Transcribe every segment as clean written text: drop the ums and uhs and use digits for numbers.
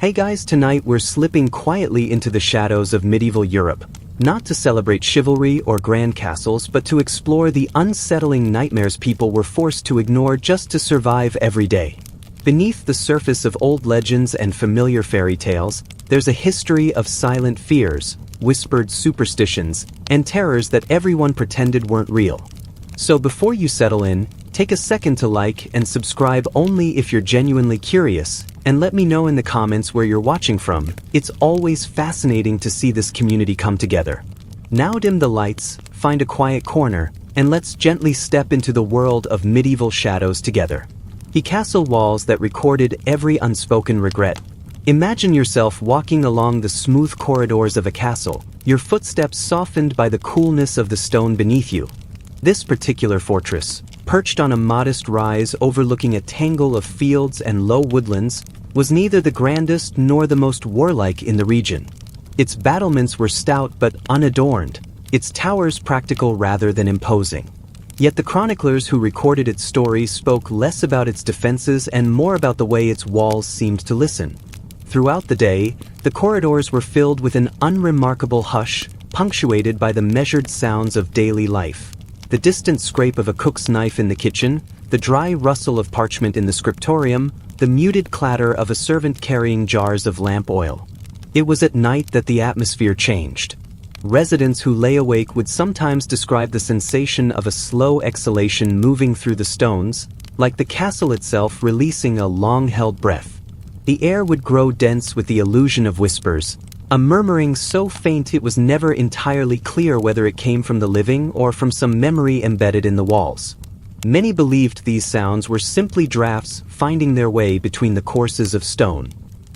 Hey guys, tonight we're slipping quietly into the shadows of medieval Europe, not to celebrate chivalry or grand castles, but to explore the unsettling nightmares people were forced to ignore just to survive every day. Beneath the surface of old legends and familiar fairy tales, there's a history of silent fears, whispered superstitions, and terrors that everyone pretended weren't real. So before you settle in, take a second to like and subscribe only if you're genuinely curious, and let me know in the comments where you're watching from. It's always fascinating to see this community come together. Now dim the lights, find a quiet corner, and let's gently step into the world of medieval shadows together. The castle walls that recorded every unspoken regret. Imagine yourself walking along the smooth corridors of a castle, your footsteps softened by the coolness of the stone beneath you. This particular fortress, perched on a modest rise overlooking a tangle of fields and low woodlands, was neither the grandest nor the most warlike in the region. Its battlements were stout but unadorned, its towers practical rather than imposing. Yet the chroniclers who recorded its story spoke less about its defenses and more about the way its walls seemed to listen. Throughout the day, the corridors were filled with an unremarkable hush, punctuated by the measured sounds of daily life. The distant scrape of a cook's knife in the kitchen, the dry rustle of parchment in the scriptorium, the muted clatter of a servant carrying jars of lamp oil. It was at night that the atmosphere changed. Residents who lay awake would sometimes describe the sensation of a slow exhalation moving through the stones, like the castle itself releasing a long-held breath. The air would grow dense with the illusion of whispers, a murmuring so faint it was never entirely clear whether it came from the living or from some memory embedded in the walls. Many believed these sounds were simply drafts finding their way between the courses of stone.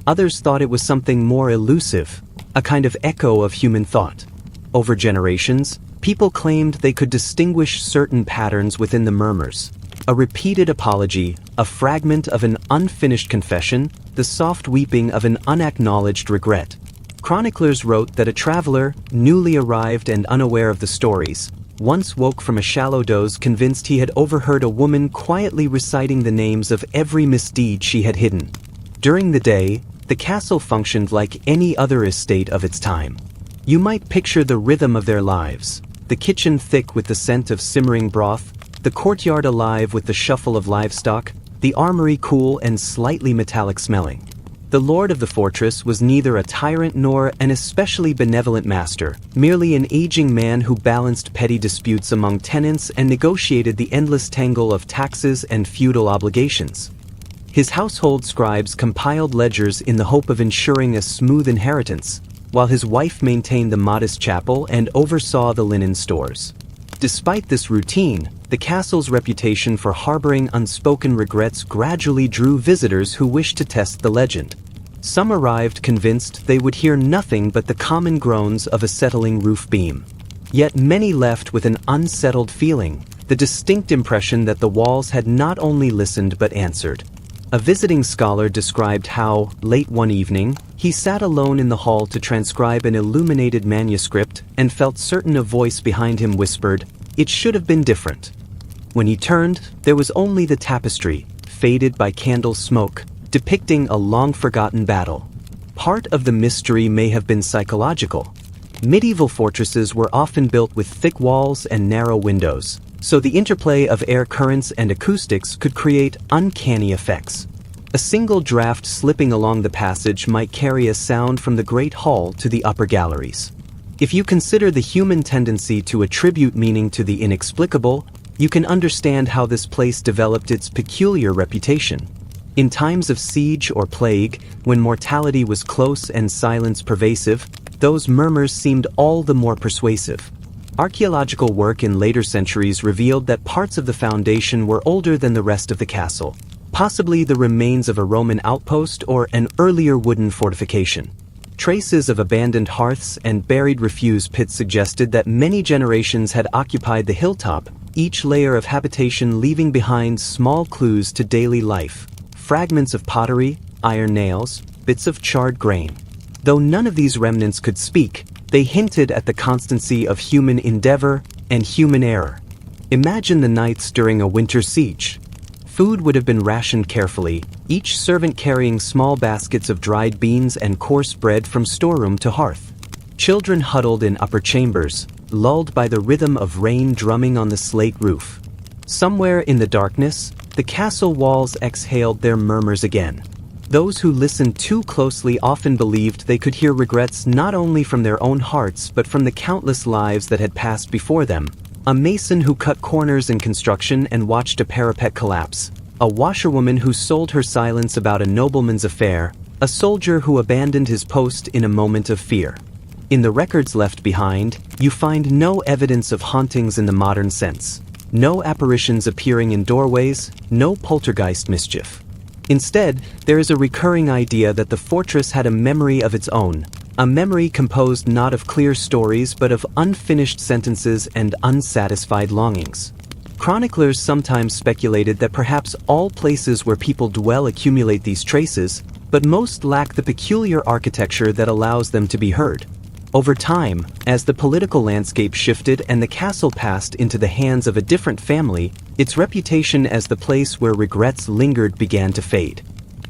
Others thought it was something more elusive, a kind of echo of human thought. Over generations, people claimed they could distinguish certain patterns within the murmurs. A repeated apology, a fragment of an unfinished confession, the soft weeping of an unacknowledged regret. Chroniclers wrote that a traveler, newly arrived and unaware of the stories, once woke from a shallow doze convinced he had overheard a woman quietly reciting the names of every misdeed she had hidden. During the day, the castle functioned like any other estate of its time. You might picture the rhythm of their lives, the kitchen thick with the scent of simmering broth, the courtyard alive with the shuffle of livestock, the armory cool and slightly metallic smelling. The lord of the fortress was neither a tyrant nor an especially benevolent master, merely an aging man who balanced petty disputes among tenants and negotiated the endless tangle of taxes and feudal obligations. His household scribes compiled ledgers in the hope of ensuring a smooth inheritance, while his wife maintained the modest chapel and oversaw the linen stores. Despite this routine, the castle's reputation for harboring unspoken regrets gradually drew visitors who wished to test the legend. Some arrived convinced they would hear nothing but the common groans of a settling roof beam. Yet many left with an unsettled feeling, the distinct impression that the walls had not only listened but answered. A visiting scholar described how, late one evening, he sat alone in the hall to transcribe an illuminated manuscript and felt certain a voice behind him whispered, "It should have been different." When he turned, there was only the tapestry, faded by candle smoke, depicting a long-forgotten battle. Part of the mystery may have been psychological. Medieval fortresses were often built with thick walls and narrow windows, so the interplay of air currents and acoustics could create uncanny effects. A single draft slipping along the passage might carry a sound from the great hall to the upper galleries. If you consider the human tendency to attribute meaning to the inexplicable, you can understand how this place developed its peculiar reputation. In times of siege or plague, when mortality was close and silence pervasive, those murmurs seemed all the more persuasive. Archaeological work in later centuries revealed that parts of the foundation were older than the rest of the castle, possibly the remains of a Roman outpost or an earlier wooden fortification. Traces of abandoned hearths and buried refuse pits suggested that many generations had occupied the hilltop, each layer of habitation leaving behind small clues to daily life. Fragments of pottery, iron nails, bits of charred grain. Though none of these remnants could speak, they hinted at the constancy of human endeavor and human error. Imagine the nights during a winter siege. Food would have been rationed carefully, each servant carrying small baskets of dried beans and coarse bread from storeroom to hearth. Children huddled in upper chambers, lulled by the rhythm of rain drumming on the slate roof. Somewhere in the darkness, the castle walls exhaled their murmurs again. Those who listened too closely often believed they could hear regrets not only from their own hearts but from the countless lives that had passed before them. A mason who cut corners in construction and watched a parapet collapse. A washerwoman who sold her silence about a nobleman's affair. A soldier who abandoned his post in a moment of fear. In the records left behind, you find no evidence of hauntings in the modern sense. No apparitions appearing in doorways, no poltergeist mischief. Instead, there is a recurring idea that the fortress had a memory of its own, a memory composed not of clear stories but of unfinished sentences and unsatisfied longings. Chroniclers sometimes speculated that perhaps all places where people dwell accumulate these traces, but most lack the peculiar architecture that allows them to be heard. Over time, as the political landscape shifted and the castle passed into the hands of a different family, its reputation as the place where regrets lingered began to fade.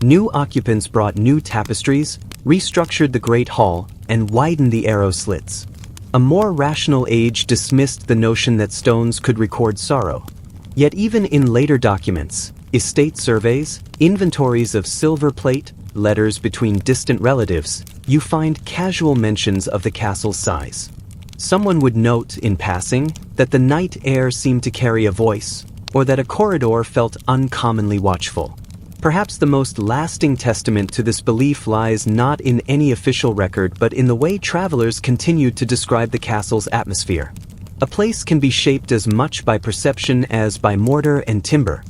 New occupants brought new tapestries, restructured the Great Hall, and widened the arrow slits. A more rational age dismissed the notion that stones could record sorrow. Yet even in later documents, estate surveys, inventories of silver plate, letters between distant relatives, you find casual mentions of the castle's size. Someone would note, in passing, that the night air seemed to carry a voice, or that a corridor felt uncommonly watchful. Perhaps the most lasting testament to this belief lies not in any official record but in the way travelers continued to describe the castle's atmosphere. A place can be shaped as much by perception as by mortar and timber.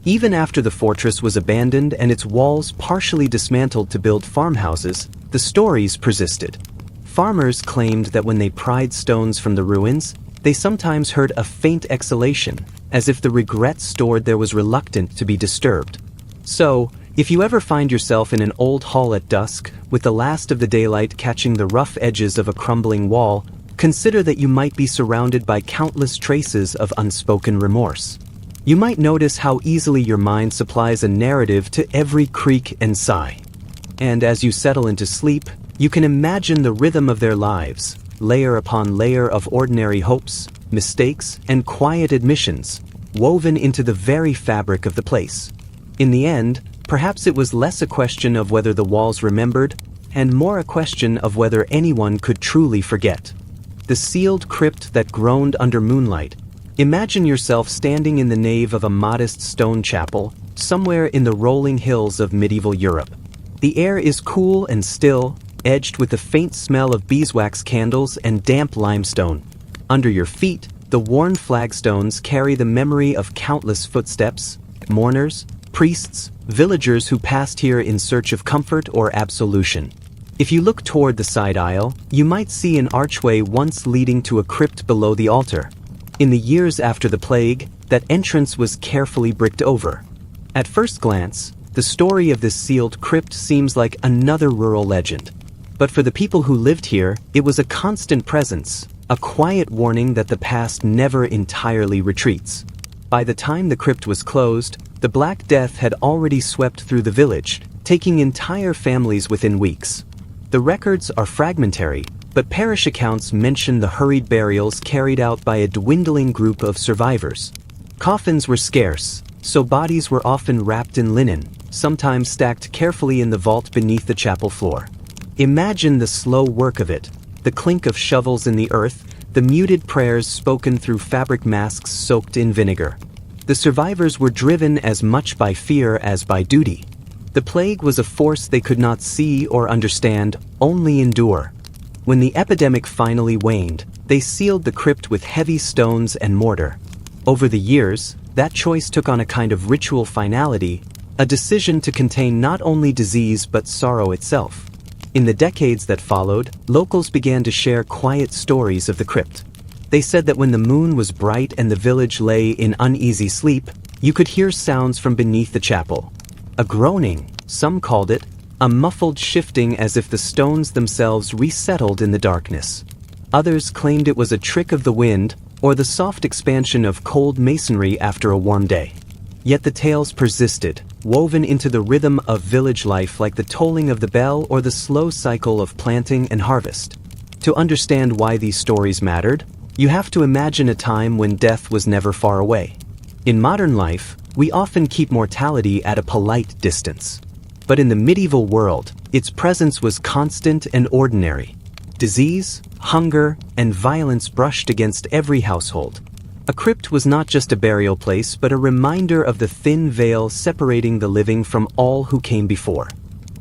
Even after the fortress was abandoned and its walls partially dismantled to build farmhouses, the stories persisted. Farmers claimed that when they pried stones from the ruins, they sometimes heard a faint exhalation, as if the regret stored there was reluctant to be disturbed. So, if you ever find yourself in an old hall at dusk, with the last of the daylight catching the rough edges of a crumbling wall, consider that you might be surrounded by countless traces of unspoken remorse. You might notice how easily your mind supplies a narrative to every creak and sigh. And as you settle into sleep, you can imagine the rhythm of their lives, layer upon layer of ordinary hopes, mistakes, and quiet admissions, woven into the very fabric of the place. In the end, perhaps it was less a question of whether the walls remembered, and more a question of whether anyone could truly forget. The sealed crypt that groaned under moonlight. Imagine yourself standing in the nave of a modest stone chapel, somewhere in the rolling hills of medieval Europe. The air is cool and still, edged with the faint smell of beeswax candles and damp limestone. Under your feet, the worn flagstones carry the memory of countless footsteps, mourners, priests, villagers who passed here in search of comfort or absolution. If you look toward the side aisle, you might see an archway once leading to a crypt below the altar. In the years after the plague, that entrance was carefully bricked over. At first glance, the story of this sealed crypt seems like another rural legend. But for the people who lived here, it was a constant presence, a quiet warning that the past never entirely retreats. By the time the crypt was closed, the Black Death had already swept through the village, taking entire families within weeks. The records are fragmentary, but parish accounts mention the hurried burials carried out by a dwindling group of survivors. Coffins were scarce, so bodies were often wrapped in linen, sometimes stacked carefully in the vault beneath the chapel floor. Imagine the slow work of it, the clink of shovels in the earth, the muted prayers spoken through fabric masks soaked in vinegar. The survivors were driven as much by fear as by duty. The plague was a force they could not see or understand, only endure. When the epidemic finally waned, they sealed the crypt with heavy stones and mortar. Over the years, that choice took on a kind of ritual finality, a decision to contain not only disease but sorrow itself. In the decades that followed, locals began to share quiet stories of the crypt. They said that when the moon was bright and the village lay in uneasy sleep, you could hear sounds from beneath the chapel. A groaning, some called it, a muffled shifting as if the stones themselves resettled in the darkness. Others claimed it was a trick of the wind or the soft expansion of cold masonry after a warm day. Yet the tales persisted, woven into the rhythm of village life like the tolling of the bell or the slow cycle of planting and harvest. To understand why these stories mattered, you have to imagine a time when death was never far away. In modern life, we often keep mortality at a polite distance. But in the medieval world, its presence was constant and ordinary. Disease, hunger, and violence brushed against every household. A crypt was not just a burial place but a reminder of the thin veil separating the living from all who came before.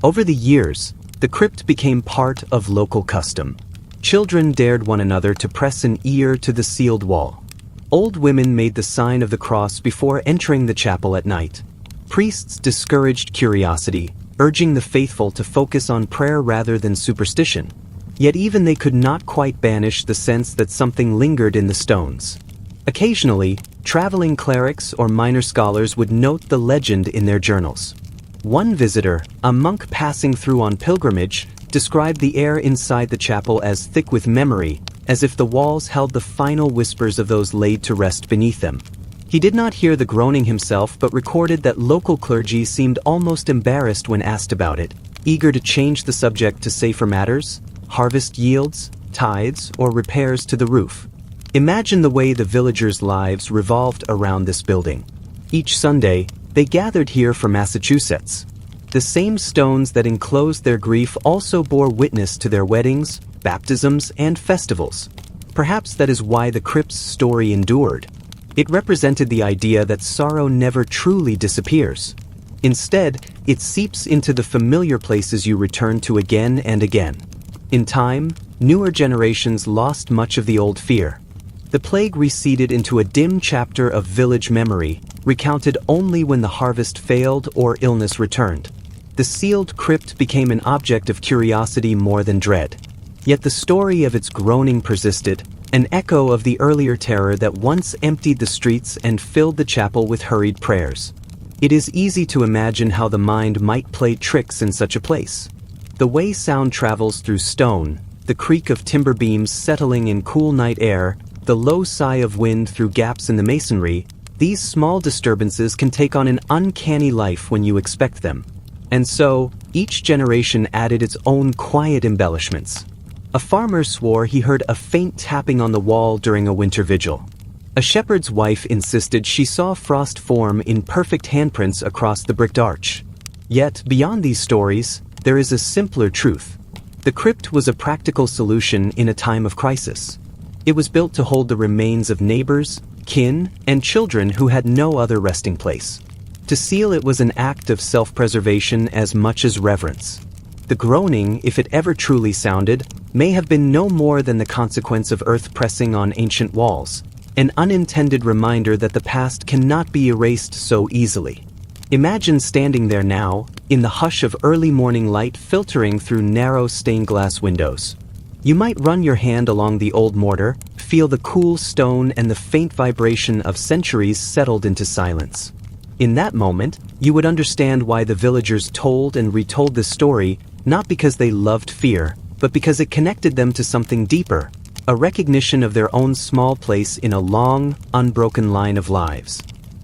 Over the years, the crypt became part of local custom. Children dared one another to press an ear to the sealed wall. Old women made the sign of the cross before entering the chapel at night. Priests discouraged curiosity, urging the faithful to focus on prayer rather than superstition. Yet even they could not quite banish the sense that something lingered in the stones. Occasionally, traveling clerics or minor scholars would note the legend in their journals. One visitor, a monk passing through on pilgrimage, described the air inside the chapel as thick with memory, as if the walls held the final whispers of those laid to rest beneath them. He did not hear the groaning himself but recorded that local clergy seemed almost embarrassed when asked about it, eager to change the subject to safer matters, harvest yields, tithes, or repairs to the roof. Imagine the way the villagers' lives revolved around this building. Each Sunday, they gathered here for Massachusetts. The same stones that enclosed their grief also bore witness to their weddings, baptisms, and festivals. Perhaps that is why the crypt's story endured. It represented the idea that sorrow never truly disappears. Instead, it seeps into the familiar places you return to again and again. In time, newer generations lost much of the old fear. The plague receded into a dim chapter of village memory, recounted only when the harvest failed or illness returned. The sealed crypt became an object of curiosity more than dread. Yet the story of its groaning persisted, an echo of the earlier terror that once emptied the streets and filled the chapel with hurried prayers. It is easy to imagine how the mind might play tricks in such a place. The way sound travels through stone, the creak of timber beams settling in cool night air, the low sigh of wind through gaps in the masonry, these small disturbances can take on an uncanny life when you expect them. And so, each generation added its own quiet embellishments. A farmer swore he heard a faint tapping on the wall during a winter vigil. A shepherd's wife insisted she saw frost form in perfect handprints across the bricked arch. Yet, beyond these stories, there is a simpler truth. The crypt was a practical solution in a time of crisis. It was built to hold the remains of neighbors, kin, and children who had no other resting place. To seal it was an act of self-preservation as much as reverence. The groaning, if it ever truly sounded, may have been no more than the consequence of earth pressing on ancient walls, an unintended reminder that the past cannot be erased so easily. Imagine standing there now, in the hush of early morning light filtering through narrow stained glass windows. You might run your hand along the old mortar, feel the cool stone and the faint vibration of centuries settled into silence. In that moment, you would understand why the villagers told and retold this story, not because they loved fear, but because it connected them to something deeper, a recognition of their own small place in a long, unbroken line of lives.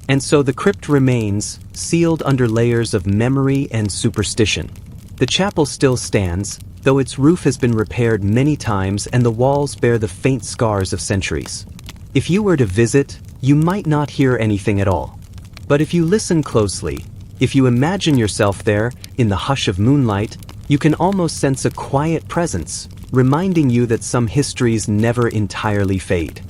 And so the crypt remains, sealed under layers of memory and superstition. The chapel still stands, though its roof has been repaired many times and the walls bear the faint scars of centuries. If you were to visit, you might not hear anything at all. But if you listen closely, if you imagine yourself there, in the hush of moonlight, you can almost sense a quiet presence, reminding you that some histories never entirely fade.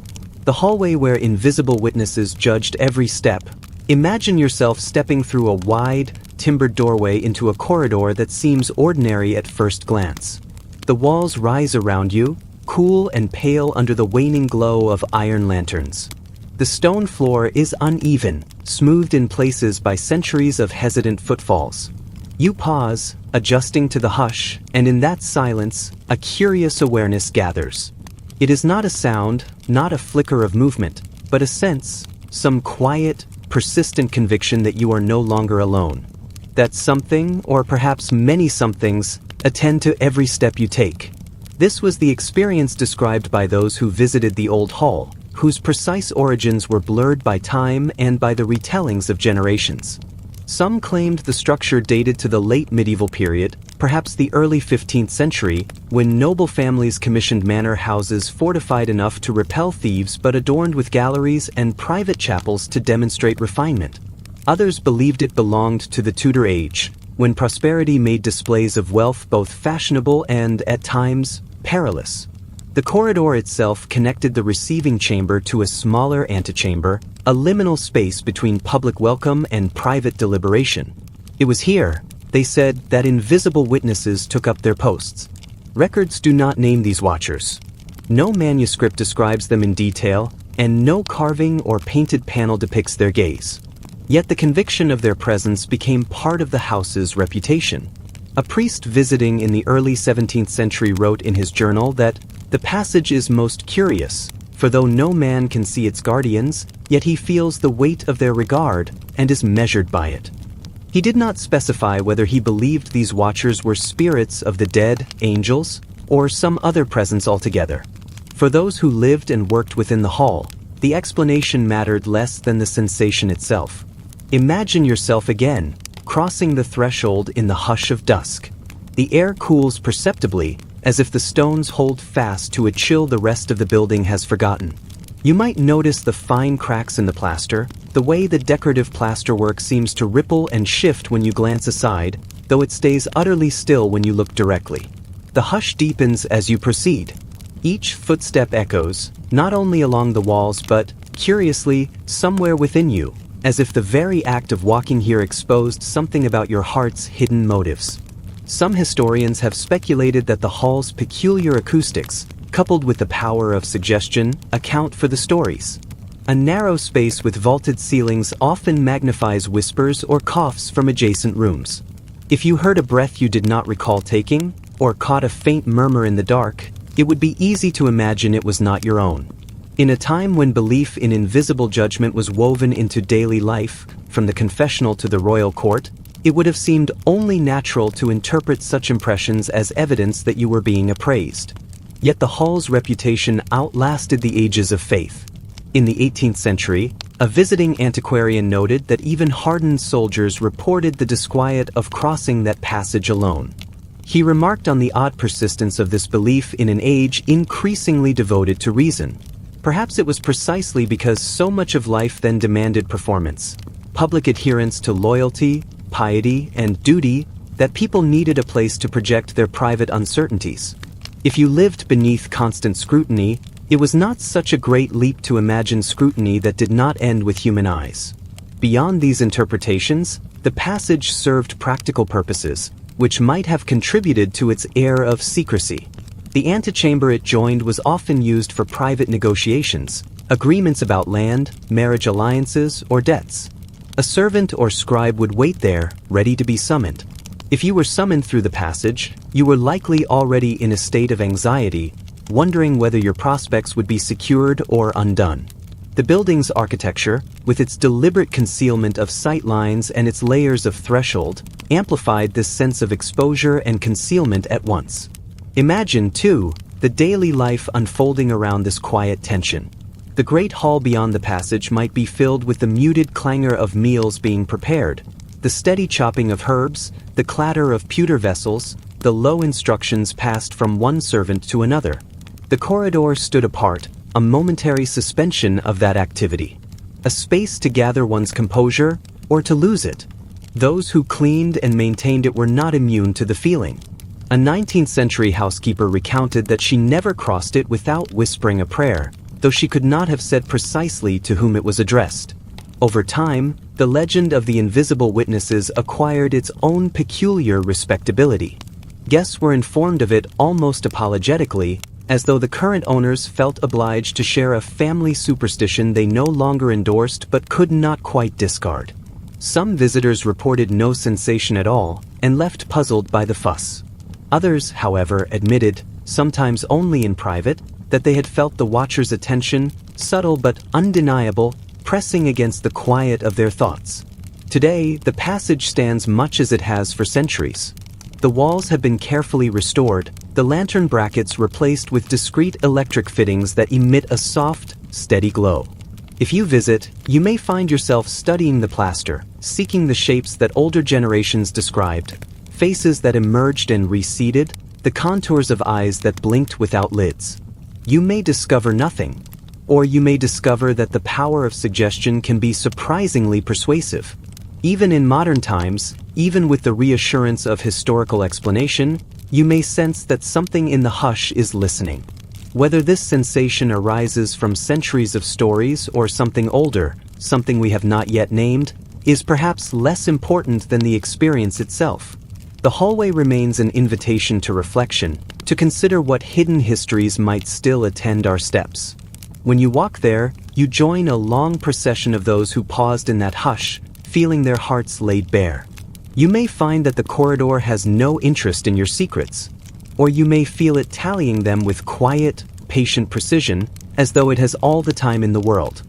The hallway where invisible witnesses judged every step. Imagine yourself stepping through a wide, timbered doorway into a corridor that seems ordinary at first glance. The walls rise around you, cool and pale under the waning glow of iron lanterns. The stone floor is uneven, smoothed in places by centuries of hesitant footfalls. You pause, adjusting to the hush, and in that silence, a curious awareness gathers. It is not a sound, not a flicker of movement, but a sense, some quiet, persistent conviction that you are no longer alone. That something, or perhaps many somethings, attend to every step you take. This was the experience described by those who visited the old hall, whose precise origins were blurred by time and by the retellings of generations. Some claimed the structure dated to the late medieval period, perhaps the early 15th century, when noble families commissioned manor houses fortified enough to repel thieves but adorned with galleries and private chapels to demonstrate refinement. Others believed it belonged to the Tudor age, when prosperity made displays of wealth both fashionable and, at times, perilous. The corridor itself connected the receiving chamber to a smaller antechamber, a liminal space between public welcome and private deliberation. It was here, they said, that invisible witnesses took up their posts. Records do not name these watchers. No manuscript describes them in detail, and no carving or painted panel depicts their gaze. Yet the conviction of their presence became part of the house's reputation. A priest visiting in the early 17th century wrote in his journal that the passage is most curious, for though no man can see its guardians, yet he feels the weight of their regard and is measured by it. He did not specify whether he believed these watchers were spirits of the dead, angels, or some other presence altogether. For those who lived and worked within the hall, the explanation mattered less than the sensation itself. Imagine yourself again, crossing the threshold in the hush of dusk. The air cools perceptibly, as if the stones hold fast to a chill the rest of the building has forgotten. You might notice the fine cracks in the plaster, the way the decorative plasterwork seems to ripple and shift when you glance aside, though it stays utterly still when you look directly. The hush deepens as you proceed. Each footstep echoes, not only along the walls but, curiously, somewhere within you, as if the very act of walking here exposed something about your heart's hidden motives. Some historians have speculated that the hall's peculiar acoustics, coupled with the power of suggestion, account for the stories. A narrow space with vaulted ceilings often magnifies whispers or coughs from adjacent rooms. If you heard a breath you did not recall taking, or caught a faint murmur in the dark, it would be easy to imagine it was not your own. In a time when belief in invisible judgment was woven into daily life, from the confessional to the royal court, it would have seemed only natural to interpret such impressions as evidence that you were being appraised. Yet the hall's reputation outlasted the ages of faith. In the 18th century, a visiting antiquarian noted that even hardened soldiers reported the disquiet of crossing that passage alone. He remarked on the odd persistence of this belief in an age increasingly devoted to reason. Perhaps it was precisely because so much of life then demanded performance, public adherence to loyalty, piety, and duty, that people needed a place to project their private uncertainties. If you lived beneath constant scrutiny, it was not such a great leap to imagine scrutiny that did not end with human eyes. Beyond these interpretations, the passage served practical purposes, which might have contributed to its air of secrecy. The antechamber it joined was often used for private negotiations, agreements about land, marriage alliances, or debts. A servant or scribe would wait there, ready to be summoned. If you were summoned through the passage, you were likely already in a state of anxiety, wondering whether your prospects would be secured or undone. The building's architecture, with its deliberate concealment of sight lines and its layers of threshold, amplified this sense of exposure and concealment at once. Imagine, too, the daily life unfolding around this quiet tension. The great hall beyond the passage might be filled with the muted clangor of meals being prepared, the steady chopping of herbs, the clatter of pewter vessels, the low instructions passed from one servant to another. The corridor stood apart, a momentary suspension of that activity. A space to gather one's composure, or to lose it. Those who cleaned and maintained it were not immune to the feeling. A 19th century housekeeper recounted that she never crossed it without whispering a prayer, though she could not have said precisely to whom it was addressed. Over time, the legend of the invisible witnesses acquired its own peculiar respectability. Guests were informed of it almost apologetically, as though the current owners felt obliged to share a family superstition they no longer endorsed but could not quite discard. Some visitors reported no sensation at all and left puzzled by the fuss. Others, however, admitted, sometimes only in private, that they had felt the watcher's attention, subtle but undeniable, pressing against the quiet of their thoughts. Today, the passage stands much as it has for centuries. The walls have been carefully restored, the lantern brackets replaced with discrete electric fittings that emit a soft, steady glow. If you visit, you may find yourself studying the plaster, seeking the shapes that older generations described, faces that emerged and receded, the contours of eyes that blinked without lids. You may discover nothing, or you may discover that the power of suggestion can be surprisingly persuasive. Even in modern times, even with the reassurance of historical explanation, you may sense that something in the hush is listening. Whether this sensation arises from centuries of stories or something older, something we have not yet named, is perhaps less important than the experience itself. The hallway remains an invitation to reflection, to consider what hidden histories might still attend our steps. When you walk there, you join a long procession of those who paused in that hush, feeling their hearts laid bare. You may find that the corridor has no interest in your secrets, or you may feel it tallying them with quiet, patient precision, as though it has all the time in the world.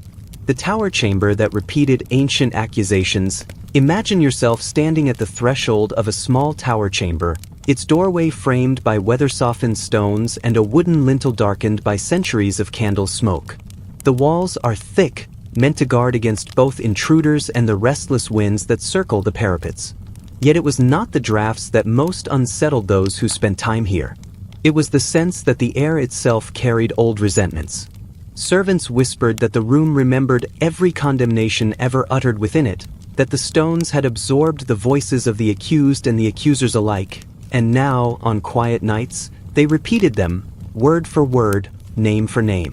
The tower chamber that repeated ancient accusations. Imagine yourself standing at the threshold of a small tower chamber, its doorway framed by weather-softened stones and a wooden lintel darkened by centuries of candle smoke. The walls are thick, meant to guard against both intruders and the restless winds that circle the parapets. Yet it was not the drafts that most unsettled those who spent time here. It was the sense that the air itself carried old resentments. Servants whispered that the room remembered every condemnation ever uttered within it, that the stones had absorbed the voices of the accused and the accusers alike, and now, on quiet nights, they repeated them, word for word, name for name.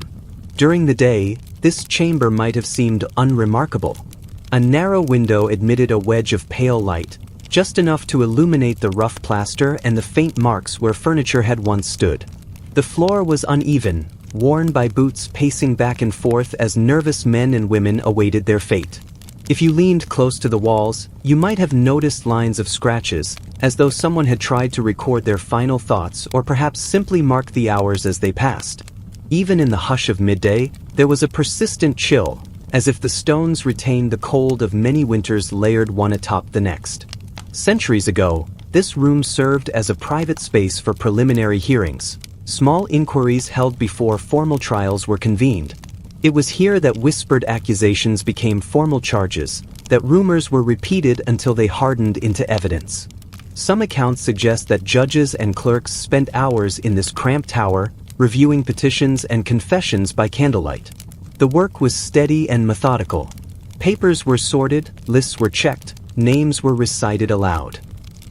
During the day, this chamber might have seemed unremarkable. A narrow window admitted a wedge of pale light, just enough to illuminate the rough plaster and the faint marks where furniture had once stood. The floor was uneven, worn by boots pacing back and forth as nervous men and women awaited their fate. If you leaned close to the walls, you might have noticed lines of scratches, as though someone had tried to record their final thoughts or perhaps simply mark the hours as they passed. Even in the hush of midday, there was a persistent chill, as if the stones retained the cold of many winters layered one atop the next. Centuries ago, this room served as a private space for preliminary hearings. Small inquiries held before formal trials were convened. It was here that whispered accusations became formal charges, that rumors were repeated until they hardened into evidence. Some accounts suggest that judges and clerks spent hours in this cramped tower, reviewing petitions and confessions by candlelight. The work was steady and methodical. Papers were sorted, lists were checked, names were recited aloud.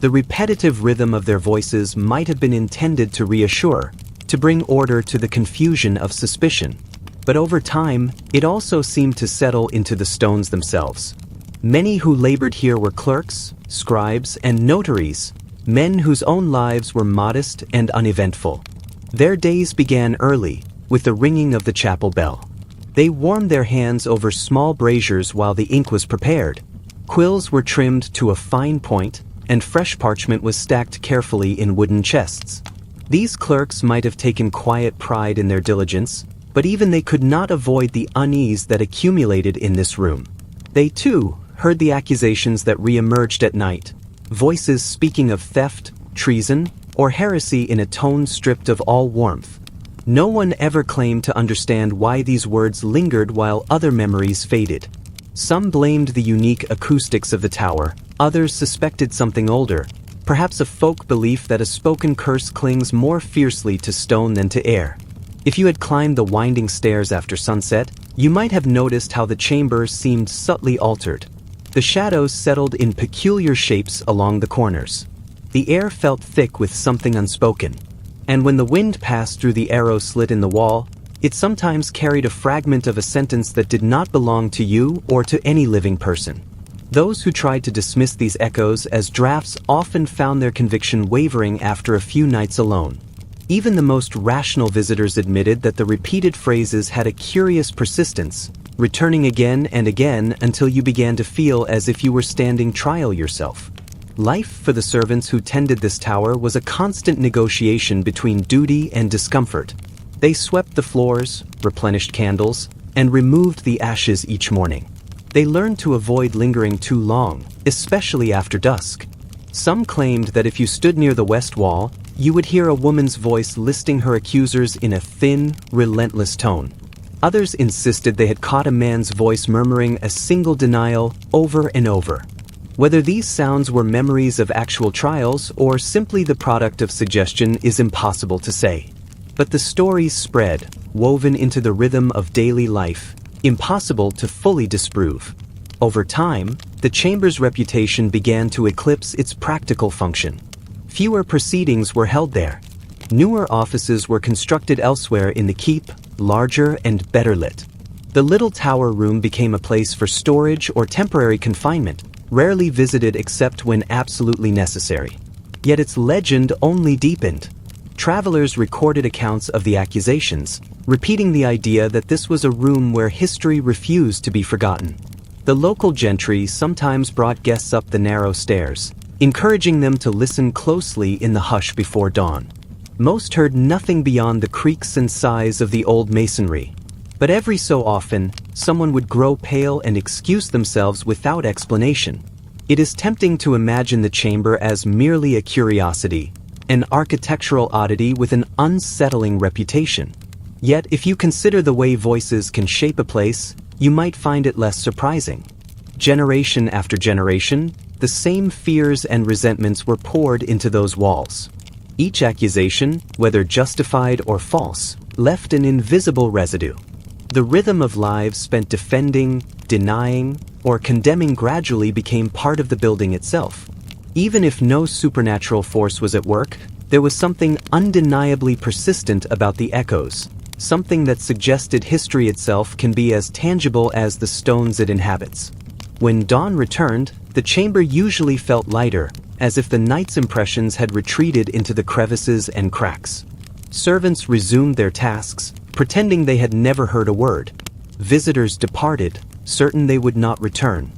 The repetitive rhythm of their voices might have been intended to reassure, to bring order to the confusion of suspicion. But over time, it also seemed to settle into the stones themselves. Many who labored here were clerks, scribes, and notaries, men whose own lives were modest and uneventful. Their days began early, with the ringing of the chapel bell. They warmed their hands over small braziers while the ink was prepared. Quills were trimmed to a fine point, and fresh parchment was stacked carefully in wooden chests. These clerks might have taken quiet pride in their diligence, but even they could not avoid the unease that accumulated in this room. They, too, heard the accusations that re-emerged at night, voices speaking of theft, treason, or heresy in a tone stripped of all warmth. No one ever claimed to understand why these words lingered while other memories faded. Some blamed the unique acoustics of the tower, others suspected something older, perhaps a folk belief that a spoken curse clings more fiercely to stone than to air. If you had climbed the winding stairs after sunset, you might have noticed how the chamber seemed subtly altered. The shadows settled in peculiar shapes along the corners. The air felt thick with something unspoken, and when the wind passed through the arrow slit in the wall, it sometimes carried a fragment of a sentence that did not belong to you or to any living person. Those who tried to dismiss these echoes as drafts often found their conviction wavering after a few nights alone. Even the most rational visitors admitted that the repeated phrases had a curious persistence, returning again and again until you began to feel as if you were standing trial yourself. Life for the servants who tended this tower was a constant negotiation between duty and discomfort. They swept the floors, replenished candles, and removed the ashes each morning. They learned to avoid lingering too long, especially after dusk. Some claimed that if you stood near the west wall, you would hear a woman's voice listing her accusers in a thin, relentless tone. Others insisted they had caught a man's voice murmuring a single denial over and over. Whether these sounds were memories of actual trials or simply the product of suggestion is impossible to say. But the stories spread, woven into the rhythm of daily life, impossible to fully disprove. Over time, the chamber's reputation began to eclipse its practical function. Fewer proceedings were held there. Newer offices were constructed elsewhere in the keep, larger and better lit. The little tower room became a place for storage or temporary confinement, rarely visited except when absolutely necessary. Yet its legend only deepened. Travelers recorded accounts of the accusations, repeating the idea that this was a room where history refused to be forgotten. The local gentry sometimes brought guests up the narrow stairs, encouraging them to listen closely in the hush before dawn. Most heard nothing beyond the creaks and sighs of the old masonry. But every so often, someone would grow pale and excuse themselves without explanation. It is tempting to imagine the chamber as merely a curiosity, an architectural oddity with an unsettling reputation. Yet, if you consider the way voices can shape a place, you might find it less surprising. Generation after generation, the same fears and resentments were poured into those walls. Each accusation, whether justified or false, left an invisible residue. The rhythm of lives spent defending, denying, or condemning gradually became part of the building itself. Even if no supernatural force was at work, there was something undeniably persistent about the echoes, something that suggested history itself can be as tangible as the stones it inhabits. When dawn returned, the chamber usually felt lighter, as if the night's impressions had retreated into the crevices and cracks. Servants resumed their tasks, pretending they had never heard a word. Visitors departed, certain they would not return.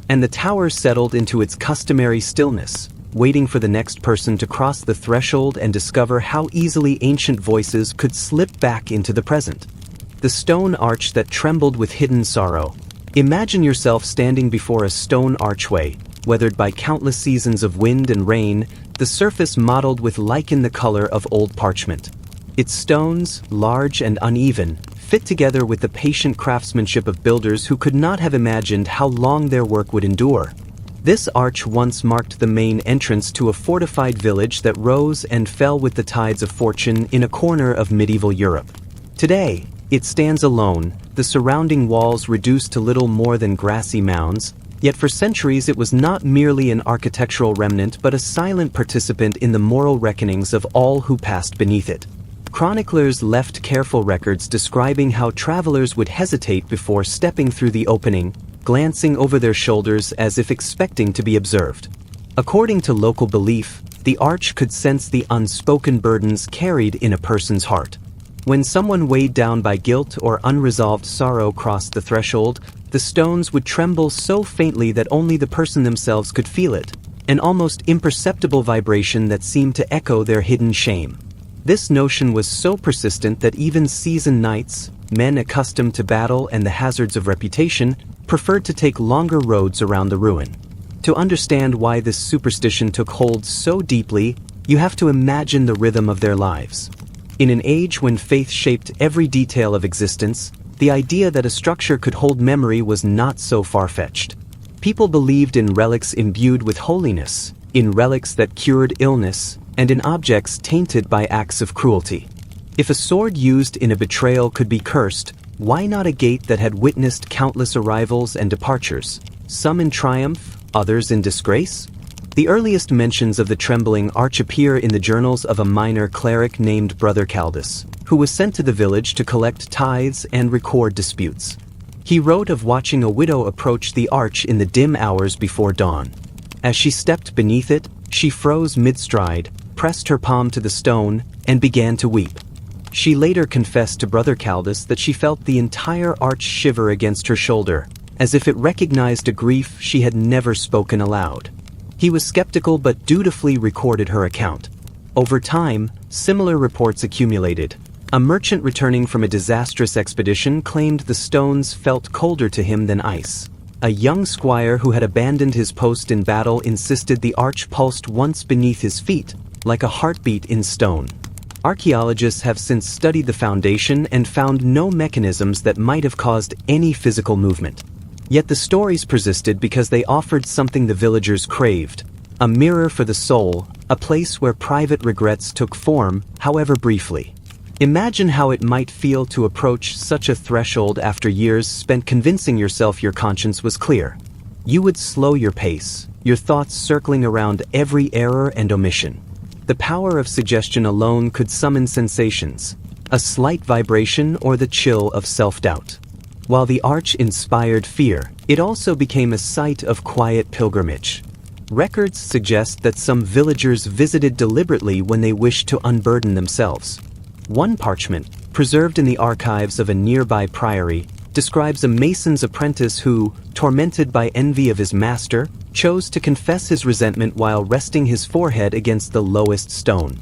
And the tower settled into its customary stillness, waiting for the next person to cross the threshold and discover how easily ancient voices could slip back into the present. The stone arch that trembled with hidden sorrow. Imagine yourself standing before a stone archway, weathered by countless seasons of wind and rain, the surface mottled with lichen the color of old parchment. Its stones, large and uneven, fit together with the patient craftsmanship of builders who could not have imagined how long their work would endure. This arch once marked the main entrance to a fortified village that rose and fell with the tides of fortune in a corner of medieval Europe. Today, it stands alone, the surrounding walls reduced to little more than grassy mounds, yet for centuries it was not merely an architectural remnant but a silent participant in the moral reckonings of all who passed beneath it. Chroniclers left careful records describing how travelers would hesitate before stepping through the opening, glancing over their shoulders as if expecting to be observed. According to local belief, the arch could sense the unspoken burdens carried in a person's heart. When someone weighed down by guilt or unresolved sorrow crossed the threshold, the stones would tremble so faintly that only the person themselves could feel it, an almost imperceptible vibration that seemed to echo their hidden shame. This notion was so persistent that even seasoned knights, men accustomed to battle and the hazards of reputation, preferred to take longer roads around the ruin. To understand why this superstition took hold so deeply, you have to imagine the rhythm of their lives. In an age when faith shaped every detail of existence, the idea that a structure could hold memory was not so far-fetched. People believed in relics imbued with holiness, in relics that cured illness, and in objects tainted by acts of cruelty. If a sword used in a betrayal could be cursed, why not a gate that had witnessed countless arrivals and departures, some in triumph, others in disgrace? The earliest mentions of the trembling arch appear in the journals of a minor cleric named Brother Caldus, who was sent to the village to collect tithes and record disputes. He wrote of watching a widow approach the arch in the dim hours before dawn. As she stepped beneath it, she froze mid-stride, pressed her palm to the stone, and began to weep. She later confessed to Brother Caldus that she felt the entire arch shiver against her shoulder, as if it recognized a grief she had never spoken aloud. He was skeptical but dutifully recorded her account. Over time, similar reports accumulated. A merchant returning from a disastrous expedition claimed the stones felt colder to him than ice. A young squire who had abandoned his post in battle insisted the arch pulsed once beneath his feet, like a heartbeat in stone. Archaeologists have since studied the foundation and found no mechanisms that might have caused any physical movement. Yet the stories persisted because they offered something the villagers craved: a mirror for the soul, a place where private regrets took form, however briefly. Imagine how it might feel to approach such a threshold after years spent convincing yourself your conscience was clear. You would slow your pace, your thoughts circling around every error and omission. The power of suggestion alone could summon sensations, a slight vibration or the chill of self-doubt. While the arch inspired fear, it also became a site of quiet pilgrimage. Records suggest that some villagers visited deliberately when they wished to unburden themselves. One parchment, preserved in the archives of a nearby priory, describes a mason's apprentice who, tormented by envy of his master, chose to confess his resentment while resting his forehead against the lowest stone.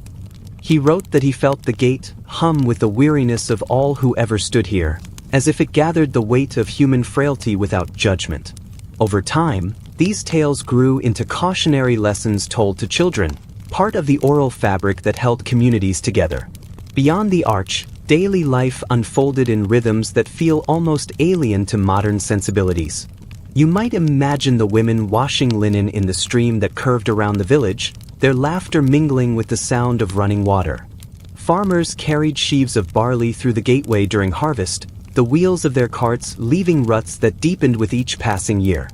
He wrote that he felt the gate hum with the weariness of all who ever stood here, as if it gathered the weight of human frailty without judgment. Over time, these tales grew into cautionary lessons told to children, part of the oral fabric that held communities together. Beyond the arch, daily life unfolded in rhythms that feel almost alien to modern sensibilities. You might imagine the women washing linen in the stream that curved around the village, their laughter mingling with the sound of running water. Farmers carried sheaves of barley through the gateway during harvest, the wheels of their carts leaving ruts that deepened with each passing year.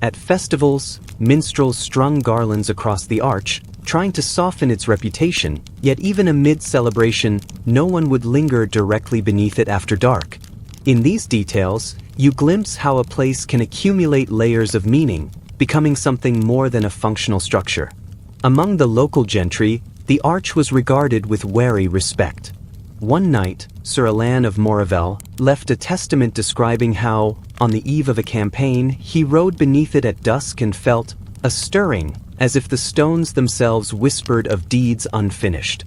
At festivals, minstrels strung garlands across the arch, trying to soften its reputation, yet even amid celebration, no one would linger directly beneath it after dark. In these details, you glimpse how a place can accumulate layers of meaning, becoming something more than a functional structure. Among the local gentry, the arch was regarded with wary respect. One night, Sir Alan of Moravelle left a testament describing how, on the eve of a campaign, he rode beneath it at dusk and felt a stirring, as if the stones themselves whispered of deeds unfinished.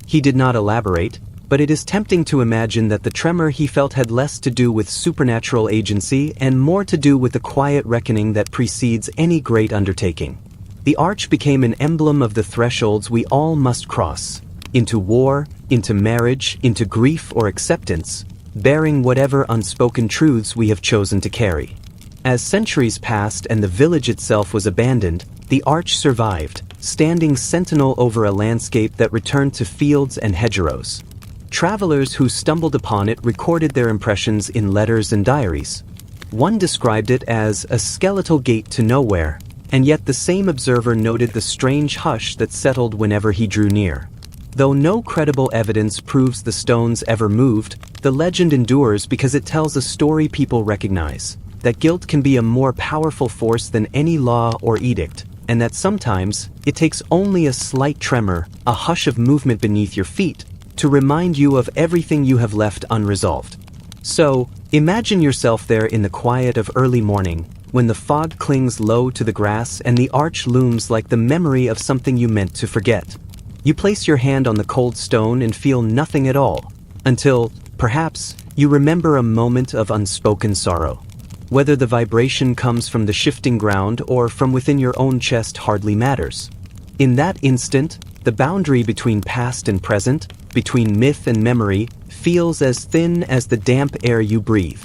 He did not elaborate, but it is tempting to imagine that the tremor he felt had less to do with supernatural agency and more to do with the quiet reckoning that precedes any great undertaking. The arch became an emblem of the thresholds we all must cross, into war, into marriage, into grief or acceptance, bearing whatever unspoken truths we have chosen to carry. As centuries passed and the village itself was abandoned, the arch survived, standing sentinel over a landscape that returned to fields and hedgerows. Travelers who stumbled upon it recorded their impressions in letters and diaries. One described it as a skeletal gate to nowhere, and yet the same observer noted the strange hush that settled whenever he drew near. Though no credible evidence proves the stones ever moved, the legend endures because it tells a story people recognize, that guilt can be a more powerful force than any law or edict, and that sometimes it takes only a slight tremor, a hush of movement beneath your feet, to remind you of everything you have left unresolved. So, imagine yourself there in the quiet of early morning, when the fog clings low to the grass and the arch looms like the memory of something you meant to forget. You place your hand on the cold stone and feel nothing at all, until, perhaps, you remember a moment of unspoken sorrow. Whether the vibration comes from the shifting ground or from within your own chest hardly matters. In that instant, the boundary between past and present, between myth and memory, feels as thin as the damp air you breathe.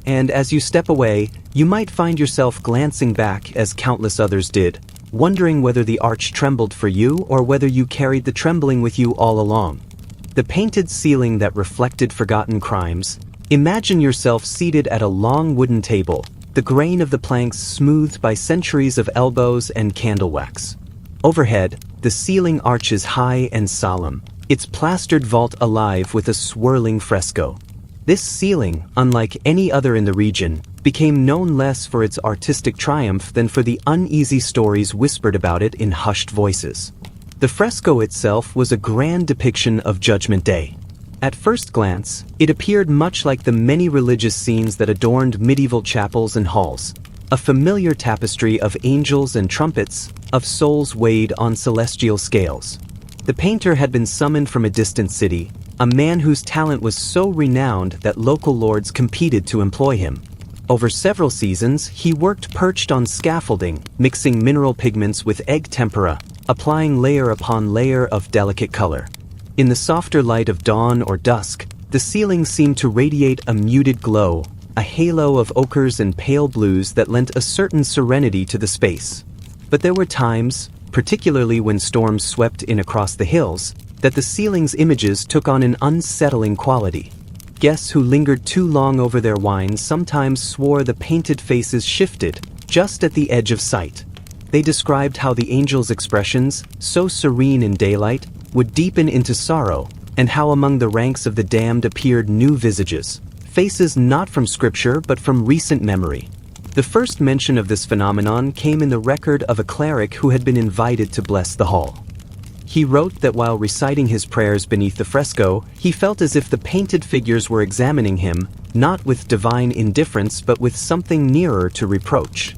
And as you step away, you might find yourself glancing back as countless others did, wondering whether the arch trembled for you or whether you carried the trembling with you all along. The painted ceiling that reflected forgotten crimes. Imagine yourself seated at a long wooden table, the grain of the planks smoothed by centuries of elbows and candle wax. Overhead, the ceiling arches high and solemn, its plastered vault alive with a swirling fresco. This ceiling, unlike any other in the region, became known less for its artistic triumph than for the uneasy stories whispered about it in hushed voices. The fresco itself was a grand depiction of Judgment Day. At first glance, it appeared much like the many religious scenes that adorned medieval chapels and halls, a familiar tapestry of angels and trumpets, of souls weighed on celestial scales. The painter had been summoned from a distant city, a man whose talent was so renowned that local lords competed to employ him. Over several seasons, he worked perched on scaffolding, mixing mineral pigments with egg tempera, applying layer upon layer of delicate color. In the softer light of dawn or dusk, the ceiling seemed to radiate a muted glow, a halo of ochres and pale blues that lent a certain serenity to the space. But there were times, particularly when storms swept in across the hills, that the ceiling's images took on an unsettling quality. Guests who lingered too long over their wine sometimes swore the painted faces shifted, just at the edge of sight. They described how the angels' expressions, so serene in daylight, would deepen into sorrow, and how among the ranks of the damned appeared new visages, faces not from scripture but from recent memory. The first mention of this phenomenon came in the record of a cleric who had been invited to bless the hall. He wrote that while reciting his prayers beneath the fresco, he felt as if the painted figures were examining him, not with divine indifference but with something nearer to reproach.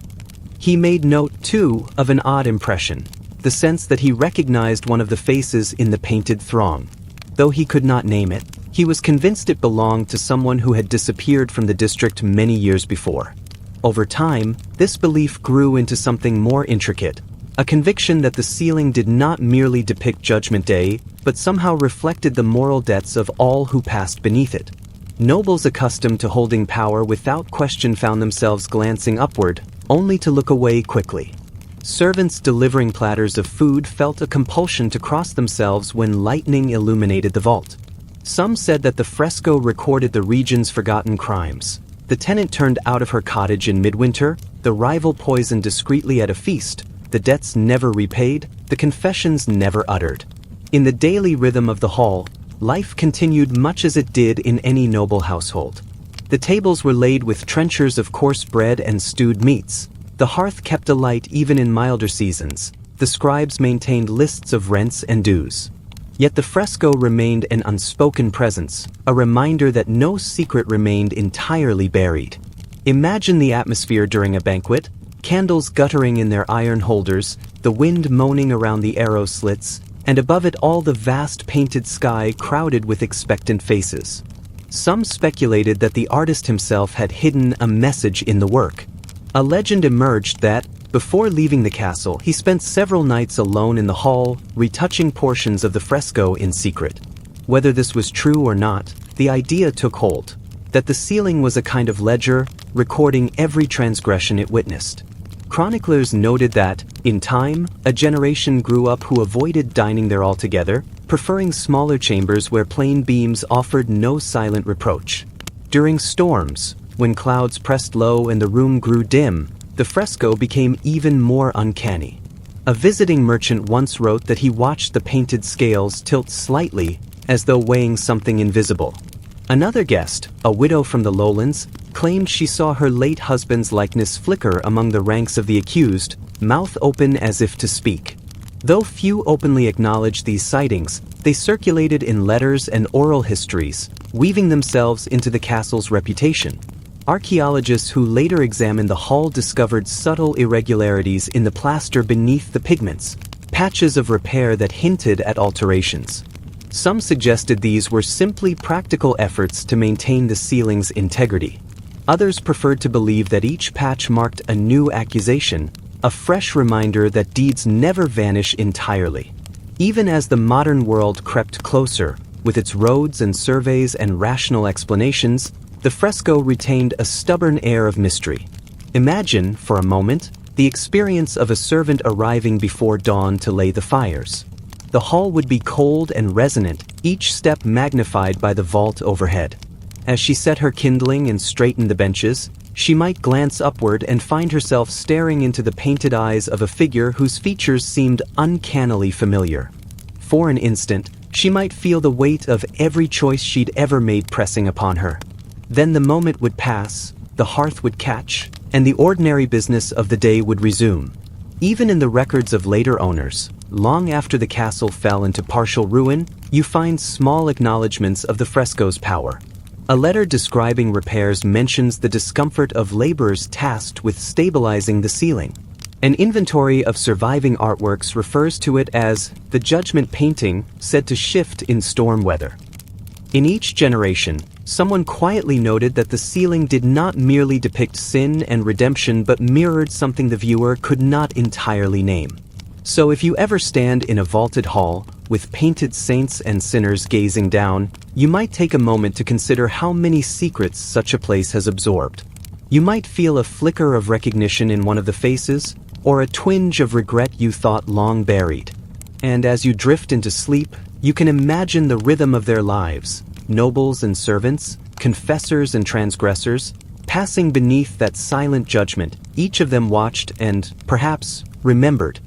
He made note, too, of an odd impression, the sense that he recognized one of the faces in the painted throng. Though he could not name it, he was convinced it belonged to someone who had disappeared from the district many years before. Over time, this belief grew into something more intricate, a conviction that the ceiling did not merely depict Judgment Day, but somehow reflected the moral debts of all who passed beneath it. Nobles accustomed to holding power without question found themselves glancing upward, only to look away quickly. Servants delivering platters of food felt a compulsion to cross themselves when lightning illuminated the vault. Some said that the fresco recorded the region's forgotten crimes. The tenant turned out of her cottage in midwinter, the rival poisoned discreetly at a feast, the debts never repaid, the confessions never uttered. In the daily rhythm of the hall, life continued much as it did in any noble household. The tables were laid with trenchers of coarse bread and stewed meats. The hearth kept alight even in milder seasons. The scribes maintained lists of rents and dues. Yet the fresco remained an unspoken presence, a reminder that no secret remained entirely buried. Imagine the atmosphere during a banquet, candles guttering in their iron holders, the wind moaning around the arrow slits, and above it all the vast painted sky crowded with expectant faces. Some speculated that the artist himself had hidden a message in the work. A legend emerged that, before leaving the castle, he spent several nights alone in the hall, retouching portions of the fresco in secret. Whether this was true or not, the idea took hold, that the ceiling was a kind of ledger, recording every transgression it witnessed. Chroniclers noted that, in time, a generation grew up who avoided dining there altogether, preferring smaller chambers where plain beams offered no silent reproach. During storms, when clouds pressed low and the room grew dim, the fresco became even more uncanny. A visiting merchant once wrote that he watched the painted scales tilt slightly, as though weighing something invisible. Another guest, a widow from the lowlands, claimed she saw her late husband's likeness flicker among the ranks of the accused, mouth open as if to speak. Though few openly acknowledged these sightings, they circulated in letters and oral histories, weaving themselves into the castle's reputation. Archaeologists who later examined the hall discovered subtle irregularities in the plaster beneath the pigments, patches of repair that hinted at alterations. Some suggested these were simply practical efforts to maintain the ceiling's integrity. Others preferred to believe that each patch marked a new accusation, a fresh reminder that deeds never vanish entirely. Even as the modern world crept closer, with its roads and surveys and rational explanations, the fresco retained a stubborn air of mystery. Imagine, for a moment, the experience of a servant arriving before dawn to lay the fires. The hall would be cold and resonant, each step magnified by the vault overhead. As she set her kindling and straightened the benches, she might glance upward and find herself staring into the painted eyes of a figure whose features seemed uncannily familiar. For an instant, she might feel the weight of every choice she'd ever made pressing upon her. Then the moment would pass, the hearth would catch, and the ordinary business of the day would resume. Even in the records of later owners, long after the castle fell into partial ruin, you find small acknowledgments of the fresco's power. A letter describing repairs mentions the discomfort of laborers tasked with stabilizing the ceiling. An inventory of surviving artworks refers to it as the judgment painting said to shift in storm weather. In each generation, Someone quietly noted that the ceiling did not merely depict sin and redemption but mirrored something the viewer could not entirely name. So if you ever stand in a vaulted hall, with painted saints and sinners gazing down, you might take a moment to consider how many secrets such a place has absorbed. You might feel a flicker of recognition in one of the faces, or a twinge of regret you thought long buried. And as you drift into sleep, you can imagine the rhythm of their lives, nobles and servants, confessors and transgressors, passing beneath that silent judgment. Each of them watched and, perhaps, remembered.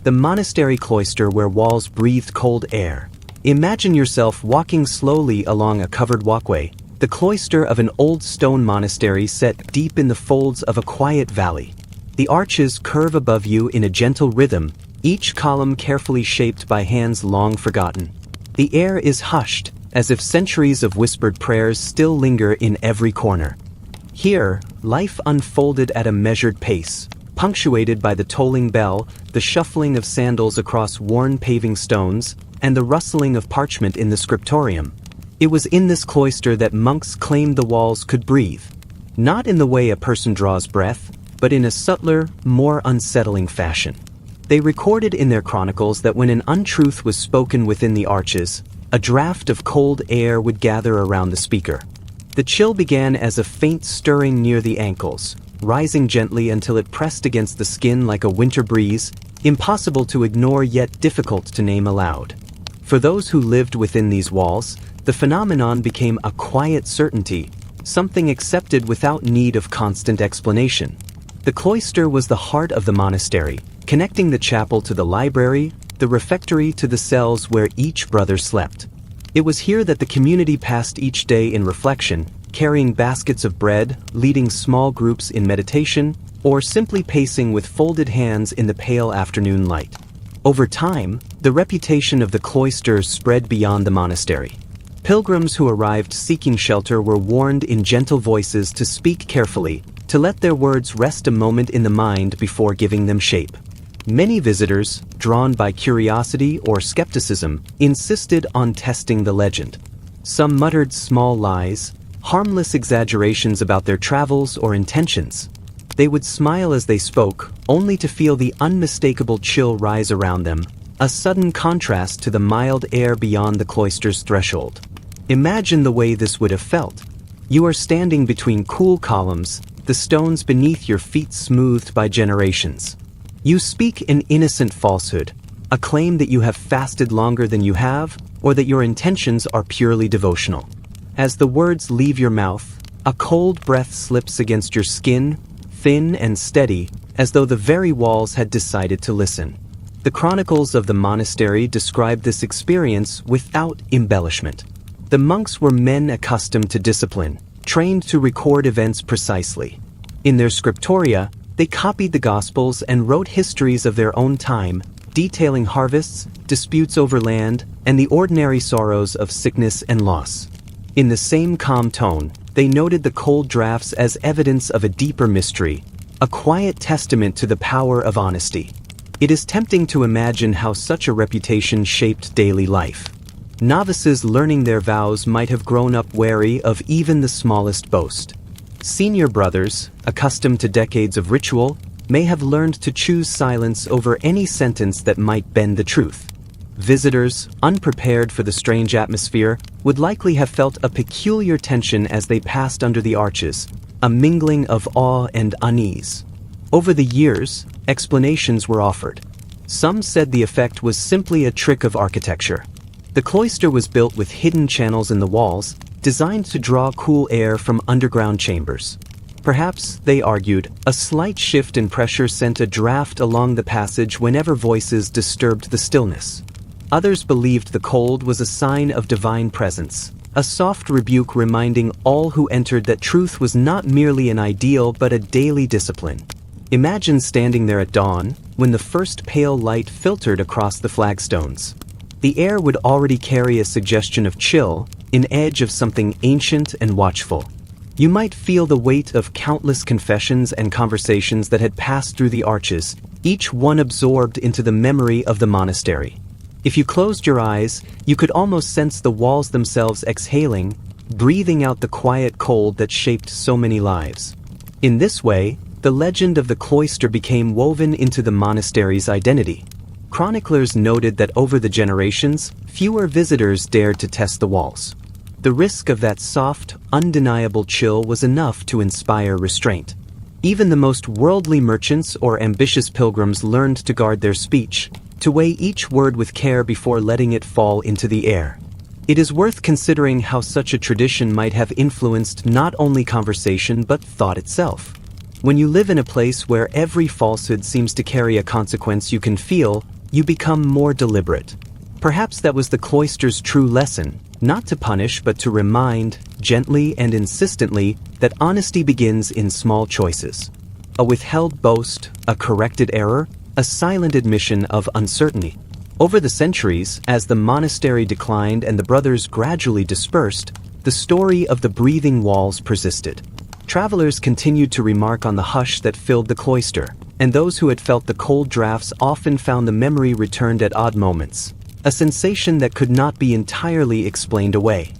The monastery cloister where walls breathed cold air. Imagine yourself walking slowly along a covered walkway, the cloister of an old stone monastery set deep in the folds of a quiet valley. The arches curve above you in a gentle rhythm, each column carefully shaped by hands long forgotten. The air is hushed, as if centuries of whispered prayers still linger in every corner. Here, life unfolded at a measured pace, punctuated by the tolling bell, the shuffling of sandals across worn paving stones, and the rustling of parchment in the scriptorium. It was in this cloister that monks claimed the walls could breathe, not in the way a person draws breath, but in a subtler, more unsettling fashion. They recorded in their chronicles that when an untruth was spoken within the arches, a draft of cold air would gather around the speaker. The chill began as a faint stirring near the ankles, rising gently until it pressed against the skin like a winter breeze, impossible to ignore yet difficult to name aloud. For those who lived within these walls, the phenomenon became a quiet certainty, something accepted without need of constant explanation. The cloister was the heart of the monastery, connecting the chapel to the library, the refectory to the cells where each brother slept. It was here that the community passed each day in reflection, carrying baskets of bread, leading small groups in meditation, or simply pacing with folded hands in the pale afternoon light. Over time, the reputation of the cloisters spread beyond the monastery. Pilgrims who arrived seeking shelter were warned in gentle voices to speak carefully, to let their words rest a moment in the mind before giving them shape. Many visitors, drawn by curiosity or skepticism, insisted on testing the legend. Some muttered small lies, harmless exaggerations about their travels or intentions. They would smile as they spoke, only to feel the unmistakable chill rise around them, a sudden contrast to the mild air beyond the cloister's threshold. Imagine the way this would have felt. You are standing between cool columns, the stones beneath your feet smoothed by generations. You speak an innocent falsehood, a claim that you have fasted longer than you have, or that your intentions are purely devotional. As the words leave your mouth, a cold breath slips against your skin, thin and steady, as though the very walls had decided to listen. The chronicles of the monastery describe this experience without embellishment. The monks were men accustomed to discipline, trained to record events precisely. In their scriptoria, they copied the Gospels and wrote histories of their own time, detailing harvests, disputes over land, and the ordinary sorrows of sickness and loss. In the same calm tone, they noted the cold drafts as evidence of a deeper mystery, a quiet testament to the power of honesty. It is tempting to imagine how such a reputation shaped daily life. Novices learning their vows might have grown up wary of even the smallest boast. Senior brothers, accustomed to decades of ritual, may have learned to choose silence over any sentence that might bend the truth. Visitors, unprepared for the strange atmosphere, would likely have felt a peculiar tension as they passed under the arches, a mingling of awe and unease. Over the years, explanations were offered. Some said the effect was simply a trick of architecture. The cloister was built with hidden channels in the walls, designed to draw cool air from underground chambers. Perhaps, they argued, a slight shift in pressure sent a draft along the passage whenever voices disturbed the stillness. Others believed the cold was a sign of divine presence, a soft rebuke reminding all who entered that truth was not merely an ideal but a daily discipline. Imagine standing there at dawn, when the first pale light filtered across the flagstones. The air would already carry a suggestion of chill, an edge of something ancient and watchful. You might feel the weight of countless confessions and conversations that had passed through the arches, each one absorbed into the memory of the monastery. If you closed your eyes, you could almost sense the walls themselves exhaling, breathing out the quiet cold that shaped so many lives. In this way, the legend of the cloister became woven into the monastery's identity. Chroniclers noted that over the generations, fewer visitors dared to test the walls. The risk of that soft, undeniable chill was enough to inspire restraint. Even the most worldly merchants or ambitious pilgrims learned to guard their speech, to weigh each word with care before letting it fall into the air. It is worth considering how such a tradition might have influenced not only conversation but thought itself. When you live in a place where every falsehood seems to carry a consequence you can feel, you become more deliberate. Perhaps that was the cloister's true lesson, not to punish but to remind, gently and insistently, that honesty begins in small choices. A withheld boast, a corrected error, a silent admission of uncertainty. Over the centuries, as the monastery declined and the brothers gradually dispersed, the story of the breathing walls persisted. Travelers continued to remark on the hush that filled the cloister, and those who had felt the cold drafts often found the memory returned at odd moments, a sensation that could not be entirely explained away.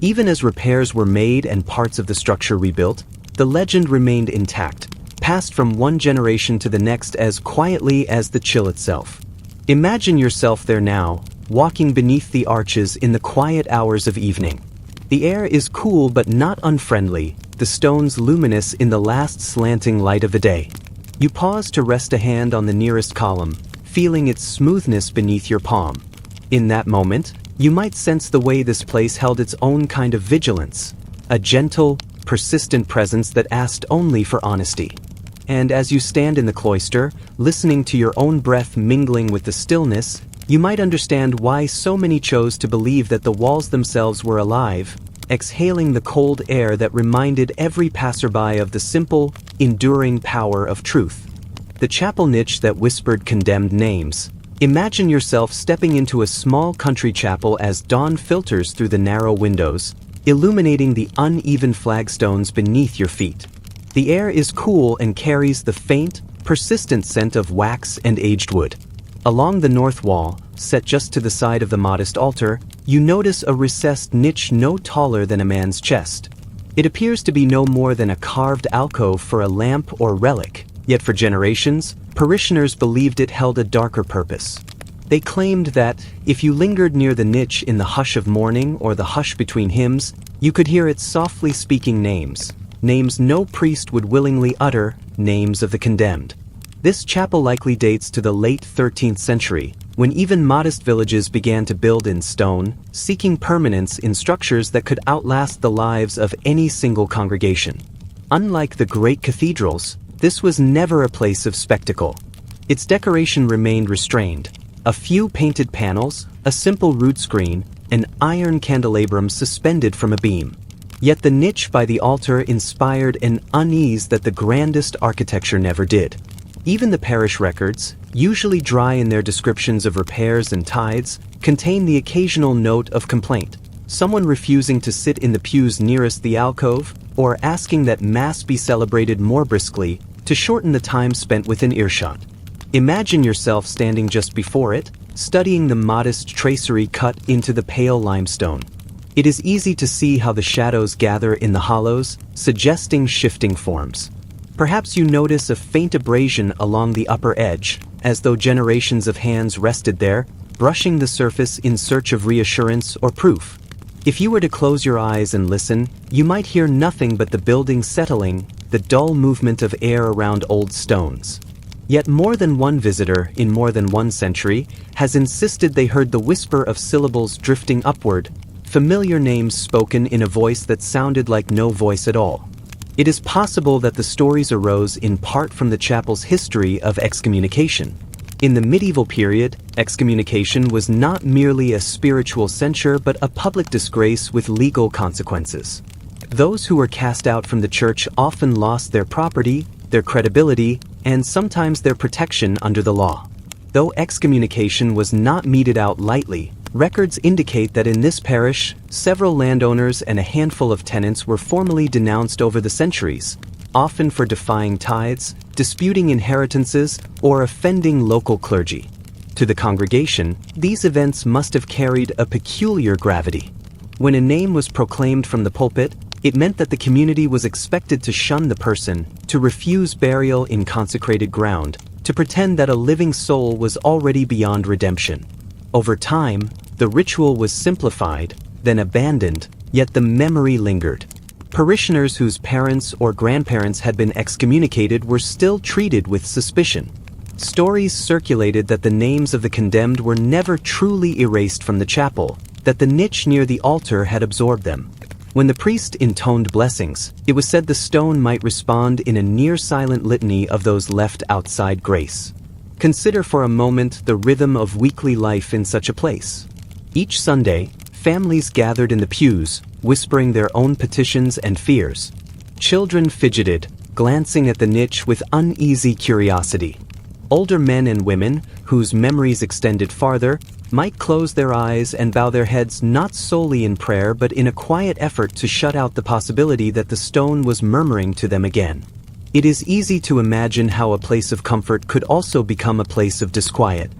Even as repairs were made and parts of the structure rebuilt, the legend remained intact, passed from one generation to the next as quietly as the chill itself. Imagine yourself there now, walking beneath the arches in the quiet hours of evening. The air is cool but not unfriendly, the stones luminous in the last slanting light of the day. You pause to rest a hand on the nearest column, feeling its smoothness beneath your palm. In that moment, you might sense the way this place held its own kind of vigilance, a gentle, persistent presence that asked only for honesty. And as you stand in the cloister, listening to your own breath mingling with the stillness, you might understand why so many chose to believe that the walls themselves were alive, exhaling the cold air that reminded every passerby of the simple, enduring power of truth. The chapel niche that whispered condemned names. Imagine yourself stepping into a small country chapel as dawn filters through the narrow windows, illuminating the uneven flagstones beneath your feet. The air is cool and carries the faint, persistent scent of wax and aged wood. Along the north wall, set just to the side of the modest altar, you notice a recessed niche no taller than a man's chest. It appears to be no more than a carved alcove for a lamp or relic, yet for generations, parishioners believed it held a darker purpose. They claimed that, if you lingered near the niche in the hush of morning or the hush between hymns, you could hear it softly speaking names no priest would willingly utter, names of the condemned. This chapel likely dates to the late 13th century, when even modest villages began to build in stone, seeking permanence in structures that could outlast the lives of any single congregation. Unlike the great cathedrals, this was never a place of spectacle. Its decoration remained restrained. A few painted panels, a simple rood screen, an iron candelabrum suspended from a beam. Yet the niche by the altar inspired an unease that the grandest architecture never did. Even the parish records, usually dry in their descriptions of repairs and tithes, contain the occasional note of complaint, someone refusing to sit in the pews nearest the alcove, or asking that Mass be celebrated more briskly to shorten the time spent within earshot. Imagine yourself standing just before it, studying the modest tracery cut into the pale limestone. It is easy to see how the shadows gather in the hollows, suggesting shifting forms. Perhaps you notice a faint abrasion along the upper edge, as though generations of hands rested there, brushing the surface in search of reassurance or proof. If you were to close your eyes and listen, you might hear nothing but the building settling, the dull movement of air around old stones. Yet more than one visitor, in more than one century, has insisted they heard the whisper of syllables drifting upward, familiar names spoken in a voice that sounded like no voice at all. It is possible that the stories arose in part from the chapel's history of excommunication. In the medieval period, excommunication was not merely a spiritual censure but a public disgrace with legal consequences. Those who were cast out from the church often lost their property, their credibility, and sometimes their protection under the law. Though excommunication was not meted out lightly, records indicate that in this parish, several landowners and a handful of tenants were formally denounced over the centuries, often for defying tithes, disputing inheritances, or offending local clergy. To the congregation, these events must have carried a peculiar gravity. When a name was proclaimed from the pulpit, it meant that the community was expected to shun the person, to refuse burial in consecrated ground, to pretend that a living soul was already beyond redemption. Over time, the ritual was simplified, then abandoned, yet the memory lingered. Parishioners whose parents or grandparents had been excommunicated were still treated with suspicion. Stories circulated that the names of the condemned were never truly erased from the chapel, that the niche near the altar had absorbed them. When the priest intoned blessings, it was said the stone might respond in a near-silent litany of those left outside grace. Consider for a moment the rhythm of weekly life in such a place. Each Sunday, families gathered in the pews, whispering their own petitions and fears. Children fidgeted, glancing at the niche with uneasy curiosity. Older men and women, whose memories extended farther, might close their eyes and bow their heads not solely in prayer but in a quiet effort to shut out the possibility that the stone was murmuring to them again. It is easy to imagine how a place of comfort could also become a place of disquiet.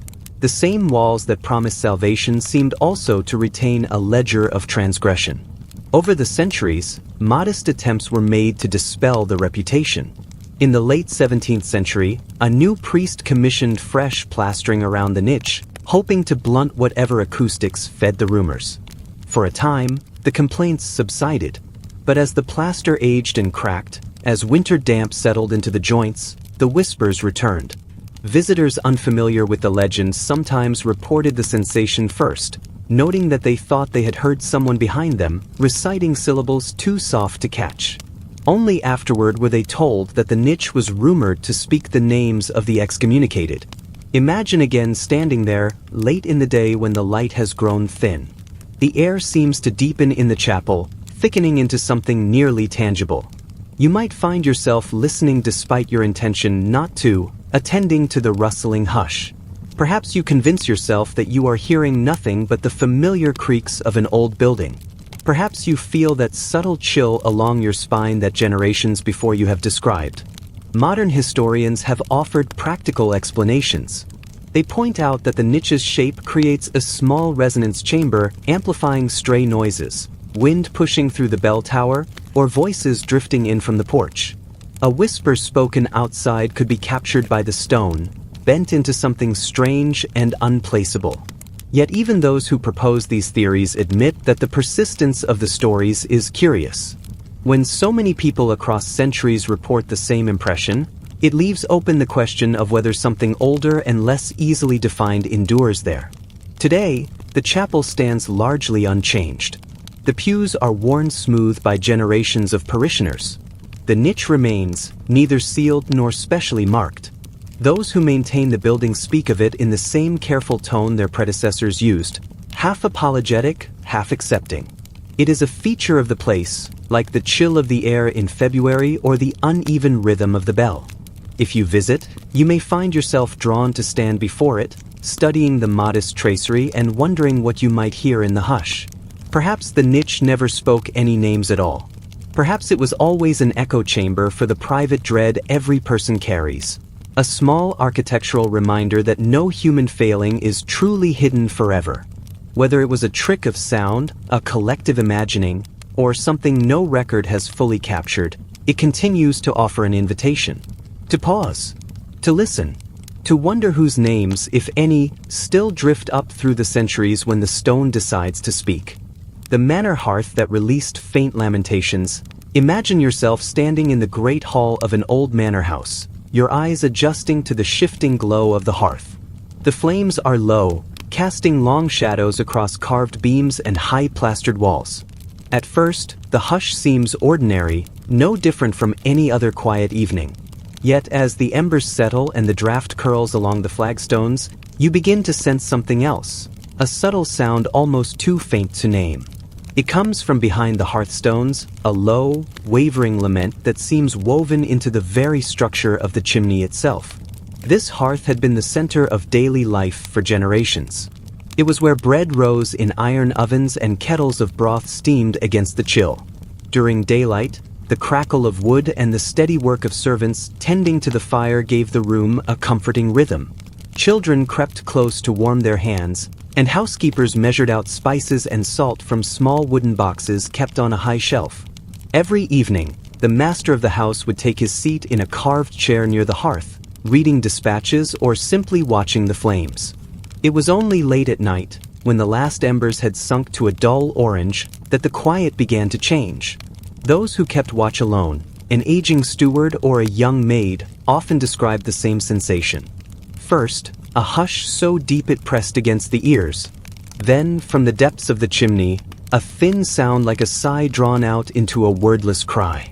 The same walls that promised salvation seemed also to retain a ledger of transgression. Over the centuries, modest attempts were made to dispel the reputation. In the late 17th century, a new priest commissioned fresh plastering around the niche, hoping to blunt whatever acoustics fed the rumors. For a time, the complaints subsided, but as the plaster aged and cracked, as winter damp settled into the joints, the whispers returned. Visitors unfamiliar with the legend sometimes reported the sensation first, noting that they thought they had heard someone behind them reciting syllables too soft to catch. Only afterward were they told that the niche was rumored to speak the names of the excommunicated. Imagine again standing there, late in the day when the light has grown thin. The air seems to deepen in the chapel, thickening into something nearly tangible. You might find yourself listening despite your intention not to, attending to the rustling hush. Perhaps you convince yourself that you are hearing nothing but the familiar creaks of an old building. Perhaps you feel that subtle chill along your spine that generations before you have described. Modern historians have offered practical explanations. They point out that the niche's shape creates a small resonance chamber amplifying stray noises, wind pushing through the bell tower, or voices drifting in from the porch. A whisper spoken outside could be captured by the stone, bent into something strange and unplaceable. Yet even those who propose these theories admit that the persistence of the stories is curious. When so many people across centuries report the same impression, it leaves open the question of whether something older and less easily defined endures there. Today, the chapel stands largely unchanged. The pews are worn smooth by generations of parishioners. The niche remains, neither sealed nor specially marked. Those who maintain the building speak of it in the same careful tone their predecessors used, half apologetic, half accepting. It is a feature of the place, like the chill of the air in February or the uneven rhythm of the bell. If you visit, you may find yourself drawn to stand before it, studying the modest tracery and wondering what you might hear in the hush. Perhaps the niche never spoke any names at all. Perhaps it was always an echo chamber for the private dread every person carries. A small architectural reminder that no human failing is truly hidden forever. Whether it was a trick of sound, a collective imagining, or something no record has fully captured, it continues to offer an invitation. To pause, to listen, to wonder whose names, if any, still drift up through the centuries when the stone decides to speak. The manor hearth that released faint lamentations. Imagine yourself standing in the great hall of an old manor house, your eyes adjusting to the shifting glow of the hearth. The flames are low, casting long shadows across carved beams and high plastered walls. At first, the hush seems ordinary, no different from any other quiet evening. Yet as the embers settle and the draft curls along the flagstones, you begin to sense something else, a subtle sound almost too faint to name. It comes from behind the hearthstones, a low, wavering lament that seems woven into the very structure of the chimney itself. This hearth had been the center of daily life for generations. It was where bread rose in iron ovens and kettles of broth steamed against the chill. During daylight, the crackle of wood and the steady work of servants tending to the fire gave the room a comforting rhythm. Children crept close to warm their hands, and housekeepers measured out spices and salt from small wooden boxes kept on a high shelf. Every evening, the master of the house would take his seat in a carved chair near the hearth, reading dispatches or simply watching the flames. It was only late at night, when the last embers had sunk to a dull orange, that the quiet began to change. Those who kept watch alone, an aging steward or a young maid, often described the same sensation. First, a hush so deep it pressed against the ears. Then, from the depths of the chimney, a thin sound like a sigh drawn out into a wordless cry.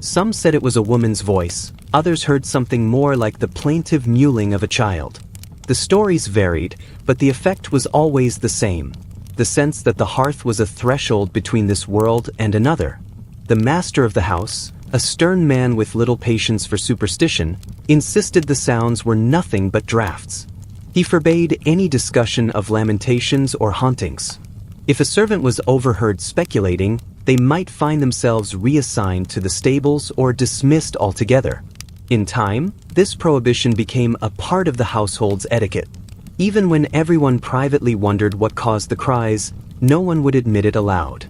Some said it was a woman's voice, others heard something more like the plaintive mewling of a child. The stories varied, but the effect was always the same, the sense that the hearth was a threshold between this world and another. The master of the house, a stern man with little patience for superstition, insisted the sounds were nothing but drafts. He forbade any discussion of lamentations or hauntings. If a servant was overheard speculating, they might find themselves reassigned to the stables or dismissed altogether. In time, this prohibition became a part of the household's etiquette. Even when everyone privately wondered what caused the cries, no one would admit it aloud.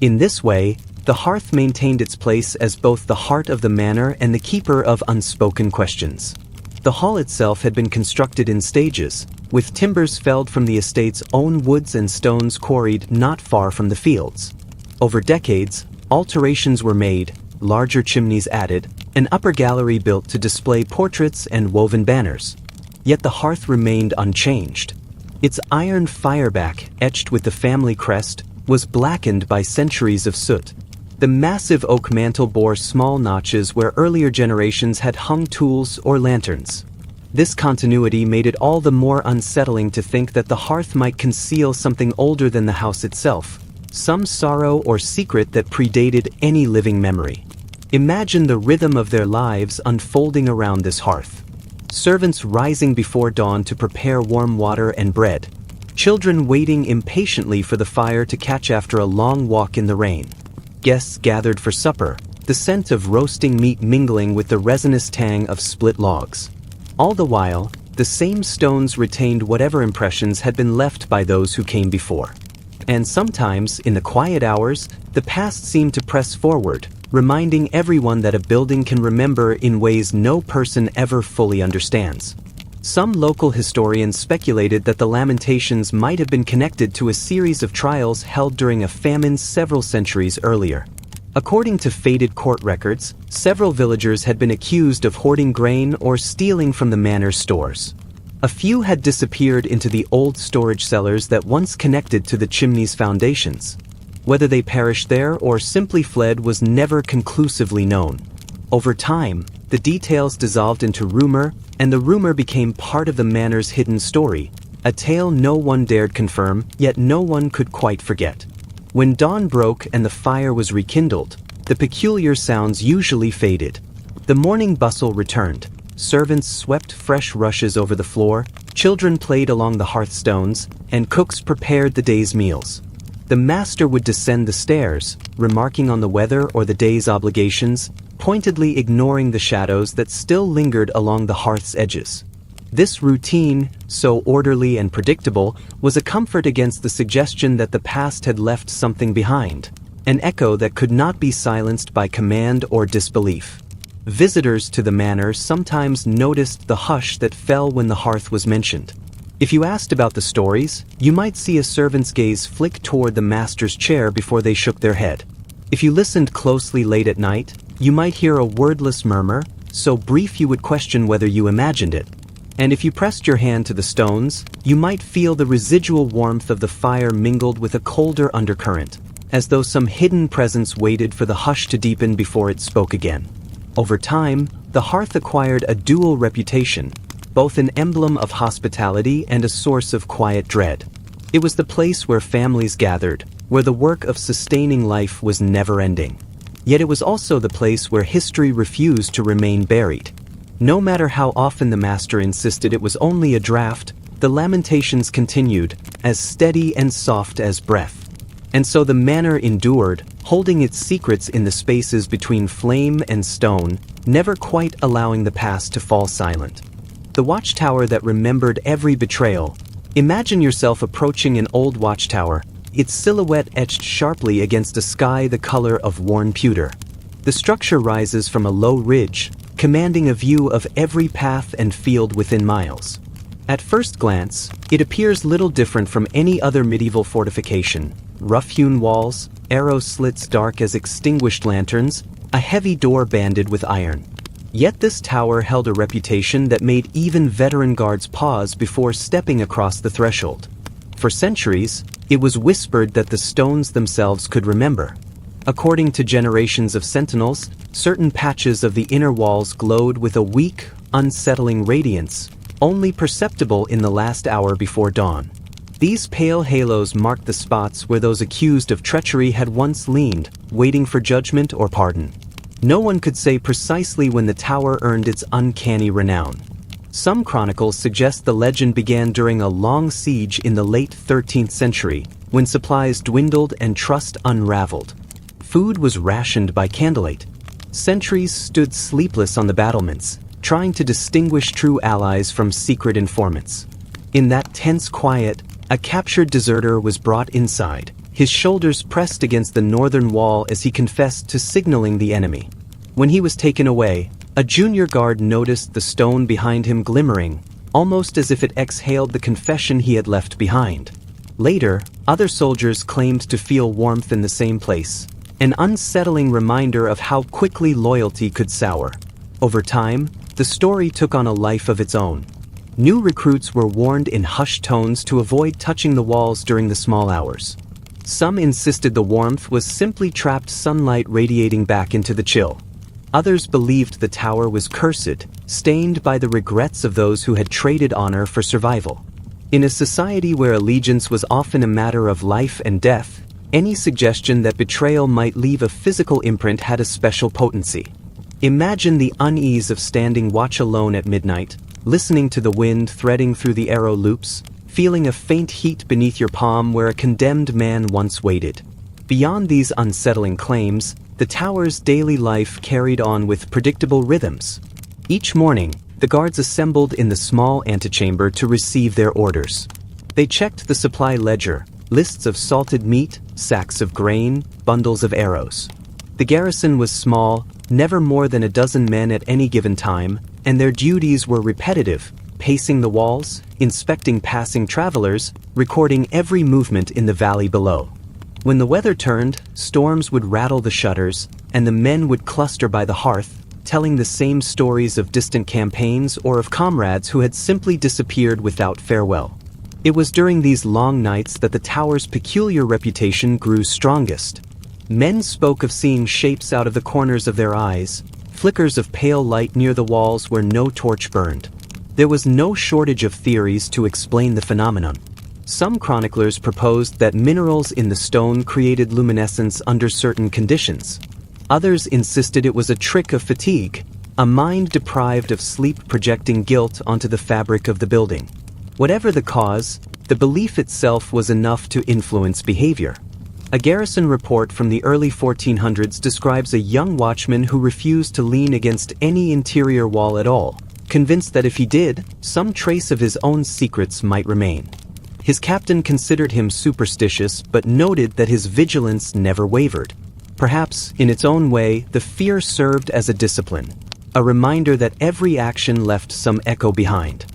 In this way, the hearth maintained its place as both the heart of the manor and the keeper of unspoken questions. The hall itself had been constructed in stages, with timbers felled from the estate's own woods and stones quarried not far from the fields. Over decades, alterations were made, larger chimneys added, an upper gallery built to display portraits and woven banners. Yet the hearth remained unchanged. Its iron fireback, etched with the family crest, was blackened by centuries of soot. The massive oak mantel bore small notches where earlier generations had hung tools or lanterns. This continuity made it all the more unsettling to think that the hearth might conceal something older than the house itself, some sorrow or secret that predated any living memory. Imagine the rhythm of their lives unfolding around this hearth. Servants rising before dawn to prepare warm water and bread. Children waiting impatiently for the fire to catch after a long walk in the rain. Guests gathered for supper, the scent of roasting meat mingling with the resinous tang of split logs. All the while, the same stones retained whatever impressions had been left by those who came before. And sometimes, in the quiet hours, the past seemed to press forward, reminding everyone that a building can remember in ways no person ever fully understands. Some local historians speculated that the lamentations might have been connected to a series of trials held during a famine several centuries earlier. According to faded court records, several villagers had been accused of hoarding grain or stealing from the manor's stores. A few had disappeared into the old storage cellars that once connected to the chimney's foundations. Whether they perished there or simply fled was never conclusively known. Over time, the details dissolved into rumor, and the rumor became part of the manor's hidden story, a tale no one dared confirm, yet no one could quite forget. When dawn broke and the fire was rekindled, the peculiar sounds usually faded. The morning bustle returned. Servants swept fresh rushes over the floor, children played along the hearthstones, and cooks prepared the day's meals. The master would descend the stairs, remarking on the weather or the day's obligations, pointedly ignoring the shadows that still lingered along the hearth's edges. This routine, so orderly and predictable, was a comfort against the suggestion that the past had left something behind, an echo that could not be silenced by command or disbelief. Visitors to the manor sometimes noticed the hush that fell when the hearth was mentioned. If you asked about the stories, you might see a servant's gaze flick toward the master's chair before they shook their head. If you listened closely late at night, you might hear a wordless murmur, so brief you would question whether you imagined it. And if you pressed your hand to the stones, you might feel the residual warmth of the fire mingled with a colder undercurrent, as though some hidden presence waited for the hush to deepen before it spoke again. Over time, the hearth acquired a dual reputation, both an emblem of hospitality and a source of quiet dread. It was the place where families gathered, where the work of sustaining life was never-ending. Yet it was also the place where history refused to remain buried. No matter how often the master insisted it was only a draft, the lamentations continued, as steady and soft as breath. And so the manor endured, holding its secrets in the spaces between flame and stone, never quite allowing the past to fall silent. The watchtower that remembered every betrayal, Imagine yourself approaching an old watchtower, its silhouette etched sharply against a sky the color of worn pewter. The structure rises from a low ridge, commanding a view of every path and field within miles. At first glance, it appears little different from any other medieval fortification. Rough-hewn walls, arrow slits dark as extinguished lanterns, a heavy door banded with iron. Yet this tower held a reputation that made even veteran guards pause before stepping across the threshold. For centuries, it was whispered that the stones themselves could remember. According to generations of sentinels, certain patches of the inner walls glowed with a weak, unsettling radiance, only perceptible in the last hour before dawn. These pale halos marked the spots where those accused of treachery had once leaned, waiting for judgment or pardon. No one could say precisely when the tower earned its uncanny renown. Some chronicles suggest the legend began during a long siege in the late 13th century, when supplies dwindled and trust unraveled. Food was rationed by candlelight. Sentries stood sleepless on the battlements, trying to distinguish true allies from secret informants. In that tense quiet, a captured deserter was brought inside, his shoulders pressed against the northern wall as he confessed to signaling the enemy. When he was taken away, a junior guard noticed the stone behind him glimmering, almost as if it exhaled the confession he had left behind. Later, other soldiers claimed to feel warmth in the same place, an unsettling reminder of how quickly loyalty could sour. Over time, the story took on a life of its own. New recruits were warned in hushed tones to avoid touching the walls during the small hours. Some insisted the warmth was simply trapped sunlight radiating back into the chill. Others believed the tower was cursed, stained by the regrets of those who had traded honor for survival. In a society where allegiance was often a matter of life and death, any suggestion that betrayal might leave a physical imprint had a special potency. Imagine the unease of standing watch alone at midnight, listening to the wind threading through the arrow loops, feeling a faint heat beneath your palm where a condemned man once waited. Beyond these unsettling claims, the tower's daily life carried on with predictable rhythms. Each morning, the guards assembled in the small antechamber to receive their orders. They checked the supply ledger, lists of salted meat, sacks of grain, bundles of arrows. The garrison was small, never more than a dozen men at any given time, and their duties were repetitive, pacing the walls, inspecting passing travelers, recording every movement in the valley below. When the weather turned, storms would rattle the shutters, and the men would cluster by the hearth, telling the same stories of distant campaigns or of comrades who had simply disappeared without farewell. It was during these long nights that the tower's peculiar reputation grew strongest. Men spoke of seeing shapes out of the corners of their eyes, flickers of pale light near the walls where no torch burned. There was no shortage of theories to explain the phenomenon. Some chroniclers proposed that minerals in the stone created luminescence under certain conditions. Others insisted it was a trick of fatigue, a mind deprived of sleep projecting guilt onto the fabric of the building. Whatever the cause, the belief itself was enough to influence behavior. A garrison report from the early 1400s describes a young watchman who refused to lean against any interior wall at all, convinced that if he did, some trace of his own secrets might remain. His captain considered him superstitious but noted that his vigilance never wavered. Perhaps, in its own way, the fear served as a discipline, a reminder that every action left some echo behind.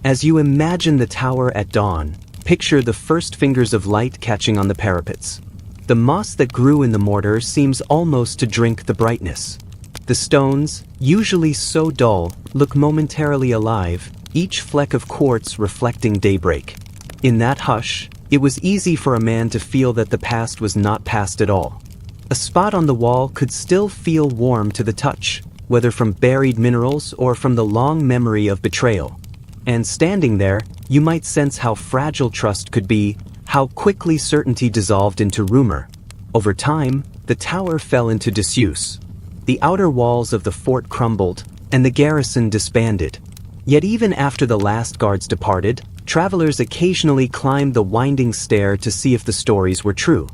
As you imagine the tower at dawn, picture the first fingers of light catching on the parapets. The moss that grew in the mortar seems almost to drink the brightness. The stones, usually so dull, look momentarily alive, each fleck of quartz reflecting daybreak. In that hush, it was easy for a man to feel that the past was not past at all. A spot on the wall could still feel warm to the touch, whether from buried minerals or from the long memory of betrayal. And standing there, you might sense how fragile trust could be, how quickly certainty dissolved into rumor. Over time, the tower fell into disuse. The outer walls of the fort crumbled, and the garrison disbanded. Yet even after the last guards departed, travelers occasionally climbed the winding stair to see if the stories were true.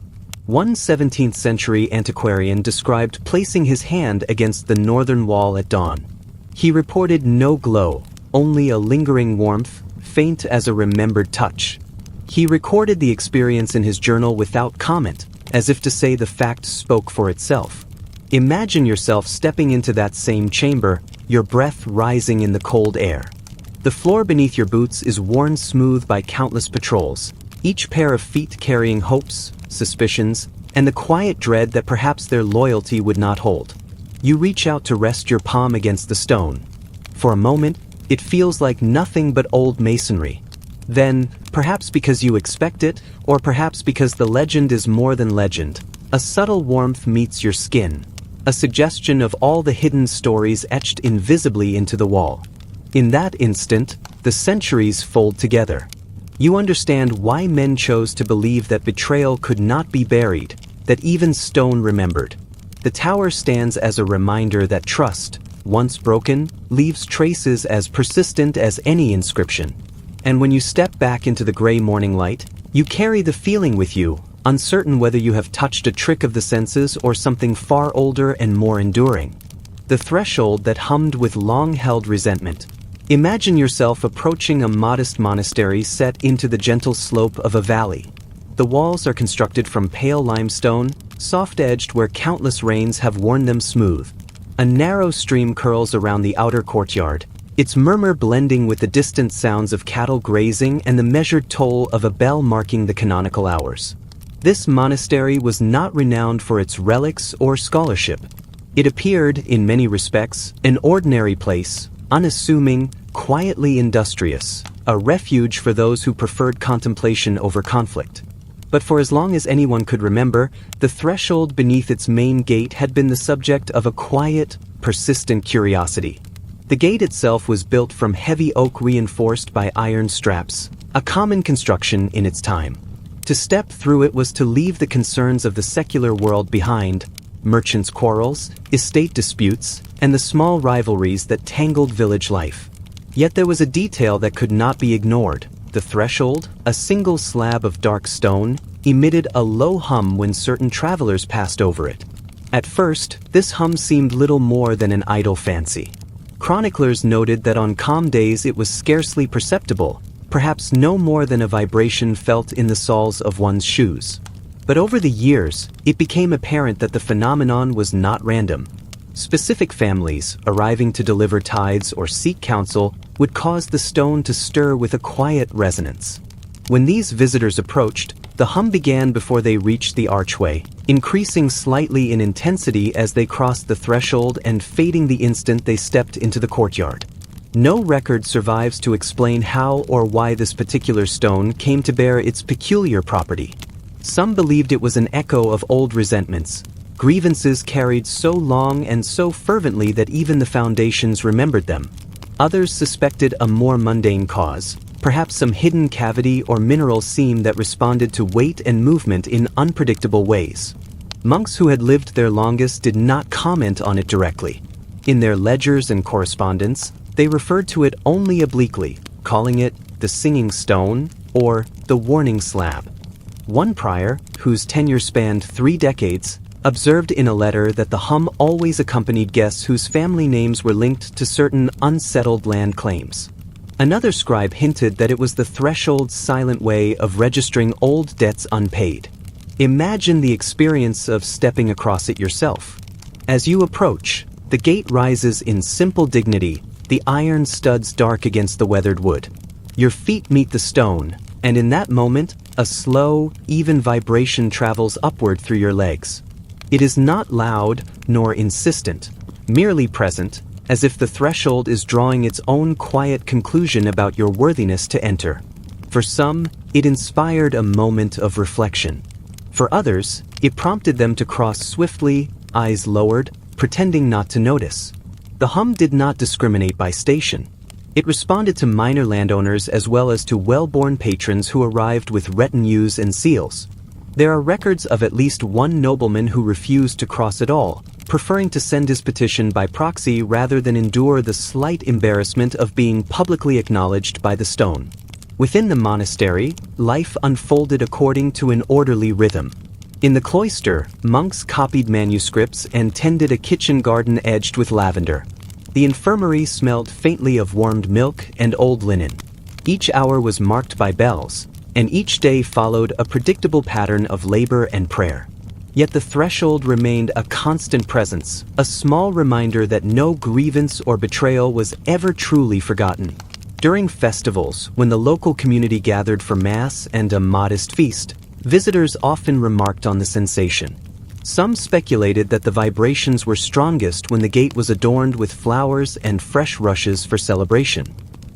One 17th-century antiquarian described placing his hand against the northern wall at dawn. He reported no glow, only a lingering warmth, faint as a remembered touch. He recorded the experience in his journal without comment, as if to say the fact spoke for itself. Imagine yourself stepping into that same chamber, your breath rising in the cold air. The floor beneath your boots is worn smooth by countless patrols, each pair of feet carrying hopes, suspicions, and the quiet dread that perhaps their loyalty would not hold. You reach out to rest your palm against the stone. For a moment, it feels like nothing but old masonry. Then, perhaps because you expect it, or perhaps because the legend is more than legend, a subtle warmth meets your skin, a suggestion of all the hidden stories etched invisibly into the wall. In that instant, the centuries fold together. You understand why men chose to believe that betrayal could not be buried, that even stone remembered. The tower stands as a reminder that trust, once broken, leaves traces as persistent as any inscription. And when you step back into the gray morning light, you carry the feeling with you, uncertain whether you have touched a trick of the senses or something far older and more enduring. The threshold that hummed with long-held resentment. Imagine yourself approaching a modest monastery set into the gentle slope of a valley. The walls are constructed from pale limestone, soft-edged where countless rains have worn them smooth. A narrow stream curls around the outer courtyard, its murmur blending with the distant sounds of cattle grazing and the measured toll of a bell marking the canonical hours. This monastery was not renowned for its relics or scholarship. It appeared, in many respects, an ordinary place, unassuming, quietly industrious, a refuge for those who preferred contemplation over conflict. But for as long as anyone could remember, the threshold beneath its main gate had been the subject of a quiet, persistent curiosity. The gate itself was built from heavy oak reinforced by iron straps, a common construction in its time. To step through it was to leave the concerns of the secular world behind, merchants' quarrels, estate disputes, and the small rivalries that tangled village life. Yet there was a detail that could not be ignored. The threshold, a single slab of dark stone, emitted a low hum when certain travelers passed over it. At first, this hum seemed little more than an idle fancy. Chroniclers noted that on calm days it was scarcely perceptible, perhaps no more than a vibration felt in the soles of one's shoes. But over the years, it became apparent that the phenomenon was not random. Specific families, arriving to deliver tithes or seek counsel, would cause the stone to stir with a quiet resonance. When these visitors approached, the hum began before they reached the archway, increasing slightly in intensity as they crossed the threshold and fading the instant they stepped into the courtyard. No record survives to explain how or why this particular stone came to bear its peculiar property. Some believed it was an echo of old resentments, grievances carried so long and so fervently that even the foundations remembered them. Others suspected a more mundane cause, perhaps some hidden cavity or mineral seam that responded to weight and movement in unpredictable ways. Monks who had lived there longest did not comment on it directly. In their ledgers and correspondence, they referred to it only obliquely, calling it the singing stone or the warning slab. One prior, whose tenure spanned 3 decades, observed in a letter that the hum always accompanied guests whose family names were linked to certain unsettled land claims. Another scribe hinted that it was the threshold's silent way of registering old debts unpaid. Imagine the experience of stepping across it yourself. As you approach, the gate rises in simple dignity, the iron studs dark against the weathered wood. Your feet meet the stone, and in that moment, a slow, even vibration travels upward through your legs. It is not loud nor insistent, merely present, as if the threshold is drawing its own quiet conclusion about your worthiness to enter. For some, it inspired a moment of reflection. For others, it prompted them to cross swiftly, eyes lowered, pretending not to notice. The hum did not discriminate by station. It responded to minor landowners as well as to well-born patrons who arrived with retinues and seals. There are records of at least one nobleman who refused to cross at all, preferring to send his petition by proxy rather than endure the slight embarrassment of being publicly acknowledged by the stone. Within the monastery, life unfolded according to an orderly rhythm. In the cloister, monks copied manuscripts and tended a kitchen garden edged with lavender. The infirmary smelled faintly of warmed milk and old linen. Each hour was marked by bells, and each day followed a predictable pattern of labor and prayer. Yet the threshold remained a constant presence, a small reminder that no grievance or betrayal was ever truly forgotten. During festivals, when the local community gathered for mass and a modest feast, visitors often remarked on the sensation. Some speculated that the vibrations were strongest when the gate was adorned with flowers and fresh rushes for celebration.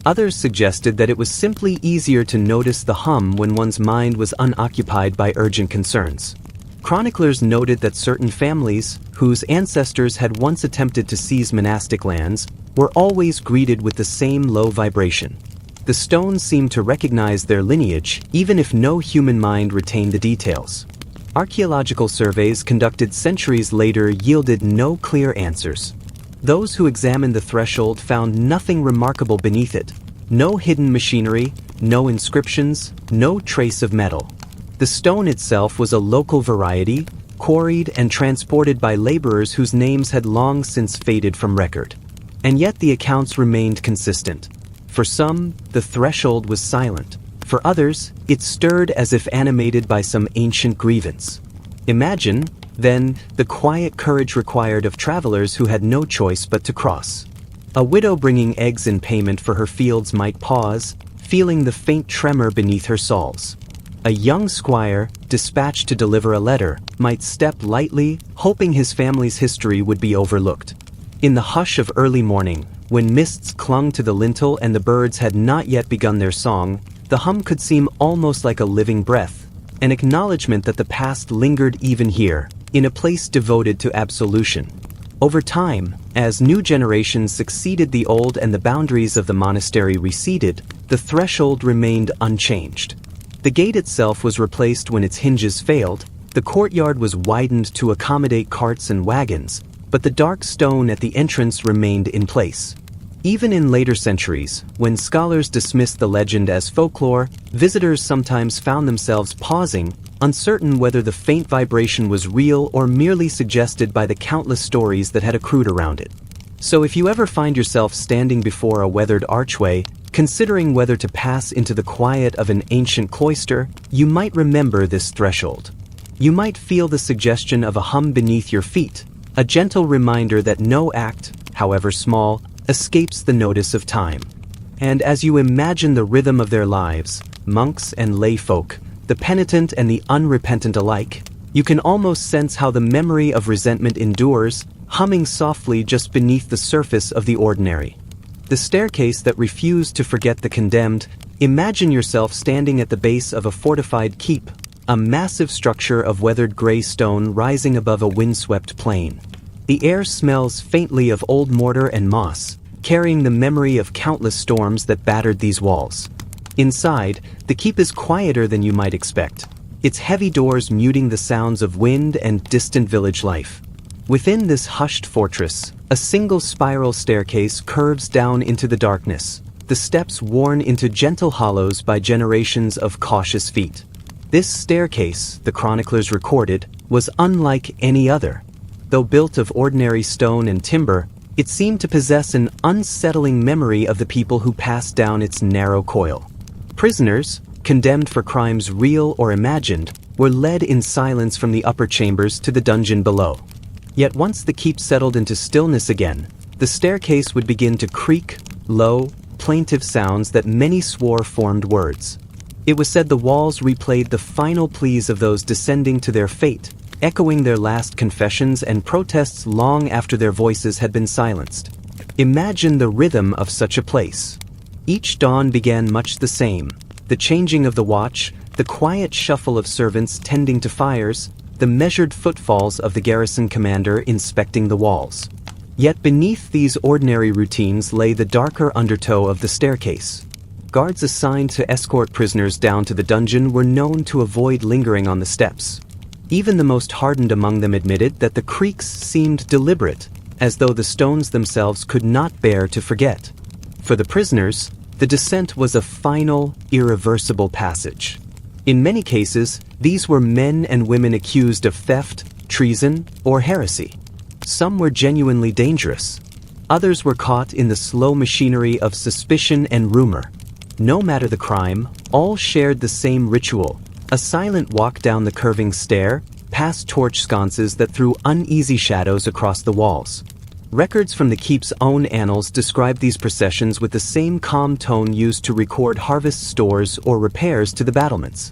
Others suggested that it was simply easier to notice the hum when one's mind was unoccupied by urgent concerns. Chroniclers noted that certain families, whose ancestors had once attempted to seize monastic lands, were always greeted with the same low vibration. The stones seemed to recognize their lineage, even if no human mind retained the details. Archaeological surveys conducted centuries later yielded no clear answers. Those who examined the threshold found nothing remarkable beneath it. No hidden machinery, no inscriptions, no trace of metal. The stone itself was a local variety, quarried and transported by laborers whose names had long since faded from record. And yet the accounts remained consistent. For some, the threshold was silent. For others, it stirred as if animated by some ancient grievance. Imagine, then, the quiet courage required of travelers who had no choice but to cross. A widow bringing eggs in payment for her fields might pause, feeling the faint tremor beneath her sawls. A young squire, dispatched to deliver a letter, might step lightly, hoping his family's history would be overlooked. In the hush of early morning, when mists clung to the lintel and the birds had not yet begun their song, the hum could seem almost like a living breath, an acknowledgement that the past lingered even here, in a place devoted to absolution. Over time, as new generations succeeded the old and the boundaries of the monastery receded, the threshold remained unchanged. The gate itself was replaced when its hinges failed, the courtyard was widened to accommodate carts and wagons, but the dark stone at the entrance remained in place. Even in later centuries, when scholars dismissed the legend as folklore, visitors sometimes found themselves pausing, uncertain whether the faint vibration was real or merely suggested by the countless stories that had accrued around it. So if you ever find yourself standing before a weathered archway, considering whether to pass into the quiet of an ancient cloister, you might remember this threshold. You might feel the suggestion of a hum beneath your feet, a gentle reminder that no act, however small, escapes the notice of time. And as you imagine the rhythm of their lives, monks and lay folk, the penitent and the unrepentant alike, you can almost sense how the memory of resentment endures, humming softly just beneath the surface of the ordinary. The staircase that refused to forget the condemned. Imagine yourself standing at the base of a fortified keep, a massive structure of weathered gray stone rising above a windswept plain. The air smells faintly of old mortar and moss, carrying the memory of countless storms that battered these walls. Inside, the keep is quieter than you might expect, its heavy doors muting the sounds of wind and distant village life. Within this hushed fortress, a single spiral staircase curves down into the darkness, the steps worn into gentle hollows by generations of cautious feet. This staircase, the chroniclers recorded, was unlike any other. Though built of ordinary stone and timber, it seemed to possess an unsettling memory of the people who passed down its narrow coil. Prisoners, condemned for crimes real or imagined, were led in silence from the upper chambers to the dungeon below. Yet once the keep settled into stillness again, the staircase would begin to creak, low, plaintive sounds that many swore formed words. It was said the walls replayed the final pleas of those descending to their fate, echoing their last confessions and protests long after their voices had been silenced. Imagine the rhythm of such a place. Each dawn began much the same, the changing of the watch, the quiet shuffle of servants tending to fires, the measured footfalls of the garrison commander inspecting the walls. Yet beneath these ordinary routines lay the darker undertow of the staircase. Guards assigned to escort prisoners down to the dungeon were known to avoid lingering on the steps. Even the most hardened among them admitted that the creaks seemed deliberate, as though the stones themselves could not bear to forget. For the prisoners, the descent was a final, irreversible passage. In many cases, these were men and women accused of theft, treason, or heresy. Some were genuinely dangerous. Others were caught in the slow machinery of suspicion and rumor. No matter the crime, all shared the same ritual, a silent walk down the curving stair, past torch sconces that threw uneasy shadows across the walls. Records from the keep's own annals describe these processions with the same calm tone used to record harvest stores or repairs to the battlements.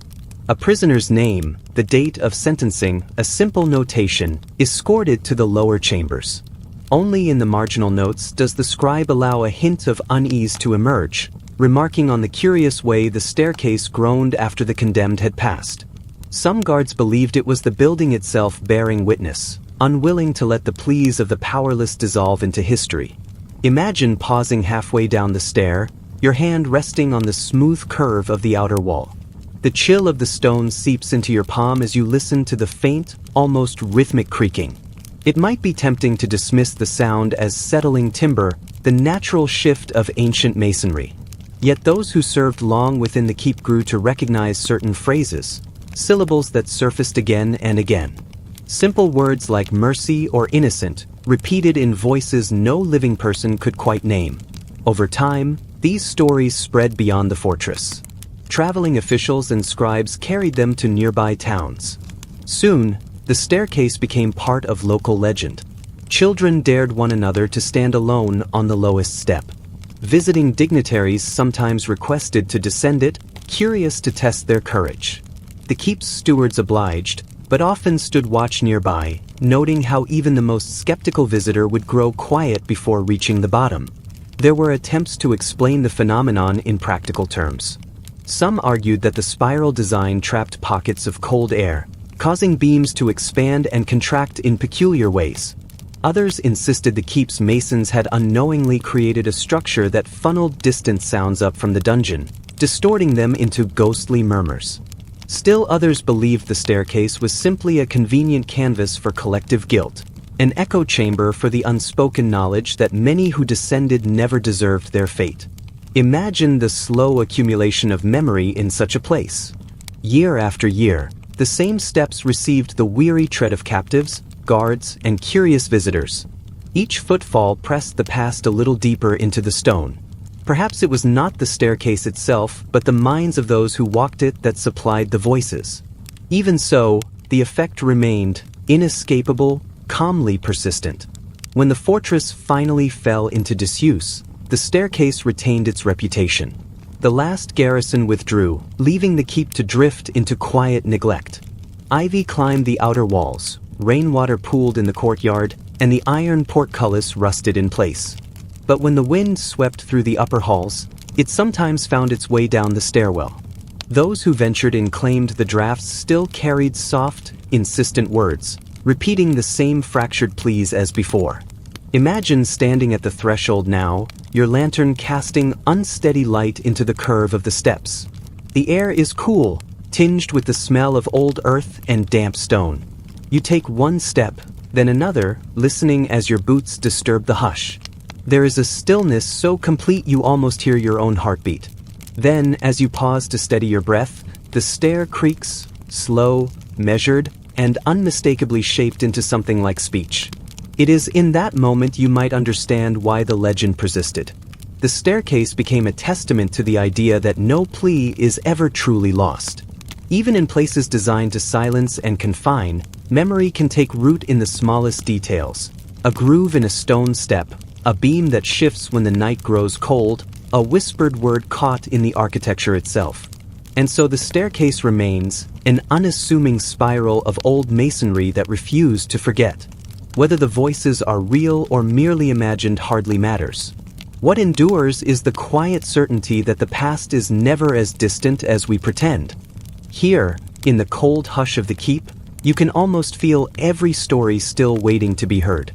A prisoner's name, the date of sentencing, a simple notation, is scored to the lower chambers. Only in the marginal notes does the scribe allow a hint of unease to emerge, remarking on the curious way the staircase groaned after the condemned had passed. Some guards believed it was the building itself bearing witness, unwilling to let the pleas of the powerless dissolve into history. Imagine pausing halfway down the stair, your hand resting on the smooth curve of the outer wall. The chill of the stone seeps into your palm as you listen to the faint, almost rhythmic creaking. It might be tempting to dismiss the sound as settling timber, the natural shift of ancient masonry. Yet those who served long within the keep grew to recognize certain phrases, syllables that surfaced again and again. Simple words like mercy or innocent, repeated in voices no living person could quite name. Over time, these stories spread beyond the fortress. Traveling officials and scribes carried them to nearby towns. Soon, the staircase became part of local legend. Children dared one another to stand alone on the lowest step. Visiting dignitaries sometimes requested to descend it, curious to test their courage. The keep's stewards obliged, but often stood watch nearby, noting how even the most skeptical visitor would grow quiet before reaching the bottom. There were attempts to explain the phenomenon in practical terms. Some argued that the spiral design trapped pockets of cold air, causing beams to expand and contract in peculiar ways. Others insisted the keep's masons had unknowingly created a structure that funneled distant sounds up from the dungeon, distorting them into ghostly murmurs. Still others believed the staircase was simply a convenient canvas for collective guilt, an echo chamber for the unspoken knowledge that many who descended never deserved their fate. Imagine the slow accumulation of memory in such a place. Year after year, the same steps received the weary tread of captives, guards, and curious visitors. Each footfall pressed the past a little deeper into the stone. Perhaps it was not the staircase itself, but the minds of those who walked it that supplied the voices. Even so, the effect remained, inescapable, calmly persistent. When the fortress finally fell into disuse, the staircase retained its reputation. The last garrison withdrew, leaving the keep to drift into quiet neglect. Ivy climbed the outer walls, rainwater pooled in the courtyard, and the iron portcullis rusted in place. But when the wind swept through the upper halls, it sometimes found its way down the stairwell. Those who ventured in claimed the drafts still carried soft, insistent words, repeating the same fractured pleas as before. Imagine standing at the threshold now, your lantern casting unsteady light into the curve of the steps. The air is cool, tinged with the smell of old earth and damp stone. You take one step, then another, listening as your boots disturb the hush. There is a stillness so complete you almost hear your own heartbeat. Then, as you pause to steady your breath, the stair creaks, slow, measured, and unmistakably shaped into something like speech. It is in that moment you might understand why the legend persisted. The staircase became a testament to the idea that no plea is ever truly lost. Even in places designed to silence and confine, memory can take root in the smallest details. A groove in a stone step, a beam that shifts when the night grows cold, a whispered word caught in the architecture itself. And so the staircase remains, an unassuming spiral of old masonry that refused to forget. Whether the voices are real or merely imagined hardly matters. What endures is the quiet certainty that the past is never as distant as we pretend. Here, in the cold hush of the keep, you can almost feel every story still waiting to be heard.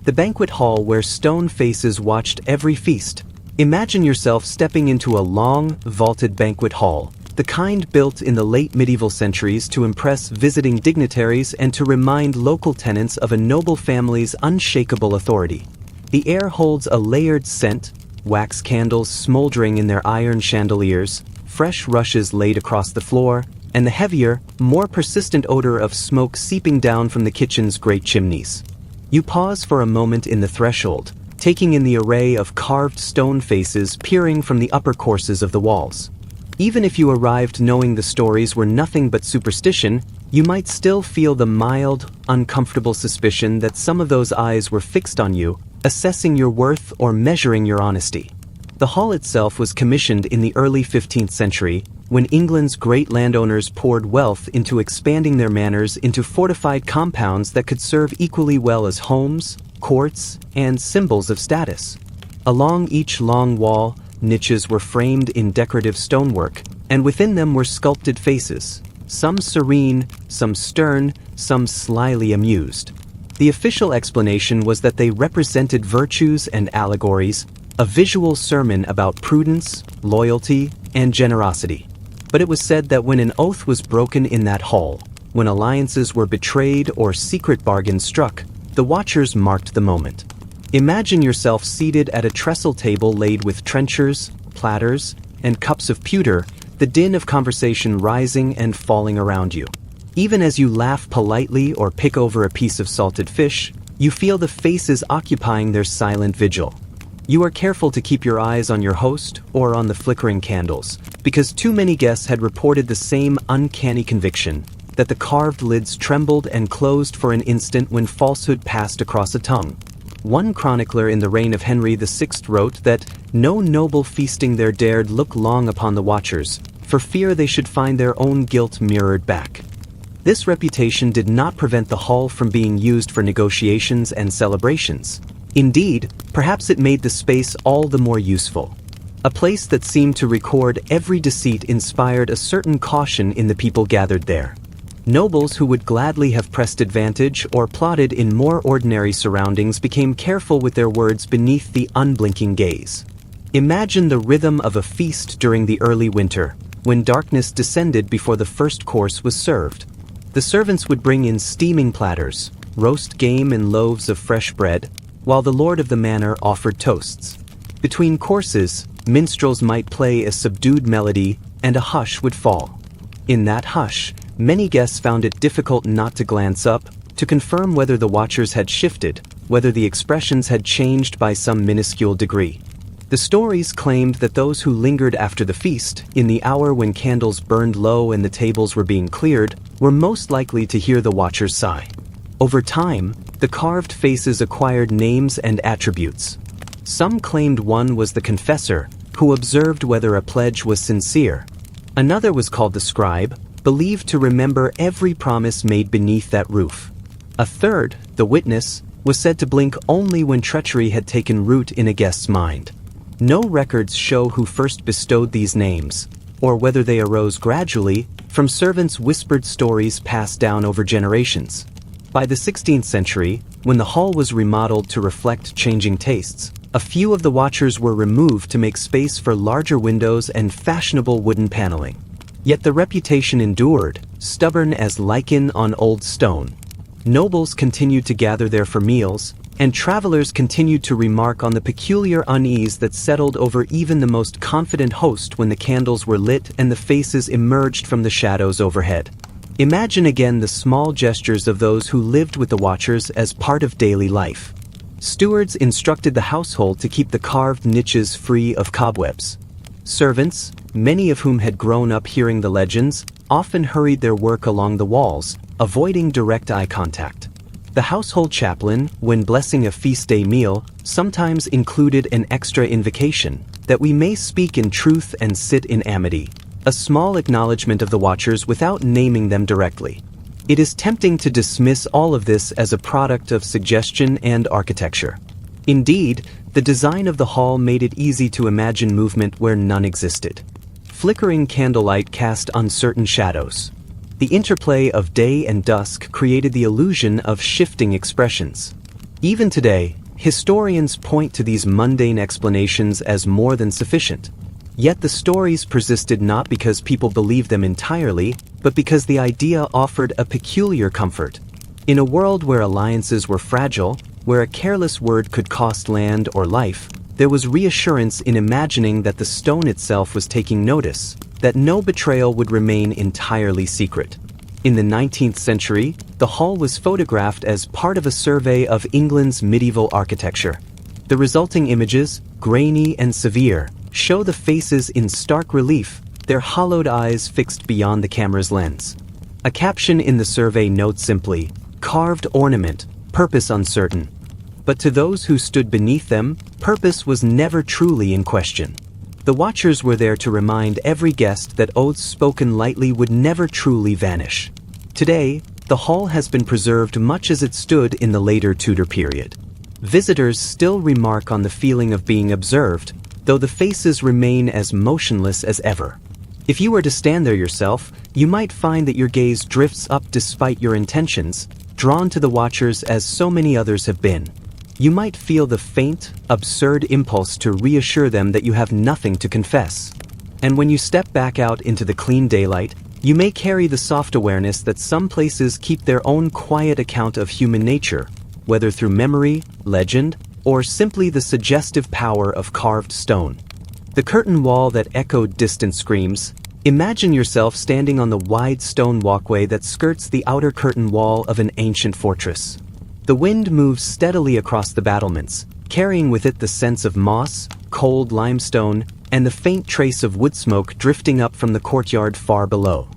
The banquet hall where stone faces watched every feast. Imagine yourself stepping into a long, vaulted banquet hall, the kind built in the late medieval centuries to impress visiting dignitaries and to remind local tenants of a noble family's unshakable authority. The air holds a layered scent, wax candles smoldering in their iron chandeliers, fresh rushes laid across the floor, and the heavier, more persistent odor of smoke seeping down from the kitchen's great chimneys. You pause for a moment in the threshold, taking in the array of carved stone faces peering from the upper courses of the walls. Even if you arrived knowing the stories were nothing but superstition, you might still feel the mild, uncomfortable suspicion that some of those eyes were fixed on you, assessing your worth or measuring your honesty. The hall itself was commissioned in the early 15th century, when England's great landowners poured wealth into expanding their manors into fortified compounds that could serve equally well as homes, courts, and symbols of status. Along each long wall, niches were framed in decorative stonework, and within them were sculpted faces, some serene, some stern, some slyly amused. The official explanation was that they represented virtues and allegories, a visual sermon about prudence, loyalty, and generosity. But it was said that when an oath was broken in that hall, when alliances were betrayed or secret bargains struck, the watchers marked the moment. Imagine yourself seated at a trestle table laid with trenchers, platters, and cups of pewter, the din of conversation rising and falling around you. Even as you laugh politely or pick over a piece of salted fish, you feel the faces occupying their silent vigil. You are careful to keep your eyes on your host or on the flickering candles, because too many guests had reported the same uncanny conviction that the carved lids trembled and closed for an instant when falsehood passed across a tongue. One chronicler in the reign of Henry VI wrote that no noble feasting there dared look long upon the watchers, for fear they should find their own guilt mirrored back. This reputation did not prevent the hall from being used for negotiations and celebrations. Indeed, perhaps it made the space all the more useful. A place that seemed to record every deceit inspired a certain caution in the people gathered there. Nobles who would gladly have pressed advantage or plotted in more ordinary surroundings became careful with their words beneath the unblinking gaze. Imagine the rhythm of a feast during the early winter, when darkness descended before the first course was served. The servants would bring in steaming platters, roast game and loaves of fresh bread, while the lord of the manor offered toasts. Between courses, minstrels might play a subdued melody and a hush would fall. In that hush, many guests found it difficult not to glance up, to confirm whether the watchers had shifted, whether the expressions had changed by some minuscule degree. The stories claimed that those who lingered after the feast, in the hour when candles burned low and the tables were being cleared, were most likely to hear the watchers sigh. Over time, the carved faces acquired names and attributes. Some claimed one was the confessor, who observed whether a pledge was sincere. Another was called the scribe, believed to remember every promise made beneath that roof. A third, the witness, was said to blink only when treachery had taken root in a guest's mind. No records show who first bestowed these names, or whether they arose gradually from servants' whispered stories passed down over generations. By the 16th century, when the hall was remodeled to reflect changing tastes, a few of the watchers were removed to make space for larger windows and fashionable wooden paneling. Yet the reputation endured, stubborn as lichen on old stone. Nobles continued to gather there for meals, and travelers continued to remark on the peculiar unease that settled over even the most confident host when the candles were lit and the faces emerged from the shadows overhead. Imagine again the small gestures of those who lived with the watchers as part of daily life. Stewards instructed the household to keep the carved niches free of cobwebs. Servants, many of whom had grown up hearing the legends, often hurried their work along the walls, avoiding direct eye contact. The household chaplain, when blessing a feast day meal, sometimes included an extra invocation, that we may speak in truth and sit in amity, a small acknowledgement of the watchers without naming them directly. It is tempting to dismiss all of this as a product of suggestion and architecture. Indeed, the design of the hall made it easy to imagine movement where none existed. Flickering candlelight cast uncertain shadows. The interplay of day and dusk created the illusion of shifting expressions. Even today, historians point to these mundane explanations as more than sufficient. Yet the stories persisted not because people believed them entirely, but because the idea offered a peculiar comfort. In a world where alliances were fragile, where a careless word could cost land or life, there was reassurance in imagining that the stone itself was taking notice, that no betrayal would remain entirely secret. In the 19th century, the hall was photographed as part of a survey of England's medieval architecture. The resulting images, grainy and severe, show the faces in stark relief, their hollowed eyes fixed beyond the camera's lens. A caption in the survey notes simply, "Carved ornament, purpose uncertain." But to those who stood beneath them, purpose was never truly in question. The watchers were there to remind every guest that oaths spoken lightly would never truly vanish. Today, the hall has been preserved much as it stood in the later Tudor period. Visitors still remark on the feeling of being observed, though the faces remain as motionless as ever. If you were to stand there yourself, you might find that your gaze drifts up despite your intentions, drawn to the watchers as so many others have been. You might feel the faint, absurd impulse to reassure them that you have nothing to confess. And when you step back out into the clean daylight, you may carry the soft awareness that some places keep their own quiet account of human nature, whether through memory, legend, or simply the suggestive power of carved stone. The curtain wall that echoed distant screams. Imagine yourself standing on the wide stone walkway that skirts the outer curtain wall of an ancient fortress. The wind moves steadily across the battlements, carrying with it the sense of moss, cold limestone, and the faint trace of wood smoke drifting up from the courtyard far below.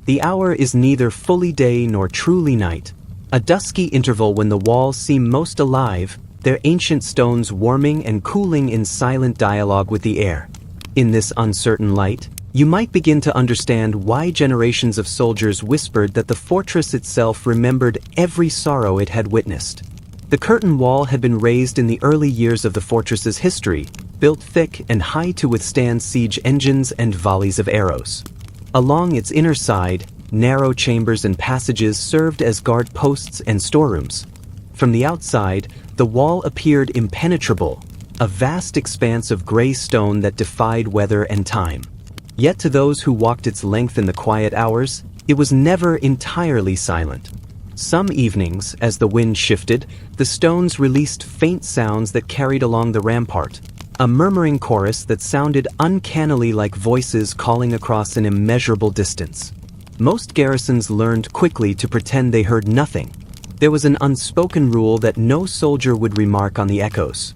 The hour is neither fully day nor truly night, a dusky interval when the walls seem most alive, their ancient stones warming and cooling in silent dialogue with the air. In this uncertain light, you might begin to understand why generations of soldiers whispered that the fortress itself remembered every sorrow it had witnessed. The curtain wall had been raised in the early years of the fortress's history, built thick and high to withstand siege engines and volleys of arrows. Along its inner side, narrow chambers and passages served as guard posts and storerooms. From the outside, the wall appeared impenetrable, a vast expanse of gray stone that defied weather and time. Yet to those who walked its length in the quiet hours, it was never entirely silent. Some evenings, as the wind shifted, the stones released faint sounds that carried along the rampart, a murmuring chorus that sounded uncannily like voices calling across an immeasurable distance. Most garrisons learned quickly to pretend they heard nothing. There was an unspoken rule that no soldier would remark on the echoes.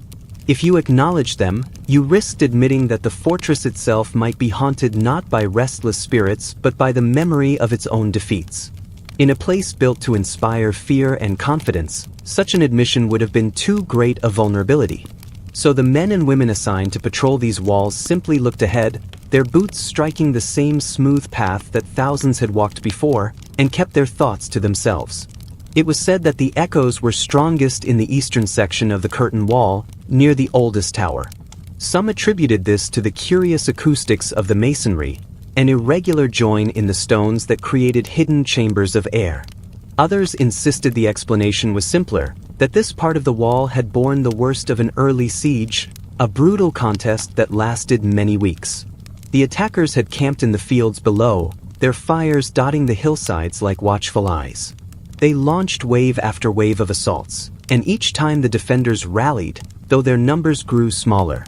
If you acknowledged them, you risked admitting that the fortress itself might be haunted not by restless spirits but by the memory of its own defeats. In a place built to inspire fear and confidence, such an admission would have been too great a vulnerability. So the men and women assigned to patrol these walls simply looked ahead, their boots striking the same smooth path that thousands had walked before, and kept their thoughts to themselves. It was said that the echoes were strongest in the eastern section of the curtain wall, near the oldest tower. Some attributed this to the curious acoustics of the masonry, an irregular join in the stones that created hidden chambers of air. Others insisted the explanation was simpler, that this part of the wall had borne the worst of an early siege, a brutal contest that lasted many weeks. The attackers had camped in the fields below, their fires dotting the hillsides like watchful eyes. They launched wave after wave of assaults, and each time the defenders rallied, though their numbers grew smaller.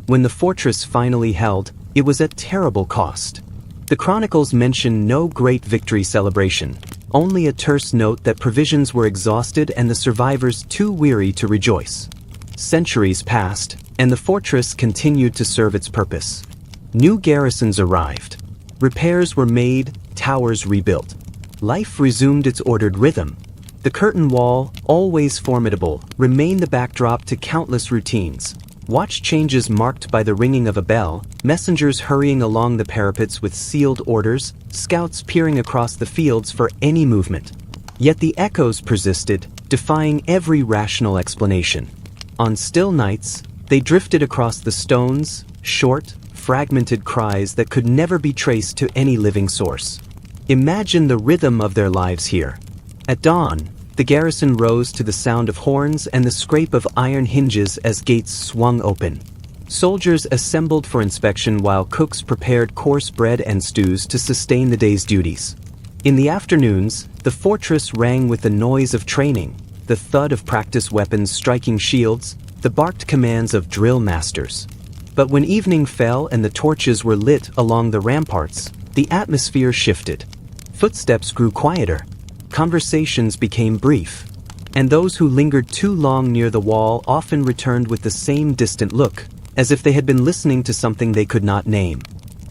When the fortress finally held, it was at terrible cost. The chronicles mention no great victory celebration, only a terse note that provisions were exhausted and the survivors too weary to rejoice. Centuries passed, and the fortress continued to serve its purpose. New garrisons arrived. Repairs were made, towers rebuilt. Life resumed its ordered rhythm. The curtain wall, always formidable, remained the backdrop to countless routines. Watch changes marked by the ringing of a bell, messengers hurrying along the parapets with sealed orders, scouts peering across the fields for any movement. Yet the echoes persisted, defying every rational explanation. On still nights, they drifted across the stones, short, fragmented cries that could never be traced to any living source. Imagine the rhythm of their lives here. At dawn, the garrison rose to the sound of horns and the scrape of iron hinges as gates swung open. Soldiers assembled for inspection while cooks prepared coarse bread and stews to sustain the day's duties. In the afternoons, the fortress rang with the noise of training, the thud of practice weapons striking shields, the barked commands of drill masters. But when evening fell and the torches were lit along the ramparts, the atmosphere shifted. Footsteps grew quieter. Conversations became brief. and those who lingered too long near the wall often returned with the same distant look, as if they had been listening to something they could not name.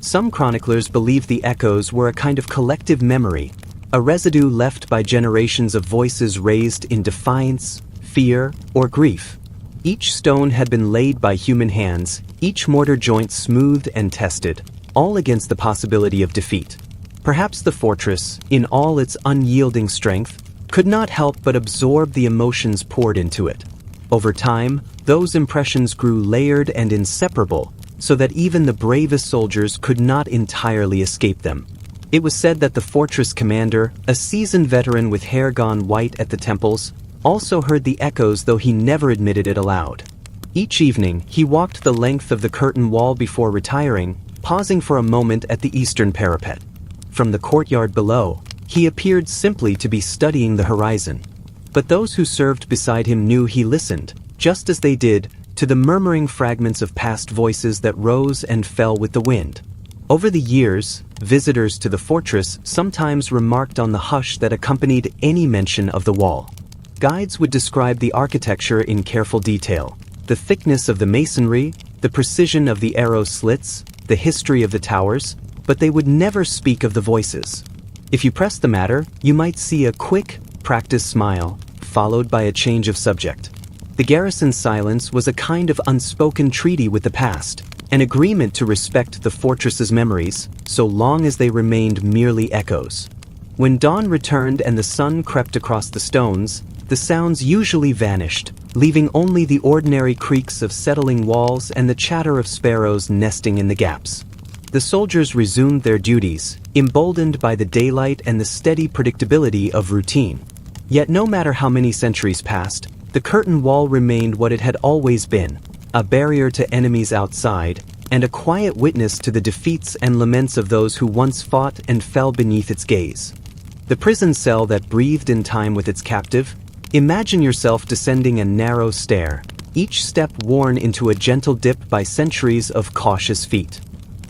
Some chroniclers believed the echoes were a kind of collective memory, a residue left by generations of voices raised in defiance, fear, or grief. Each stone had been laid by human hands, each mortar joint smoothed and tested, all against the possibility of defeat. Perhaps the fortress, in all its unyielding strength, could not help but absorb the emotions poured into it. Over time, those impressions grew layered and inseparable, so that even the bravest soldiers could not entirely escape them. It was said that the fortress commander, a seasoned veteran with hair gone white at the temples, also heard the echoes, though he never admitted it aloud. Each evening, he walked the length of the curtain wall before retiring, pausing for a moment at the eastern parapet. From the courtyard below, he appeared simply to be studying the horizon. But those who served beside him knew he listened, just as they did, to the murmuring fragments of past voices that rose and fell with the wind. Over the years, visitors to the fortress sometimes remarked on the hush that accompanied any mention of the wall. Guides would describe the architecture in careful detail, the thickness of the masonry, the precision of the arrow slits, the history of the towers, but they would never speak of the voices. If you pressed the matter, you might see a quick, practiced smile, followed by a change of subject. The garrison's silence was a kind of unspoken treaty with the past, an agreement to respect the fortress's memories, so long as they remained merely echoes. When dawn returned and the sun crept across the stones, the sounds usually vanished, leaving only the ordinary creaks of settling walls and the chatter of sparrows nesting in the gaps. The soldiers resumed their duties, emboldened by the daylight and the steady predictability of routine. Yet no matter how many centuries passed, the curtain wall remained what it had always been, a barrier to enemies outside, and a quiet witness to the defeats and laments of those who once fought and fell beneath its gaze. The prison cell that breathed in time with its captive. Imagine yourself descending a narrow stair, each step worn into a gentle dip by centuries of cautious feet.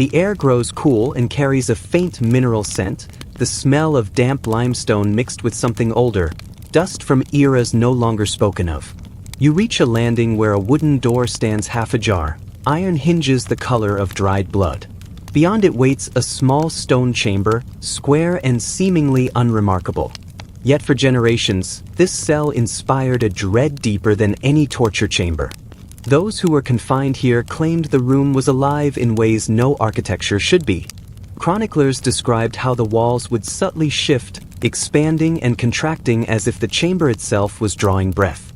The air grows cool and carries a faint mineral scent, the smell of damp limestone mixed with something older, dust from eras no longer spoken of. You reach a landing where a wooden door stands half ajar, iron hinges the color of dried blood. Beyond it waits a small stone chamber, square and seemingly unremarkable. Yet for generations, this cell inspired a dread deeper than any torture chamber. Those who were confined here claimed the room was alive in ways no architecture should be. Chroniclers described how the walls would subtly shift, expanding and contracting as if the chamber itself was drawing breath.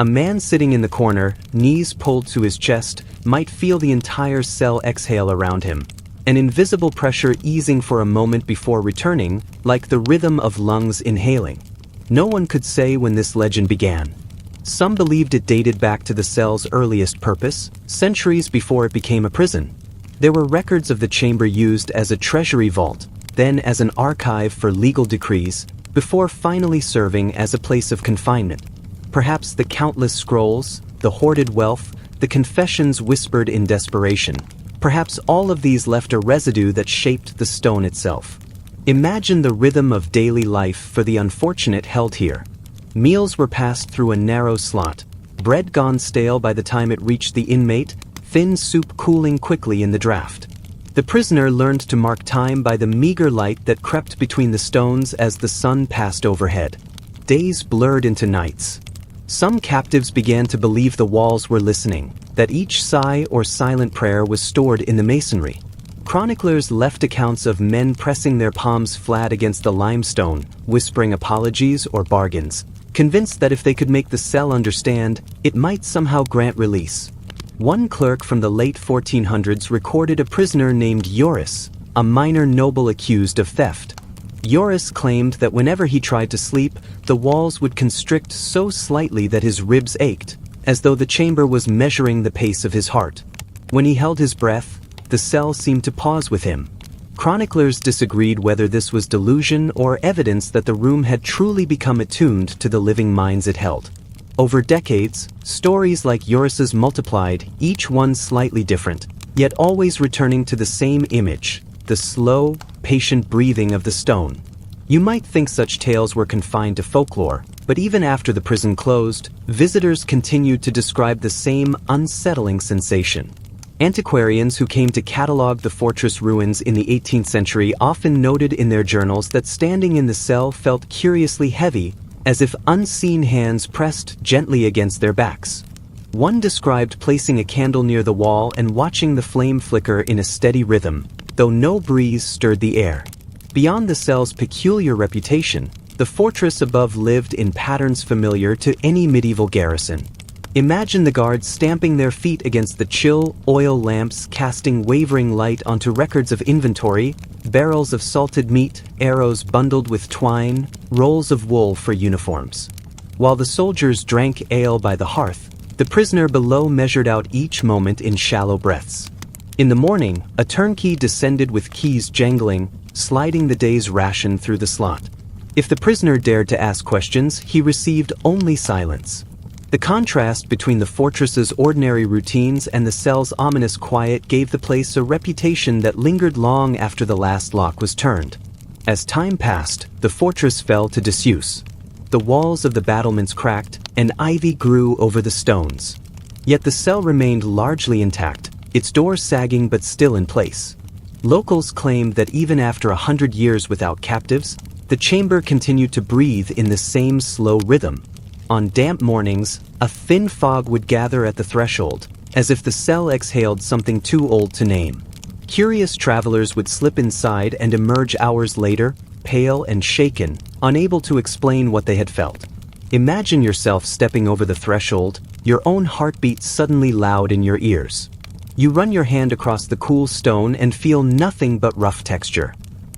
A man sitting in the corner, knees pulled to his chest, might feel the entire cell exhale around him, an invisible pressure easing for a moment before returning, like the rhythm of lungs inhaling. No one could say when this legend began. Some believed it dated back to the cell's earliest purpose, centuries before it became a prison. There were records of the chamber used as a treasury vault, then as an archive for legal decrees, before finally serving as a place of confinement. Perhaps the countless scrolls, the hoarded wealth, the confessions whispered in desperation. Perhaps all of these left a residue that shaped the stone itself. Imagine the rhythm of daily life for the unfortunate held here. Meals were passed through a narrow slot, bread gone stale by the time it reached the inmate, thin soup cooling quickly in the draft. The prisoner learned to mark time by the meager light that crept between the stones as the sun passed overhead. Days blurred into nights. Some captives began to believe the walls were listening, that each sigh or silent prayer was stored in the masonry. Chroniclers left accounts of men pressing their palms flat against the limestone, whispering apologies or bargains, convinced that if they could make the cell understand, it might somehow grant release. One clerk from the late 1400s recorded a prisoner named Joris, a minor noble accused of theft. Joris claimed that whenever he tried to sleep, the walls would constrict so slightly that his ribs ached, as though the chamber was measuring the pace of his heart. When he held his breath, the cell seemed to pause with him. Chroniclers disagreed whether this was delusion or evidence that the room had truly become attuned to the living minds it held. Over decades, stories like Joris's multiplied, each one slightly different, yet always returning to the same image, the slow, patient breathing of the stone. You might think such tales were confined to folklore, But even after the prison closed, visitors continued to describe the same unsettling sensation. Antiquarians who came to catalog the fortress ruins in the 18th century often noted in their journals that standing in the cell felt curiously heavy, as if unseen hands pressed gently against their backs. One described placing a candle near the wall and watching the flame flicker in a steady rhythm, though no breeze stirred the air. Beyond the cell's peculiar reputation, the fortress above lived in patterns familiar to any medieval garrison. Imagine the guards stamping their feet against the chill oil lamps, casting wavering light onto records of inventory, barrels of salted meat, arrows bundled with twine, rolls of wool for uniforms. While the soldiers drank ale by the hearth, the prisoner below measured out each moment in shallow breaths. In the morning, a turnkey descended with keys jangling, sliding the day's ration through the slot. If the prisoner dared to ask questions, he received only silence. The contrast between the fortress's ordinary routines and the cell's ominous quiet gave the place a reputation that lingered long after the last lock was turned. As time passed, the fortress fell to disuse. The walls of the battlements cracked, and ivy grew over the stones. Yet the cell remained largely intact, its doors sagging but still in place. Locals claimed that even after 100 years without captives, the chamber continued to breathe in the same slow rhythm. On damp mornings, a thin fog would gather at the threshold, as if the cell exhaled something too old to name. Curious travelers would slip inside and emerge hours later, pale and shaken, unable to explain what they had felt. Imagine yourself stepping over the threshold, your own heartbeat suddenly loud in your ears. You run your hand across the cool stone and feel nothing but rough texture.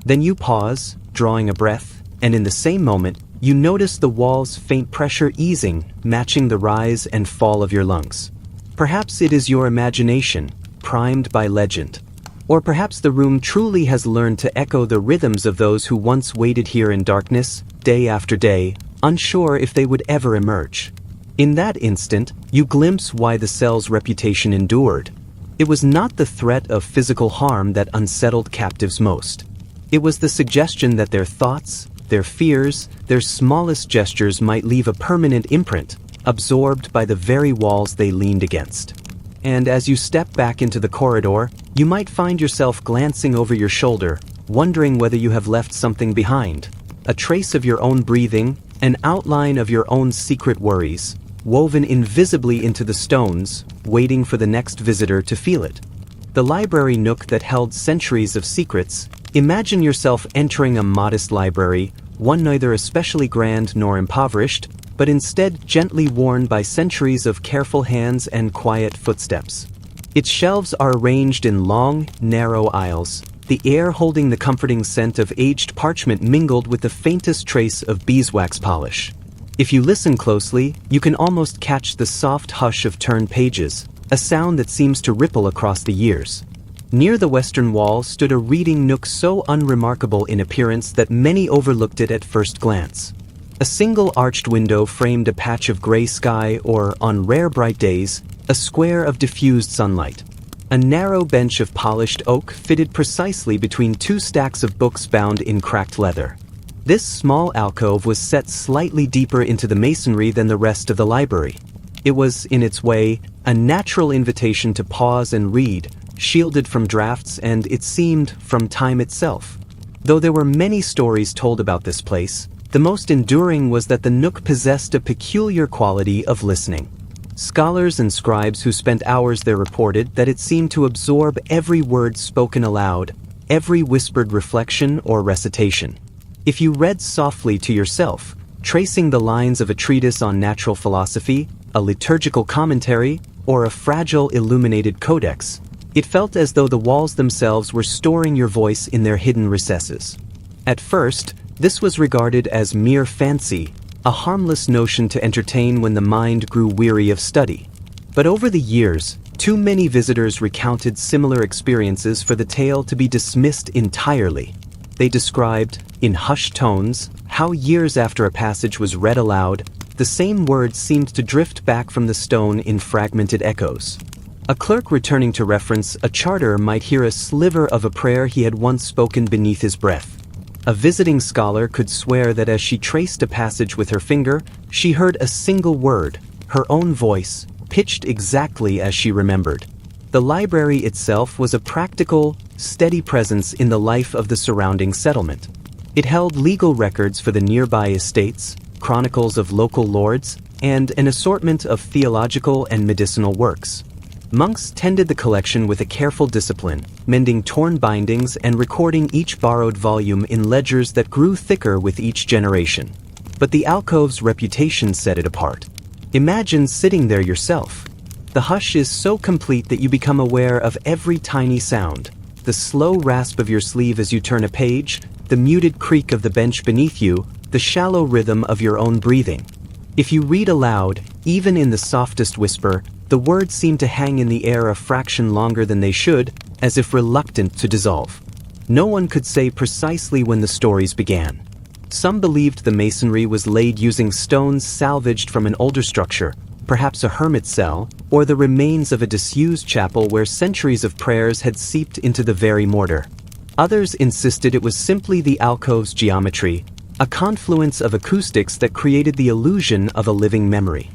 Then you pause, drawing a breath, and in the same moment, you notice the wall's faint pressure easing, matching the rise and fall of your lungs. Perhaps it is your imagination, primed by legend. Or perhaps the room truly has learned to echo the rhythms of those who once waited here in darkness, day after day, unsure if they would ever emerge. In that instant, you glimpse why the cell's reputation endured. It was not the threat of physical harm that unsettled captives most. It was the suggestion that their thoughts, their fears, their smallest gestures might leave a permanent imprint, absorbed by the very walls they leaned against. And as you step back into the corridor, you might find yourself glancing over your shoulder, wondering whether you have left something behind. A trace of your own breathing, an outline of your own secret worries, woven invisibly into the stones, waiting for the next visitor to feel it. The library nook that held centuries of secrets. Imagine yourself entering a modest library, one neither especially grand nor impoverished, but instead gently worn by centuries of careful hands and quiet footsteps. Its shelves are arranged in long, narrow aisles, the air holding the comforting scent of aged parchment mingled with the faintest trace of beeswax polish. If you listen closely, you can almost catch the soft hush of turned pages, a sound that seems to ripple across the years. Near the western wall stood a reading nook so unremarkable in appearance that many overlooked it at first glance. A single arched window framed a patch of gray sky or, on rare bright days, a square of diffused sunlight. A narrow bench of polished oak fitted precisely between two stacks of books bound in cracked leather. This small alcove was set slightly deeper into the masonry than the rest of the library. It was, in its way, a natural invitation to pause and read, shielded from drafts and, it seemed, from time itself. Though there were many stories told about this place, the most enduring was that the nook possessed a peculiar quality of listening. Scholars and scribes who spent hours there reported that it seemed to absorb every word spoken aloud, every whispered reflection or recitation. If you read softly to yourself, tracing the lines of a treatise on natural philosophy, a liturgical commentary, or a fragile illuminated codex, it felt as though the walls themselves were storing your voice in their hidden recesses. At first, this was regarded as mere fancy, a harmless notion to entertain when the mind grew weary of study. But over the years, too many visitors recounted similar experiences for the tale to be dismissed entirely. They described, in hushed tones, how years after a passage was read aloud, the same words seemed to drift back from the stone in fragmented echoes. A clerk returning to reference a charter might hear a sliver of a prayer he had once spoken beneath his breath. A visiting scholar could swear that as she traced a passage with her finger, she heard a single word, her own voice, pitched exactly as she remembered. The library itself was a practical, steady presence in the life of the surrounding settlement. It held legal records for the nearby estates, chronicles of local lords, and an assortment of theological and medicinal works. Monks tended the collection with a careful discipline, mending torn bindings and recording each borrowed volume in ledgers that grew thicker with each generation. But the alcove's reputation set it apart. Imagine sitting there yourself. The hush is so complete that you become aware of every tiny sound, the slow rasp of your sleeve as you turn a page, the muted creak of the bench beneath you, the shallow rhythm of your own breathing. If you read aloud, even in the softest whisper, the words seem to hang in the air a fraction longer than they should, as if reluctant to dissolve. No one could say precisely when the stories began. Some believed the masonry was laid using stones salvaged from an older structure, perhaps a hermit cell, or the remains of a disused chapel where centuries of prayers had seeped into the very mortar. Others insisted it was simply the alcove's geometry, a confluence of acoustics that created the illusion of a living memory.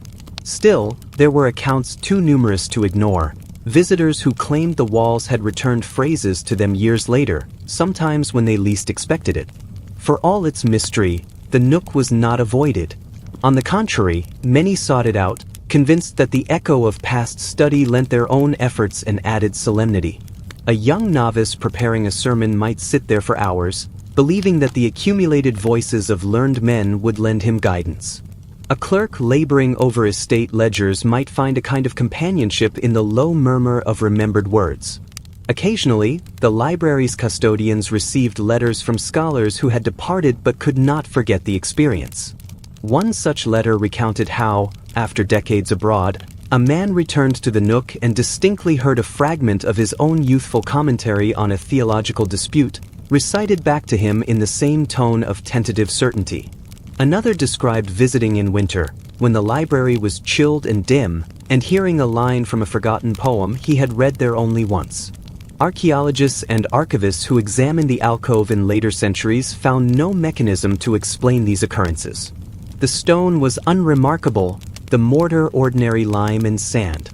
Still, there were accounts too numerous to ignore. Visitors who claimed the walls had returned phrases to them years later, sometimes when they least expected it. For all its mystery, the nook was not avoided. On the contrary, many sought it out, convinced that the echo of past study lent their own efforts an added solemnity. A young novice preparing a sermon might sit there for hours, believing that the accumulated voices of learned men would lend him guidance. A clerk laboring over estate ledgers might find a kind of companionship in the low murmur of remembered words. Occasionally, the library's custodians received letters from scholars who had departed but could not forget the experience. One such letter recounted how, after decades abroad, a man returned to the nook and distinctly heard a fragment of his own youthful commentary on a theological dispute, recited back to him in the same tone of tentative certainty. Another described visiting in winter, when the library was chilled and dim, and hearing a line from a forgotten poem he had read there only once. Archaeologists and archivists who examined the alcove in later centuries found no mechanism to explain these occurrences. The stone was unremarkable, the mortar ordinary lime and sand.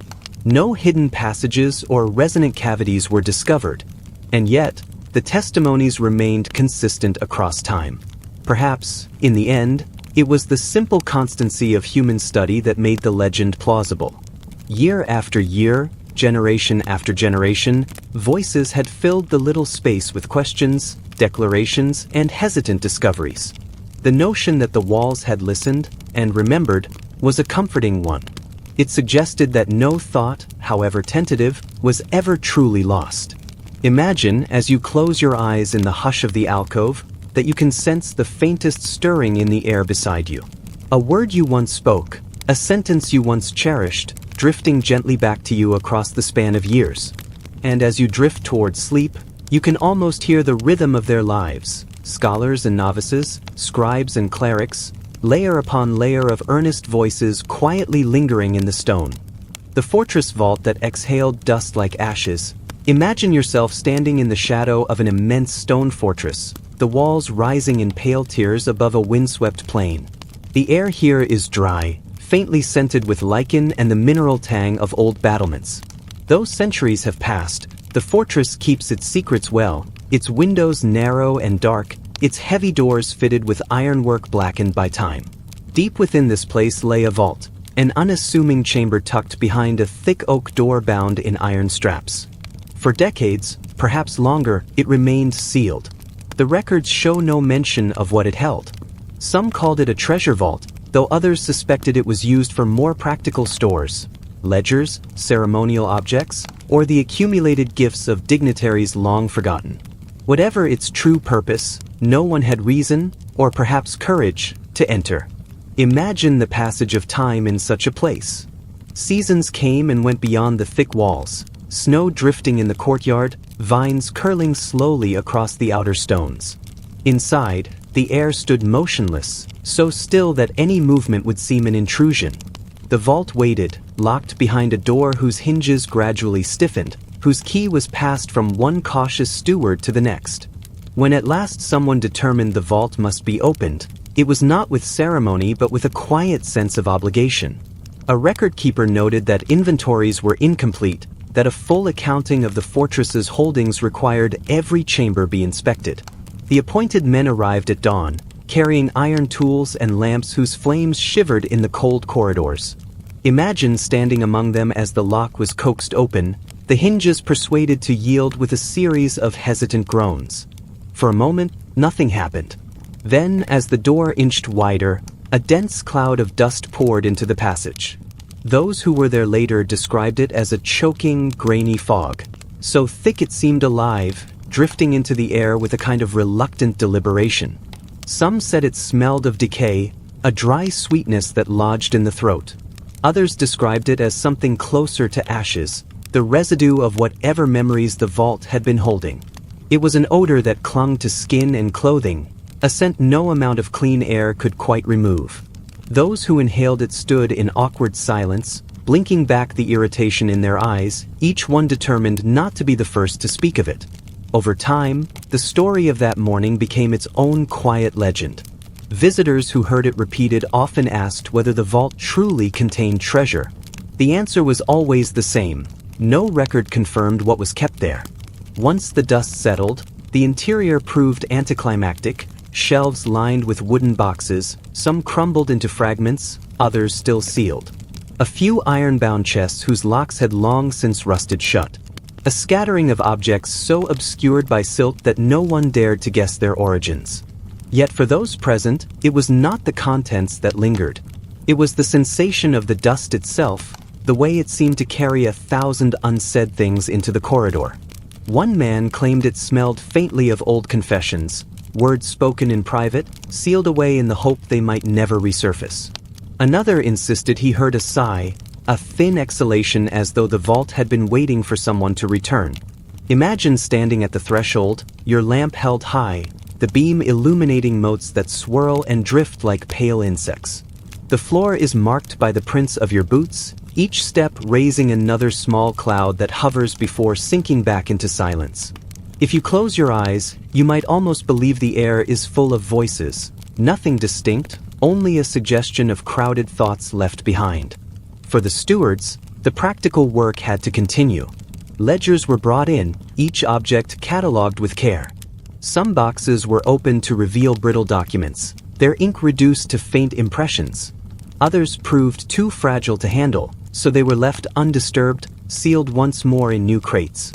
No hidden passages or resonant cavities were discovered, and yet, the testimonies remained consistent across time. Perhaps, in the end, it was the simple constancy of human study that made the legend plausible. Year after year, generation after generation, voices had filled the little space with questions, declarations, and hesitant discoveries. The notion that the walls had listened and remembered was a comforting one. It suggested that no thought, however tentative, was ever truly lost. Imagine, as you close your eyes in the hush of the alcove, that you can sense the faintest stirring in the air beside you. A word you once spoke, a sentence you once cherished, drifting gently back to you across the span of years. And as you drift toward sleep, you can almost hear the rhythm of their lives, scholars and novices, scribes and clerics, layer upon layer of earnest voices quietly lingering in the stone. The fortress vault that exhaled dust like ashes. Imagine yourself standing in the shadow of an immense stone fortress, the walls rising in pale tiers above a windswept plain. The air here is dry, faintly scented with lichen and the mineral tang of old battlements. Though centuries have passed, the fortress keeps its secrets well, its windows narrow and dark, its heavy doors fitted with ironwork blackened by time. Deep within this place lay a vault, an unassuming chamber tucked behind a thick oak door bound in iron straps. For decades, perhaps longer, it remained sealed. The records show no mention of what it held. Some called it a treasure vault, though others suspected it was used for more practical stores, ledgers, ceremonial objects, or the accumulated gifts of dignitaries long forgotten. Whatever its true purpose, no one had reason, or perhaps courage, to enter. Imagine the passage of time in such a place. Seasons came and went beyond the thick walls, snow drifting in the courtyard, vines curling slowly across the outer stones. Inside, the air stood motionless, so still that any movement would seem an intrusion. The vault waited, locked behind a door whose hinges gradually stiffened, whose key was passed from one cautious steward to the next. When at last someone determined the vault must be opened, it was not with ceremony but with a quiet sense of obligation. A record keeper noted that inventories were incomplete, that a full accounting of the fortress's holdings required every chamber be inspected. The appointed men arrived at dawn, carrying iron tools and lamps whose flames shivered in the cold corridors. Imagine standing among them as the lock was coaxed open, the hinges persuaded to yield with a series of hesitant groans. For a moment, nothing happened. Then, as the door inched wider, a dense cloud of dust poured into the passage. Those who were there later described it as a choking, grainy fog, so thick it seemed alive, drifting into the air with a kind of reluctant deliberation. Some said it smelled of decay, a dry sweetness that lodged in the throat. Others described it as something closer to ashes, the residue of whatever memories the vault had been holding. It was an odor that clung to skin and clothing, a scent no amount of clean air could quite remove. Those who inhaled it stood in awkward silence, blinking back the irritation in their eyes, each one determined not to be the first to speak of it. Over time, the story of that morning became its own quiet legend. Visitors who heard it repeated often asked whether the vault truly contained treasure. The answer was always the same. No record confirmed what was kept there. Once the dust settled, the interior proved anticlimactic. Shelves lined with wooden boxes, some crumbled into fragments, others still sealed. A few iron-bound chests whose locks had long since rusted shut. A scattering of objects so obscured by silt that no one dared to guess their origins. Yet for those present, it was not the contents that lingered. It was the sensation of the dust itself, the way it seemed to carry 1,000 unsaid things into the corridor. One man claimed it smelled faintly of old confessions, words spoken in private, sealed away in the hope they might never resurface. Another insisted he heard a sigh, a thin exhalation as though the vault had been waiting for someone to return. Imagine standing at the threshold, your lamp held high, the beam illuminating motes that swirl and drift like pale insects. The floor is marked by the prints of your boots, each step raising another small cloud that hovers before sinking back into silence. If you close your eyes, you might almost believe the air is full of voices, nothing distinct, only a suggestion of crowded thoughts left behind. For the stewards, the practical work had to continue. Ledgers were brought in, each object catalogued with care. Some boxes were opened to reveal brittle documents, their ink reduced to faint impressions. Others proved too fragile to handle, so they were left undisturbed, sealed once more in new crates.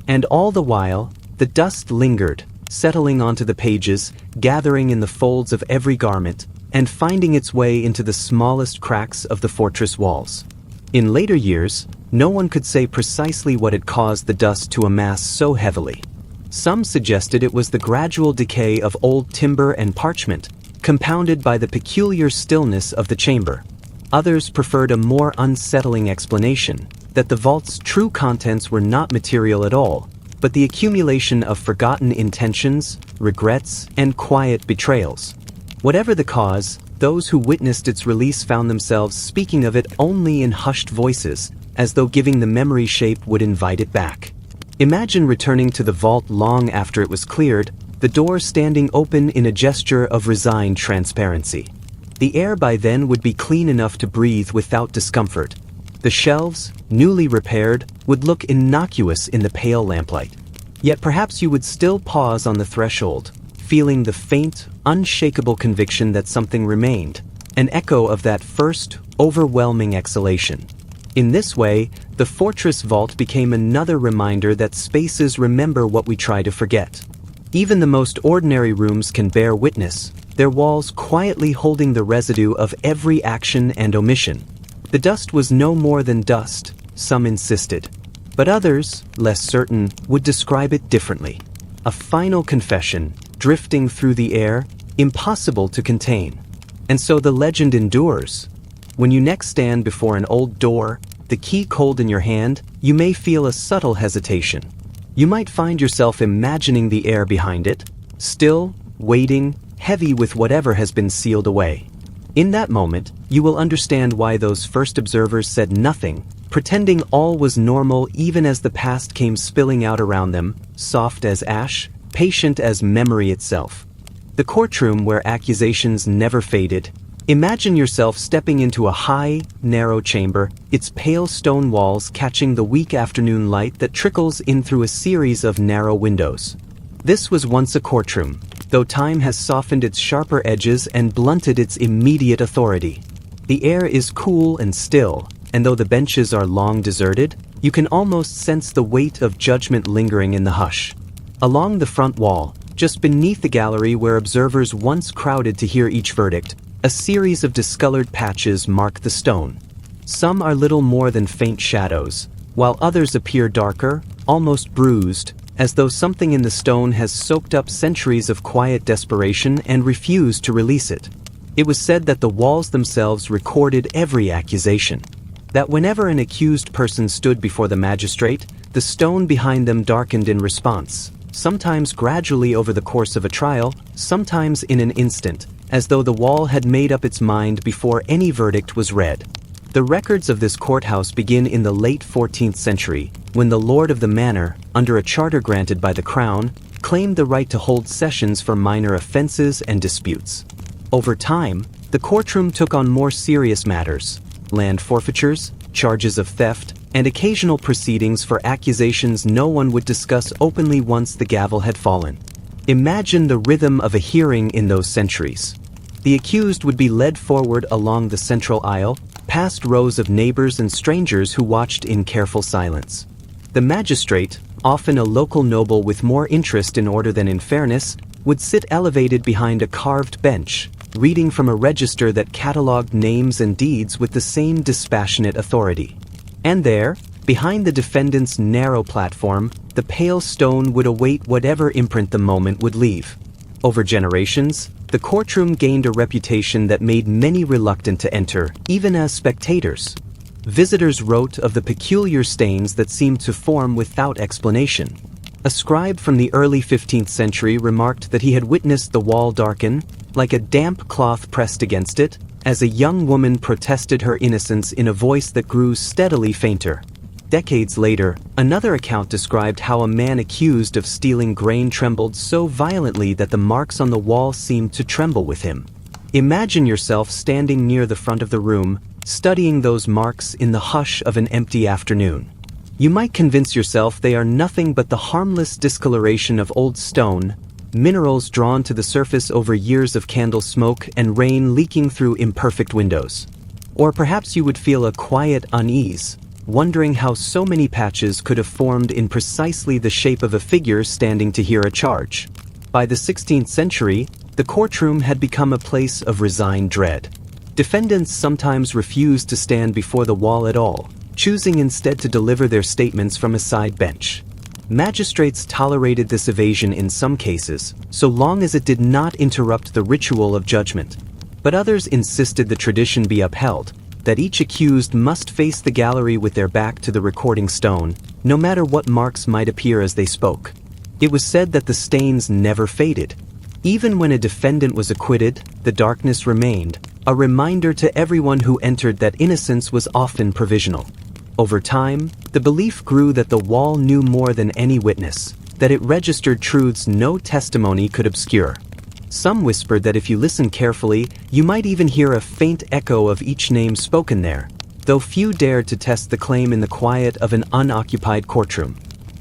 And all the while, the dust lingered, settling onto the pages, gathering in the folds of every garment, and finding its way into the smallest cracks of the fortress walls. In later years, no one could say precisely what had caused the dust to amass so heavily. Some suggested it was the gradual decay of old timber and parchment, compounded by the peculiar stillness of the chamber. Others preferred a more unsettling explanation, that the vault's true contents were not material at all, but the accumulation of forgotten intentions, regrets, and quiet betrayals. Whatever the cause, those who witnessed its release found themselves speaking of it only in hushed voices, as though giving the memory shape would invite it back. Imagine returning to the vault long after it was cleared, the door standing open in a gesture of resigned transparency. The air by then would be clean enough to breathe without discomfort. The shelves, newly repaired, would look innocuous in the pale lamplight. Yet perhaps you would still pause on the threshold, feeling the faint, unshakable conviction that something remained, an echo of that first, overwhelming exhalation. In this way, the fortress vault became another reminder that spaces remember what we try to forget. Even the most ordinary rooms can bear witness, their walls quietly holding the residue of every action and omission. The dust was no more than dust, some insisted. But others, less certain, would describe it differently. A final confession, drifting through the air, impossible to contain. And so the legend endures. When you next stand before an old door, the key cold in your hand, you may feel a subtle hesitation. You might find yourself imagining the air behind it, still, waiting, heavy with whatever has been sealed away. In that moment, you will understand why those first observers said nothing, pretending all was normal even as the past came spilling out around them, soft as ash, patient as memory itself. The courtroom where accusations never faded. Imagine yourself stepping into a high, narrow chamber, its pale stone walls catching the weak afternoon light that trickles in through a series of narrow windows. This was once a courtroom, though time has softened its sharper edges and blunted its immediate authority. The air is cool and still, and though the benches are long deserted, you can almost sense the weight of judgment lingering in the hush. Along the front wall, just beneath the gallery where observers once crowded to hear each verdict, a series of discolored patches mark the stone. Some are little more than faint shadows, while others appear darker, almost bruised, as though something in the stone has soaked up centuries of quiet desperation and refused to release it. It was said that the walls themselves recorded every accusation. That whenever an accused person stood before the magistrate, the stone behind them darkened in response, sometimes gradually over the course of a trial, sometimes in an instant, as though the wall had made up its mind before any verdict was read. The records of this courthouse begin in the late 14th century, when the lord of the manor, under a charter granted by the crown, claimed the right to hold sessions for minor offenses and disputes. Over time, the courtroom took on more serious matters: land forfeitures, charges of theft, and occasional proceedings for accusations no one would discuss openly once the gavel had fallen. Imagine the rhythm of a hearing in those centuries. The accused would be led forward along the central aisle, past rows of neighbors and strangers who watched in careful silence. The magistrate, often a local noble with more interest in order than in fairness, would sit elevated behind a carved bench, reading from a register that catalogued names and deeds with the same dispassionate authority. And there, behind the defendant's narrow platform, the pale stone would await whatever imprint the moment would leave. Over generations, the courtroom gained a reputation that made many reluctant to enter, even as spectators. Visitors wrote of the peculiar stains that seemed to form without explanation. A scribe from the early 15th century remarked that he had witnessed the wall darken, like a damp cloth pressed against it, as a young woman protested her innocence in a voice that grew steadily fainter. Decades later, another account described how a man accused of stealing grain trembled so violently that the marks on the wall seemed to tremble with him. Imagine yourself standing near the front of the room, studying those marks in the hush of an empty afternoon. You might convince yourself they are nothing but the harmless discoloration of old stone, minerals drawn to the surface over years of candle smoke and rain leaking through imperfect windows. Or perhaps you would feel a quiet unease, wondering how so many patches could have formed in precisely the shape of a figure standing to hear a charge. By the 16th century, the courtroom had become a place of resigned dread. Defendants sometimes refused to stand before the wall at all, choosing instead to deliver their statements from a side bench. Magistrates tolerated this evasion in some cases, so long as it did not interrupt the ritual of judgment. But others insisted the tradition be upheld, that each accused must face the gallery with their back to the recording stone, no matter what marks might appear as they spoke. It was said that the stains never faded. Even when a defendant was acquitted, the darkness remained, a reminder to everyone who entered that innocence was often provisional. Over time, the belief grew that the wall knew more than any witness, that it registered truths no testimony could obscure. Some whispered that if you listen carefully, you might even hear a faint echo of each name spoken there, though few dared to test the claim in the quiet of an unoccupied courtroom.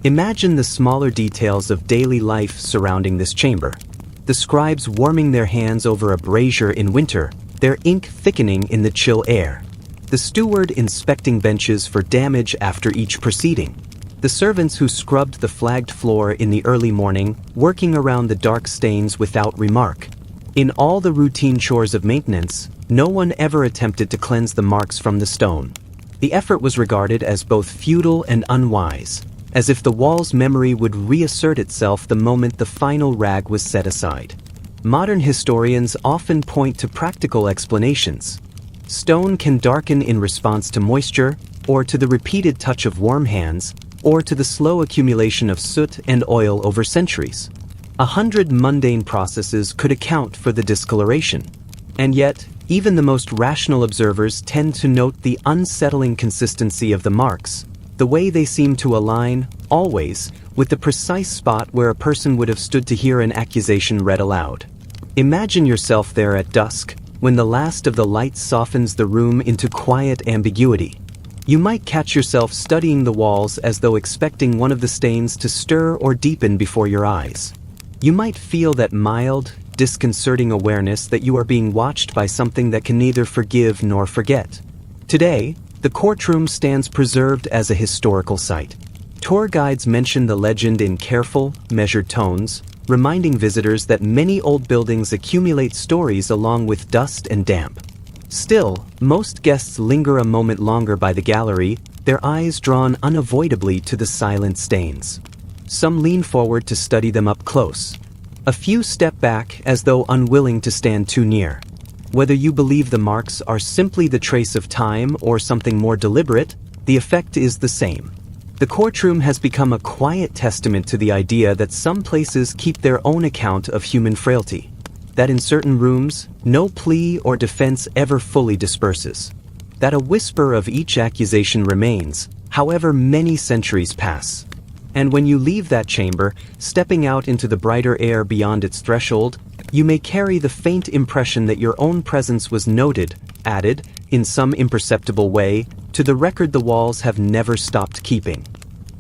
Imagine the smaller details of daily life surrounding this chamber. The scribes warming their hands over a brazier in winter, their ink thickening in the chill air. The steward inspecting benches for damage after each proceeding. The servants who scrubbed the flagged floor in the early morning, working around the dark stains without remark. In all the routine chores of maintenance, no one ever attempted to cleanse the marks from the stone. The effort was regarded as both futile and unwise, as if the wall's memory would reassert itself the moment the final rag was set aside. Modern historians often point to practical explanations. Stone can darken in response to moisture, or to the repeated touch of warm hands, or to the slow accumulation of soot and oil over centuries. 100 mundane processes could account for the discoloration. And yet, even the most rational observers tend to note the unsettling consistency of the marks, the way they seem to align, always, with the precise spot where a person would have stood to hear an accusation read aloud. Imagine yourself there at dusk, when the last of the light softens the room into quiet ambiguity. You might catch yourself studying the walls as though expecting one of the stains to stir or deepen before your eyes. You might feel that mild, disconcerting awareness that you are being watched by something that can neither forgive nor forget. Today, the courtroom stands preserved as a historical site. Tour guides mention the legend in careful, measured tones, reminding visitors that many old buildings accumulate stories along with dust and damp. Still, most guests linger a moment longer by the gallery, their eyes drawn unavoidably to the silent stains. Some lean forward to study them up close. A few step back as though unwilling to stand too near. Whether you believe the marks are simply the trace of time or something more deliberate, the effect is the same. The courtroom has become a quiet testament to the idea that some places keep their own account of human frailty. That in certain rooms, no plea or defense ever fully disperses. That a whisper of each accusation remains, however many centuries pass. And when you leave that chamber, stepping out into the brighter air beyond its threshold, you may carry the faint impression that your own presence was noted, added, in some imperceptible way, to the record the walls have never stopped keeping.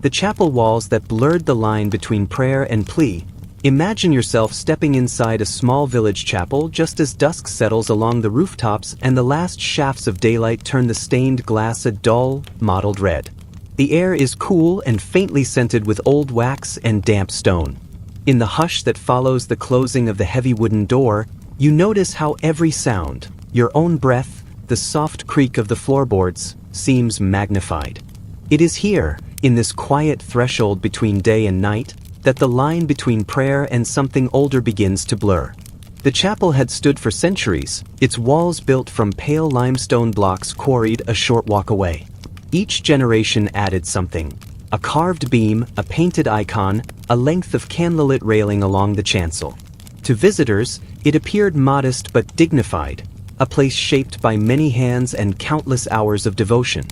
The chapel walls that blurred the line between prayer and plea. Imagine yourself stepping inside a small village chapel just as dusk settles along the rooftops and the last shafts of daylight turn the stained glass a dull, mottled red. The air is cool and faintly scented with old wax and damp stone. In the hush that follows the closing of the heavy wooden door, you notice how every sound, your own breath, the soft creak of the floorboards, seems magnified. It is here, in this quiet threshold between day and night, that the line between prayer and something older begins to blur. The chapel had stood for centuries, its walls built from pale limestone blocks quarried a short walk away. Each generation added something. A carved beam, a painted icon, a length of candlelit railing along the chancel. To visitors, it appeared modest but dignified, a place shaped by many hands and countless hours of devotion.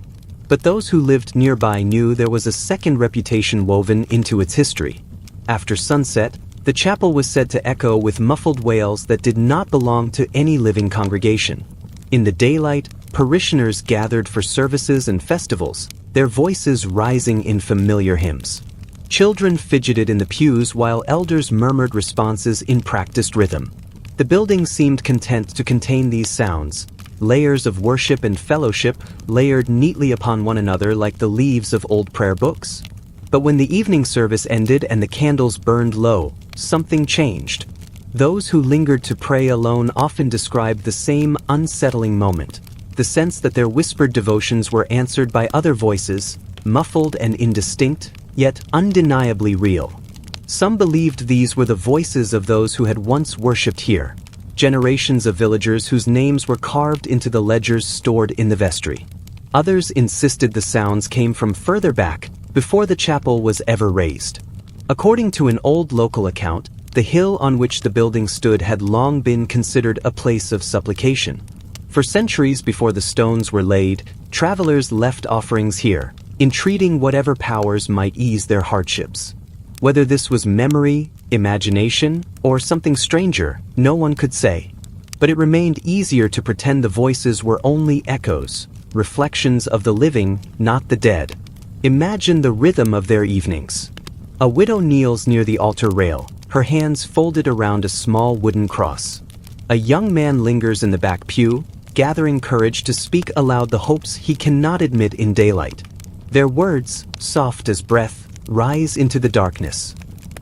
But those who lived nearby knew there was a second reputation woven into its history. After sunset, the chapel was said to echo with muffled wails that did not belong to any living congregation. In the daylight, parishioners gathered for services and festivals, their voices rising in familiar hymns. Children fidgeted in the pews while elders murmured responses in practiced rhythm. The building seemed content to contain these sounds, layers of worship and fellowship layered neatly upon one another like the leaves of old prayer books. But when the evening service ended and the candles burned low, something changed. Those who lingered to pray alone often described the same unsettling moment, the sense that their whispered devotions were answered by other voices, muffled and indistinct, yet undeniably real. Some believed these were the voices of those who had once worshipped here, generations of villagers whose names were carved into the ledgers stored in the vestry. Others insisted the sounds came from further back, before the chapel was ever raised. According to an old local account, the hill on which the building stood had long been considered a place of supplication. For centuries before the stones were laid, travelers left offerings here, entreating whatever powers might ease their hardships. Whether this was memory, imagination, or something stranger, no one could say. But it remained easier to pretend the voices were only echoes, reflections of the living, not the dead. Imagine the rhythm of their evenings. A widow kneels near the altar rail, her hands folded around a small wooden cross. A young man lingers in the back pew, gathering courage to speak aloud the hopes he cannot admit in daylight. Their words, soft as breath, rise into the darkness.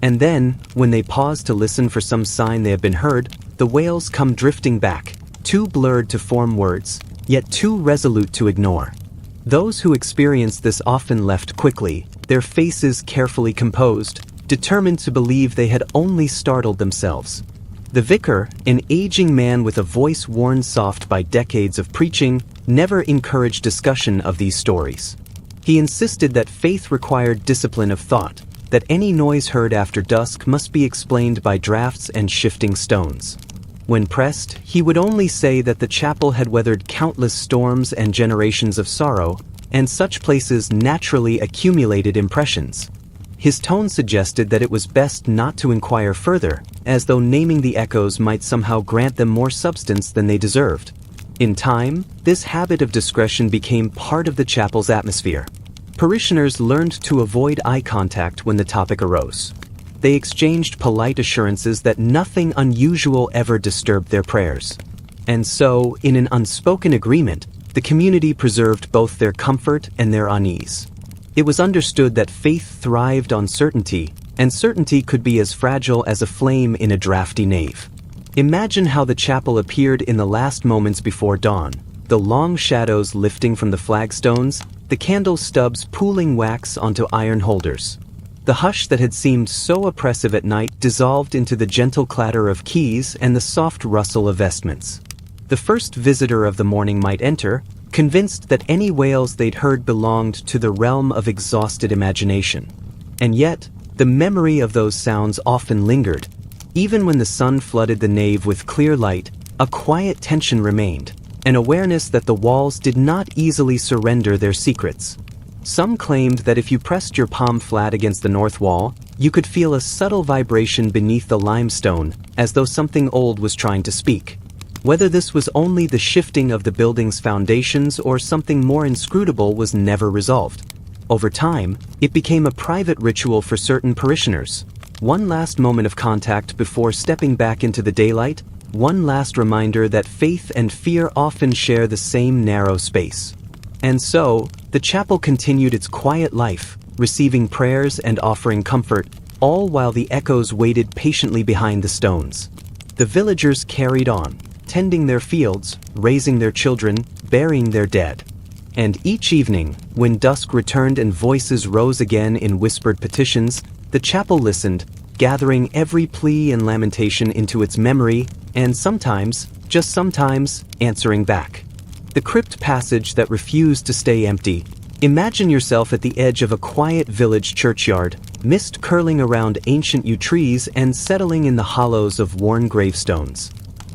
And then, when they pause to listen for some sign they have been heard, the wails come drifting back, too blurred to form words, yet too resolute to ignore. Those who experienced this often left quickly, their faces carefully composed, determined to believe they had only startled themselves. The vicar, an aging man with a voice worn soft by decades of preaching, never encouraged discussion of these stories. He insisted that faith required discipline of thought, that any noise heard after dusk must be explained by drafts and shifting stones. When pressed, he would only say that the chapel had weathered countless storms and generations of sorrow, and such places naturally accumulated impressions. His tone suggested that it was best not to inquire further, as though naming the echoes might somehow grant them more substance than they deserved. In time, this habit of discretion became part of the chapel's atmosphere. Parishioners learned to avoid eye contact when the topic arose. They exchanged polite assurances that nothing unusual ever disturbed their prayers. And so, in an unspoken agreement, the community preserved both their comfort and their unease. It was understood that faith thrived on certainty, and certainty could be as fragile as a flame in a drafty nave. Imagine how the chapel appeared in the last moments before dawn, the long shadows lifting from the flagstones, the candle stubs pooling wax onto iron holders. The hush that had seemed so oppressive at night dissolved into the gentle clatter of keys and the soft rustle of vestments. The first visitor of the morning might enter, convinced that any wails they'd heard belonged to the realm of exhausted imagination. And yet, the memory of those sounds often lingered. Even when the sun flooded the nave with clear light, a quiet tension remained, an awareness that the walls did not easily surrender their secrets. Some claimed that if you pressed your palm flat against the north wall, you could feel a subtle vibration beneath the limestone, as though something old was trying to speak. Whether this was only the shifting of the building's foundations or something more inscrutable was never resolved. Over time, it became a private ritual for certain parishioners. One last moment of contact before stepping back into the daylight, one last reminder that faith and fear often share the same narrow space. And so, the chapel continued its quiet life, receiving prayers and offering comfort, all while the echoes waited patiently behind the stones. The villagers carried on, tending their fields, raising their children, burying their dead. And each evening, when dusk returned and voices rose again in whispered petitions, the chapel listened, gathering every plea and lamentation into its memory, and sometimes, just sometimes, answering back. The crypt passage that refused to stay empty. Imagine yourself at the edge of a quiet village churchyard, mist curling around ancient yew trees and settling in the hollows of worn gravestones.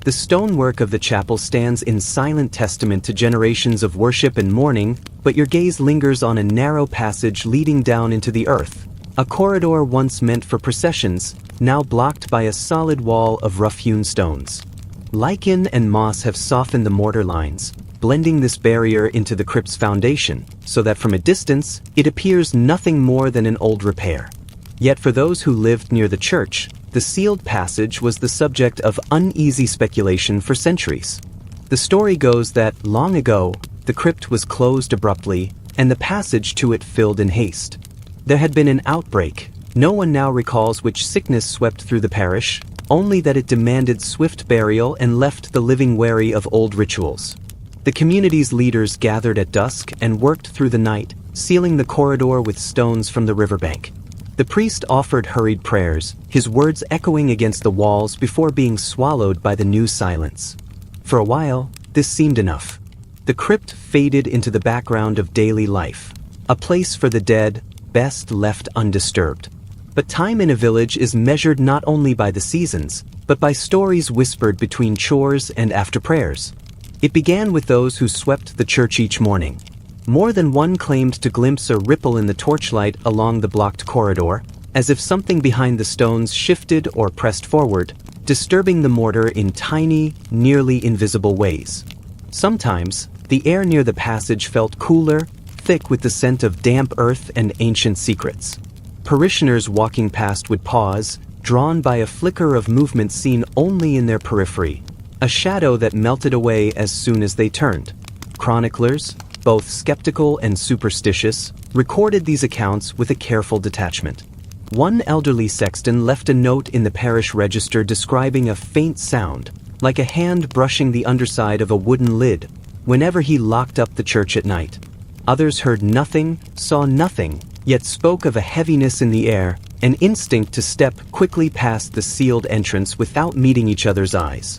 The stonework of the chapel stands in silent testament to generations of worship and mourning, but your gaze lingers on a narrow passage leading down into the earth. A corridor once meant for processions, now blocked by a solid wall of rough-hewn stones. Lichen and moss have softened the mortar lines, blending this barrier into the crypt's foundation, so that from a distance, it appears nothing more than an old repair. Yet for those who lived near the church, the sealed passage was the subject of uneasy speculation for centuries. The story goes that, long ago, the crypt was closed abruptly, and the passage to it filled in haste. There had been an outbreak. No one now recalls which sickness swept through the parish, only that it demanded swift burial and left the living wary of old rituals. The community's leaders gathered at dusk and worked through the night, sealing the corridor with stones from the riverbank. The priest offered hurried prayers, his words echoing against the walls before being swallowed by the new silence. For a while, this seemed enough. The crypt faded into the background of daily life, a place for the dead, best left undisturbed. But time in a village is measured not only by the seasons, but by stories whispered between chores and after prayers. It began with those who swept the church each morning. More than one claimed to glimpse a ripple in the torchlight along the blocked corridor, as if something behind the stones shifted or pressed forward, disturbing the mortar in tiny, nearly invisible ways. Sometimes, the air near the passage felt cooler, thick with the scent of damp earth and ancient secrets. Parishioners walking past would pause, drawn by a flicker of movement seen only in their periphery, a shadow that melted away as soon as they turned. Chroniclers, both skeptical and superstitious, recorded these accounts with a careful detachment. One elderly sexton left a note in the parish register describing a faint sound, like a hand brushing the underside of a wooden lid, whenever he locked up the church at night. Others heard nothing, saw nothing, yet spoke of a heaviness in the air, an instinct to step quickly past the sealed entrance without meeting each other's eyes.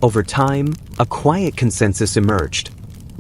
Over time, a quiet consensus emerged.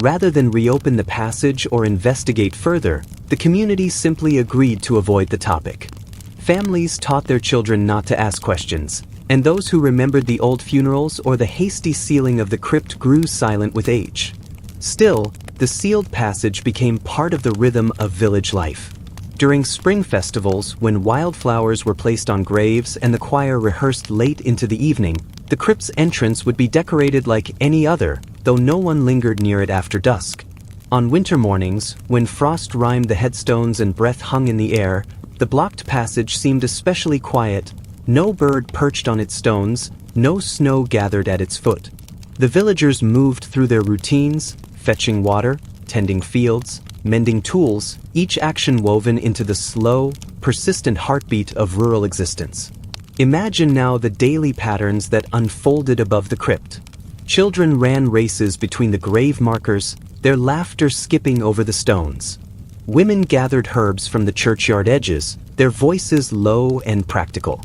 Rather than reopen the passage or investigate further, the community simply agreed to avoid the topic. Families taught their children not to ask questions, and those who remembered the old funerals or the hasty sealing of the crypt grew silent with age. Still, the sealed passage became part of the rhythm of village life. During spring festivals, when wildflowers were placed on graves and the choir rehearsed late into the evening, the crypt's entrance would be decorated like any other, though no one lingered near it after dusk. On winter mornings, when frost rimed the headstones and breath hung in the air, the blocked passage seemed especially quiet. No bird perched on its stones, no snow gathered at its foot. The villagers moved through their routines, fetching water, tending fields, mending tools, each action woven into the slow, persistent heartbeat of rural existence. Imagine now the daily patterns that unfolded above the crypt. Children ran races between the grave markers, their laughter skipping over the stones. Women gathered herbs from the churchyard edges, their voices low and practical.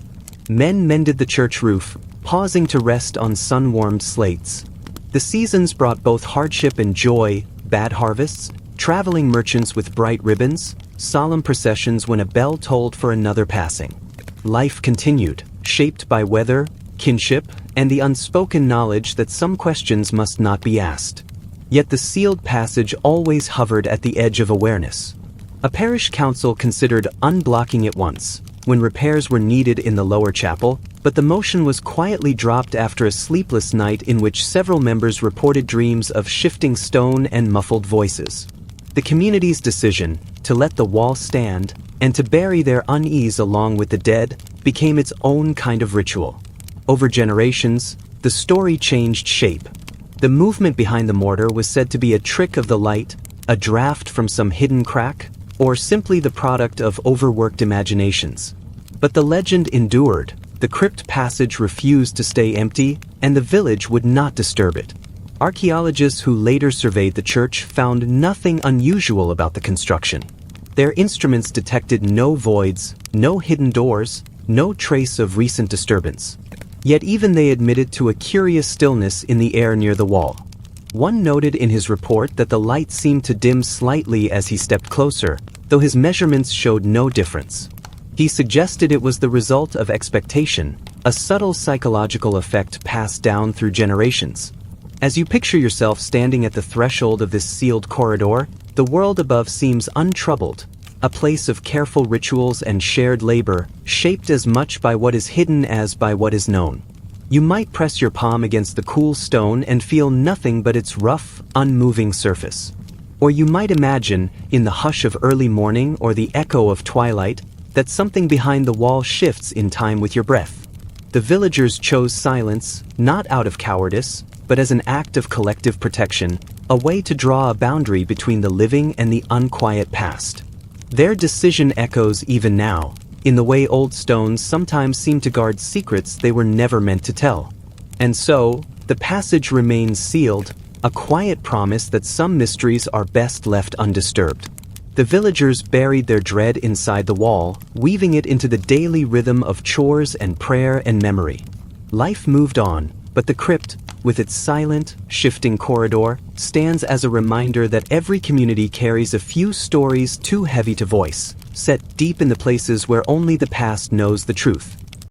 Men mended the church roof, pausing to rest on sun-warmed slates. The seasons brought both hardship and joy, bad harvests, traveling merchants with bright ribbons, solemn processions when a bell tolled for another passing. Life continued, shaped by weather, kinship, and the unspoken knowledge that some questions must not be asked. Yet the sealed passage always hovered at the edge of awareness. A parish council considered unblocking it once, when repairs were needed in the lower chapel, but the motion was quietly dropped after a sleepless night in which several members reported dreams of shifting stone and muffled voices. The community's decision, to let the wall stand, and to bury their unease along with the dead, became its own kind of ritual. Over generations, the story changed shape. The movement behind the mortar was said to be a trick of the light, a draft from some hidden crack, or simply the product of overworked imaginations. But the legend endured, the crypt passage refused to stay empty, and the village would not disturb it. Archaeologists who later surveyed the church found nothing unusual about the construction. Their instruments detected no voids, no hidden doors, no trace of recent disturbance. Yet even they admitted to a curious stillness in the air near the wall. One noted in his report that the light seemed to dim slightly as he stepped closer, though his measurements showed no difference. He suggested it was the result of expectation, a subtle psychological effect passed down through generations. As you picture yourself standing at the threshold of this sealed corridor, the world above seems untroubled, a place of careful rituals and shared labor, shaped as much by what is hidden as by what is known. You might press your palm against the cool stone and feel nothing but its rough, unmoving surface. Or you might imagine, in the hush of early morning or the echo of twilight, that something behind the wall shifts in time with your breath. The villagers chose silence, not out of cowardice, but as an act of collective protection, a way to draw a boundary between the living and the unquiet past. Their decision echoes even now, in the way old stones sometimes seem to guard secrets they were never meant to tell. And so, the passage remains sealed, a quiet promise that some mysteries are best left undisturbed. The villagers buried their dread inside the wall, weaving it into the daily rhythm of chores and prayer and memory. Life moved on, but the crypt, with its silent, shifting corridor, stands as a reminder that every community carries a few stories too heavy to voice, set deep in the places where only the past knows the truth.